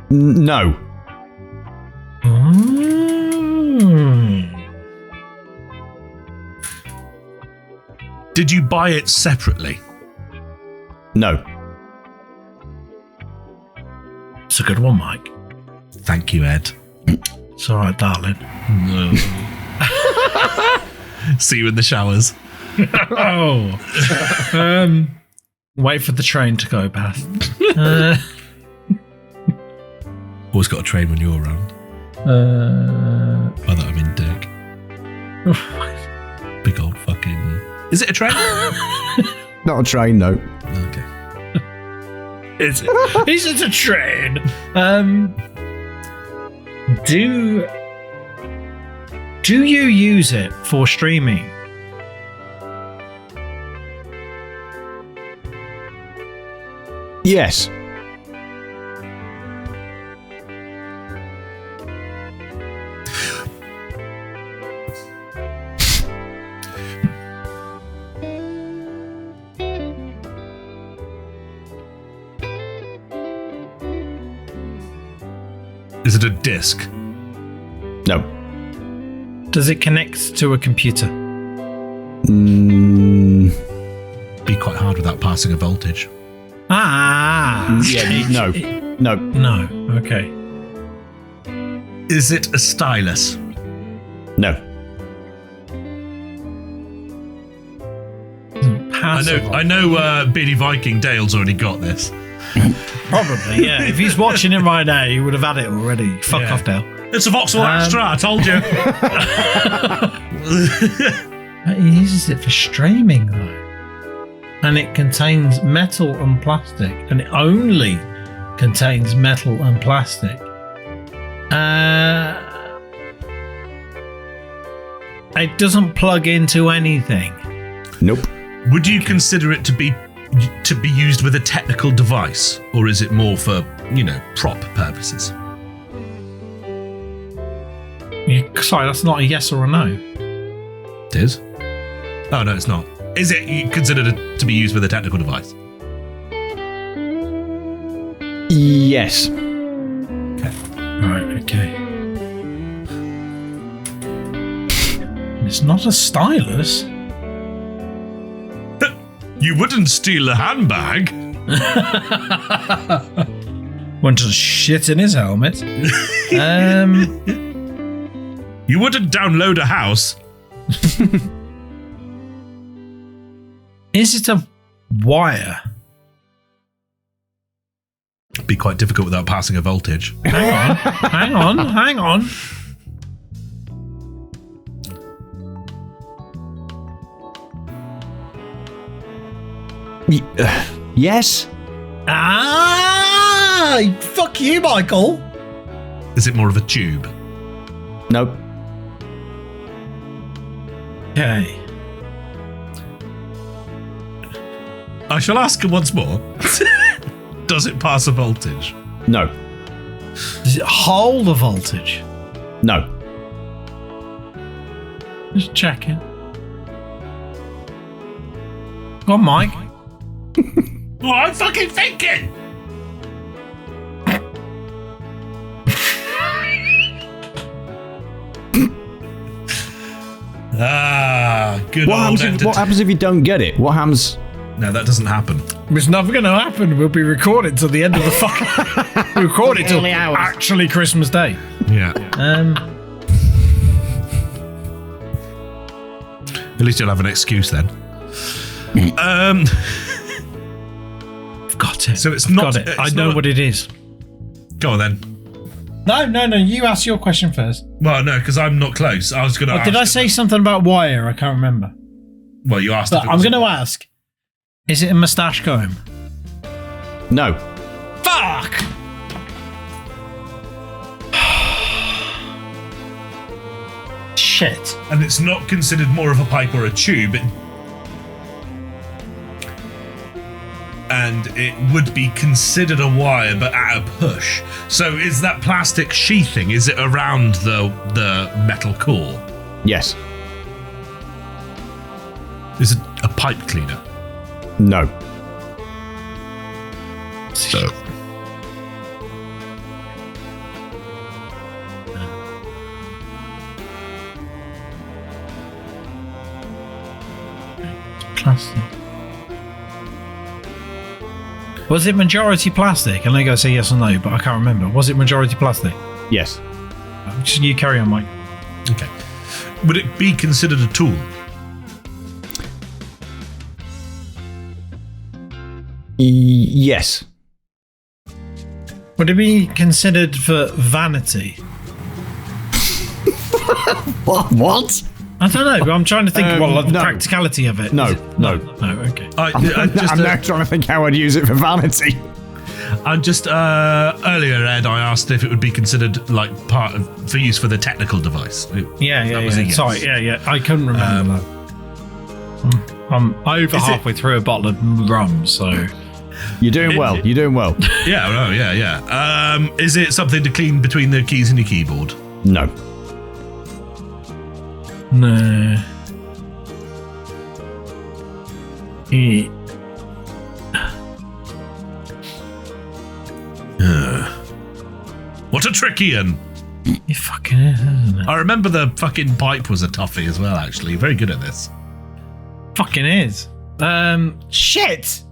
No. Did you buy it separately? No. It's a good one, Mike. Thank you, Ed. It's all right, darling. No. See you in the showers. Wait for the train to go past. Always got a train when you're around. By that I mean dick. Big old fucking... Is it a train? Not a train, no. Okay. Is it a train? Do you use it for streaming? Yes. Is it a disc? No. Does it connect to a computer? Be quite hard without passing a voltage. Yeah, no. No. Okay. Is it a stylus? No. I know Beardy Viking Dale's already got this. Probably, yeah. If he's watching it right now, he would have had it already. Fuck off, Dale. It's a Vauxhall Astra, I told you. He uses it for streaming, though. And it contains metal and plastic. And it only contains metal and plastic. It doesn't plug into anything. Nope. Would you consider it to be used with a technical device, or is it more for, prop purposes? Sorry, that's not a yes or a no. It is? Oh, no, it's not. Is it considered to be used with a technical device? Yes. Okay. Right, okay. It's not a stylus. You wouldn't steal a handbag. Went to shit in his helmet. You wouldn't download a house. Is it a wire? It'd be quite difficult without passing a voltage. Hang on. Yes. Fuck you, Michael. Is it more of a tube? Nope. Okay. I shall ask her once more. Does it pass a voltage? No. Does it hold a voltage? No. Just checking. Go on, Mike. What I'm fucking thinking. Good old What happens if you don't get it? What happens? No, that doesn't happen. It's never going to happen. We'll be recording till the end of the fucking. We record it till actually Christmas Day. Yeah. At least you'll have an excuse then. I've got it. So it's I've not. got it. I know what it is. Go on then. No. You ask your question first. Well, no, because I'm not close. I was going to. Did I say something about wire? I can't remember. Well, you asked. But I'm going to ask. Is it a moustache comb? No. Fuck! Shit. And it's not considered more of a pipe or a tube. And it would be considered a wire, but at a push. So is that plastic sheathing? Is it around the metal core? Yes. Is it a pipe cleaner? No. So. Plastic. Was it majority plastic? And I go say yes or no, but I can't remember. Was it majority plastic? Yes. Just you carry on, Mike. Okay. Would it be considered a tool? Yes. Would it be considered for vanity? What? I don't know, but I'm trying to think of the no. practicality of it. No. Okay. I'm now trying to think how I'd use it for vanity. I'm just earlier, Ed, I asked if it would be considered like part of for use for the technical device. Yeah. Sorry, yeah. I couldn't remember that. I'm over halfway through a bottle of rum, so you're doing well. You're doing well. Yeah. Is it something to clean between the keys and your keyboard? No. No. What a tricky one. It fucking is, isn't it? I remember the fucking pipe was a toughie as well, actually. Very good at this. Fucking is. Shit.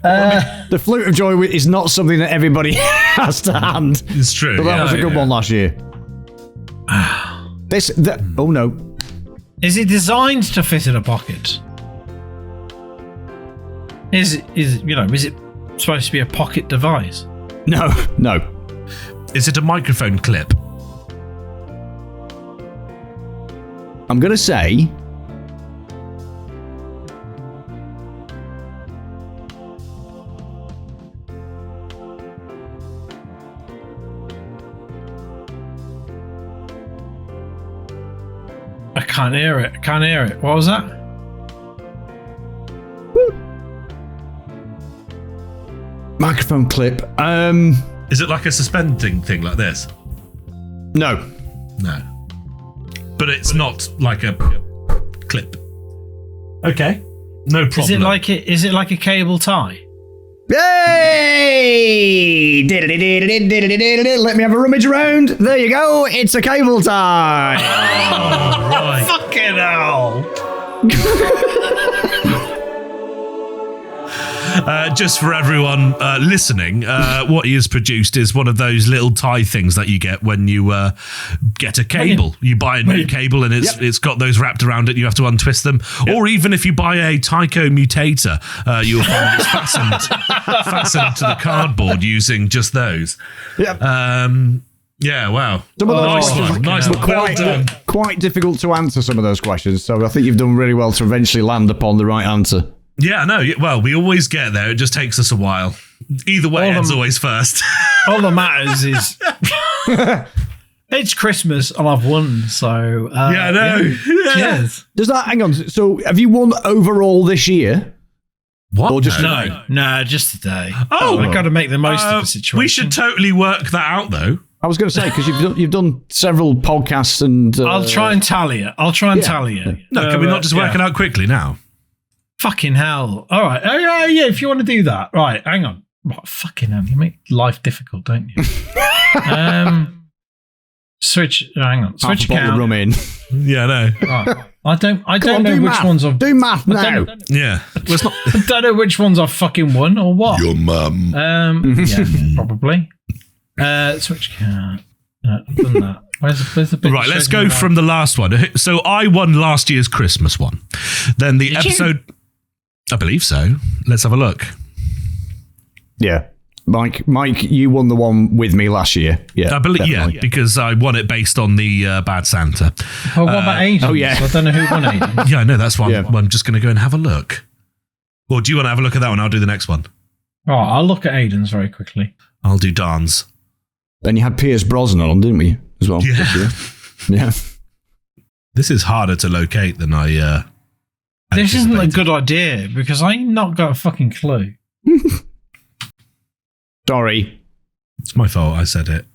The flute of joy is not something that everybody has to hand. It's true. But that was a good one last year. Oh no. Is it designed to fit in a pocket? Is it supposed to be a pocket device? No. Is it a microphone clip? I'm gonna say I can't hear it. What was that? microphone clip. Is it like a suspending thing like this? No. But it's not like a clip. Okay. No problem. Is it like a cable tie? Yay! Let me have a rummage around. There you go. It's a cable tie. Oh, right. Fucking hell. Just for everyone listening, what he has produced is one of those little tie things that you get when you get a cable. You buy a new cable and it's got those wrapped around it. You have to untwist them. Yep. Or even if you buy a Tyco Mutator, you'll find it's fastened to the cardboard using just those. Yep. Yeah, wow. Some of those questions, nice one. Well done. Quite difficult to answer some of those questions, so I think you've done really well to eventually land upon the right answer. Yeah, no, well, we always get there. It just takes us a while. Either way, Ed's always first. All that matters is it's Christmas and I've won, so... yeah, I know. Yeah. Cheers. Does that... Hang on, so have you won overall this year? What? Or just no, just today. Oh, I've got to make the most of the situation. We should totally work that out, though. I was going to say, because you've done several podcasts and... I'll try and tally it. Tally it. No, can we not just work it out quickly now? Fucking hell. All right. Yeah, if you want to do that. Right, hang on. What, fucking hell. You make life difficult, don't you? Switch. Hang on. Switch account. Rum in. Yeah, I know. Right. I don't know which ones I've... Do math now. Yeah. Well, I don't know which ones I've fucking won or what. Your mum. Yeah, probably. Switch account. I've done that. Where's the bit? Right, let's go from the last one. So I won last year's Christmas one. Then the episode... I believe so. Let's have a look. Yeah. Mike, you won the one with me last year. Yeah, I believe, because I won it based on the Bad Santa. Oh, what about Aiden? Oh, yeah. I don't know who won Aiden. Yeah, I know. That's why I'm just going to go and have a look. Or do you want to have a look at that one? I'll do the next one. Oh, I'll look at Aiden's very quickly. I'll do Dan's. Then you had Pierce Brosnan on, didn't we? As well. Yeah. Yeah. This is harder to locate than I... This isn't a good idea because I ain't not got a fucking clue. Sorry. It's my fault. I said it.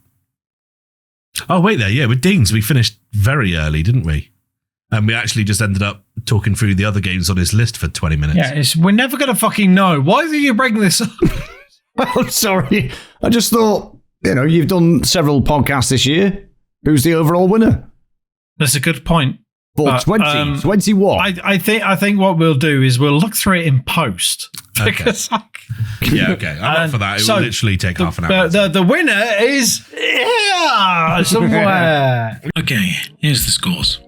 Oh, wait there. Yeah, with Dean's, we finished very early, didn't we? And we actually just ended up talking through the other games on his list for 20 minutes. Yeah, we're never going to fucking know. Why did you bring this up? Well, sorry. I just thought, you've done several podcasts this year. Who's the overall winner? That's a good point. For 21. I think what we'll do is we'll look through it in post. Because yeah, okay. I'm up for that. It will literally take half an hour. The winner is here somewhere. Okay, here's the scores.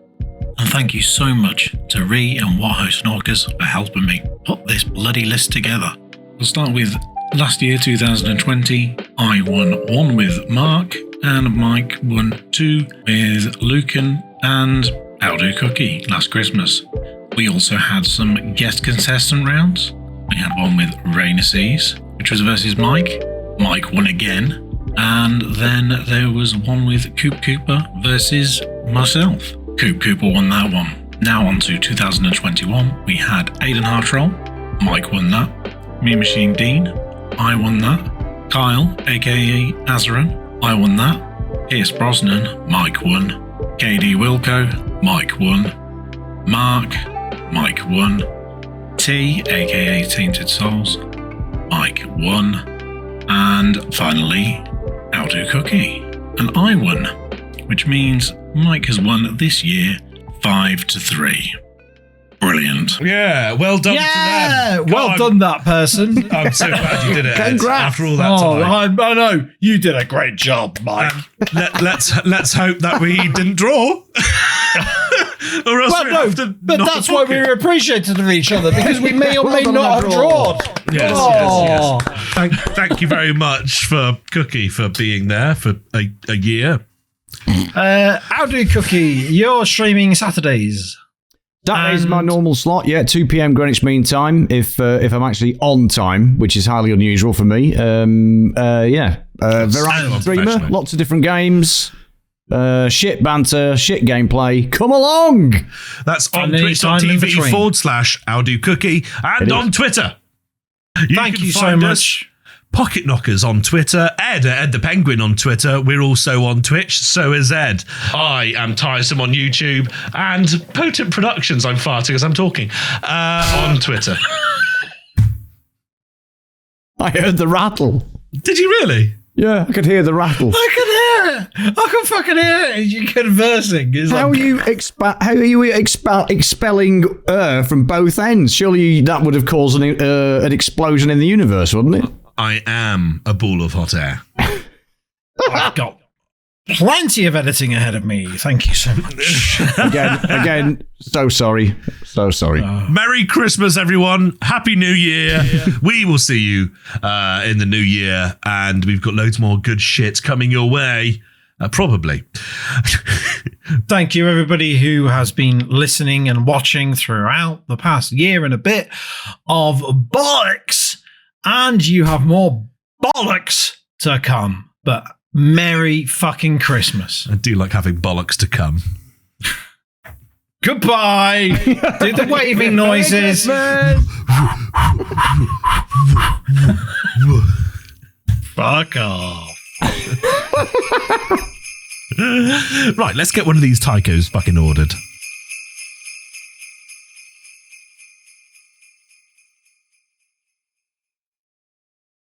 And thank you so much to Ree and Whathost Norkers for helping me put this bloody list together. We'll start with last year, 2020. I won 1 with Mark, and Mike won 2 with Lucan and Owdo Cookie last Christmas. We also had some guest contestant rounds. We had one with Raina Seas, which was versus Mike. Mike won again. And then there was one with Coop Cooper versus myself. Coop Cooper won that one. Now on to 2021. We had Aiden Hartroll. Mike won that. Me Machine Dean. I won that. Kyle, aka Azaran. I won that. Pierce Brosnan. Mike won. KD Wilco. Mike won. Mark. Mike won. T, aka Tainted Souls. Mike won. And finally, Owdo Cookie. And I won, which means Mike has won this year 5-3. Brilliant. Yeah, well done to them. Well done, that person. I'm so glad you did it. Congrats. After all that time. I know. You did a great job, Mike. Let's hope that we didn't draw. Or else but that's why we were appreciative of each other, because we may or may not have drawn. Yes. Thank you very much for Cookie for being there for a year. Owdo Cookie, you're streaming Saturdays. That is my normal slot, 2 p.m. Greenwich Mean Time, if I'm actually on time, which is highly unusual for me. Variety streamer, lots of different games, shit banter, shit gameplay. Come along! That's on twitch.tv/Owdo Cookie and on Twitter. Thank you so much. Pocket Knockers on Twitter, Ed the Penguin on Twitter. We're also on Twitch, so is Ed. I am Tiresome on YouTube, and Potent Productions, I'm farting as I'm talking, on Twitter. I heard the rattle. Did you really? Yeah, I could hear the rattle. I could hear hear it. I can fucking hear it. You're conversing. It's How are you expelling from both ends? Surely that would have caused an explosion in the universe, wouldn't it? I am a ball of hot air. I've got plenty of editing ahead of me. Thank you so much. Again, so sorry. So sorry. Merry Christmas, everyone. Happy New Year. We will see you in the new year, and we've got loads more good shit coming your way. Probably. Thank you, everybody who has been listening and watching throughout the past year and a bit of bollocks. And you have more bollocks to come. But Merry fucking Christmas. I do like having bollocks to come. Goodbye. Do the waving noises. Fuck off. Right, let's get one of these Tycos fucking ordered.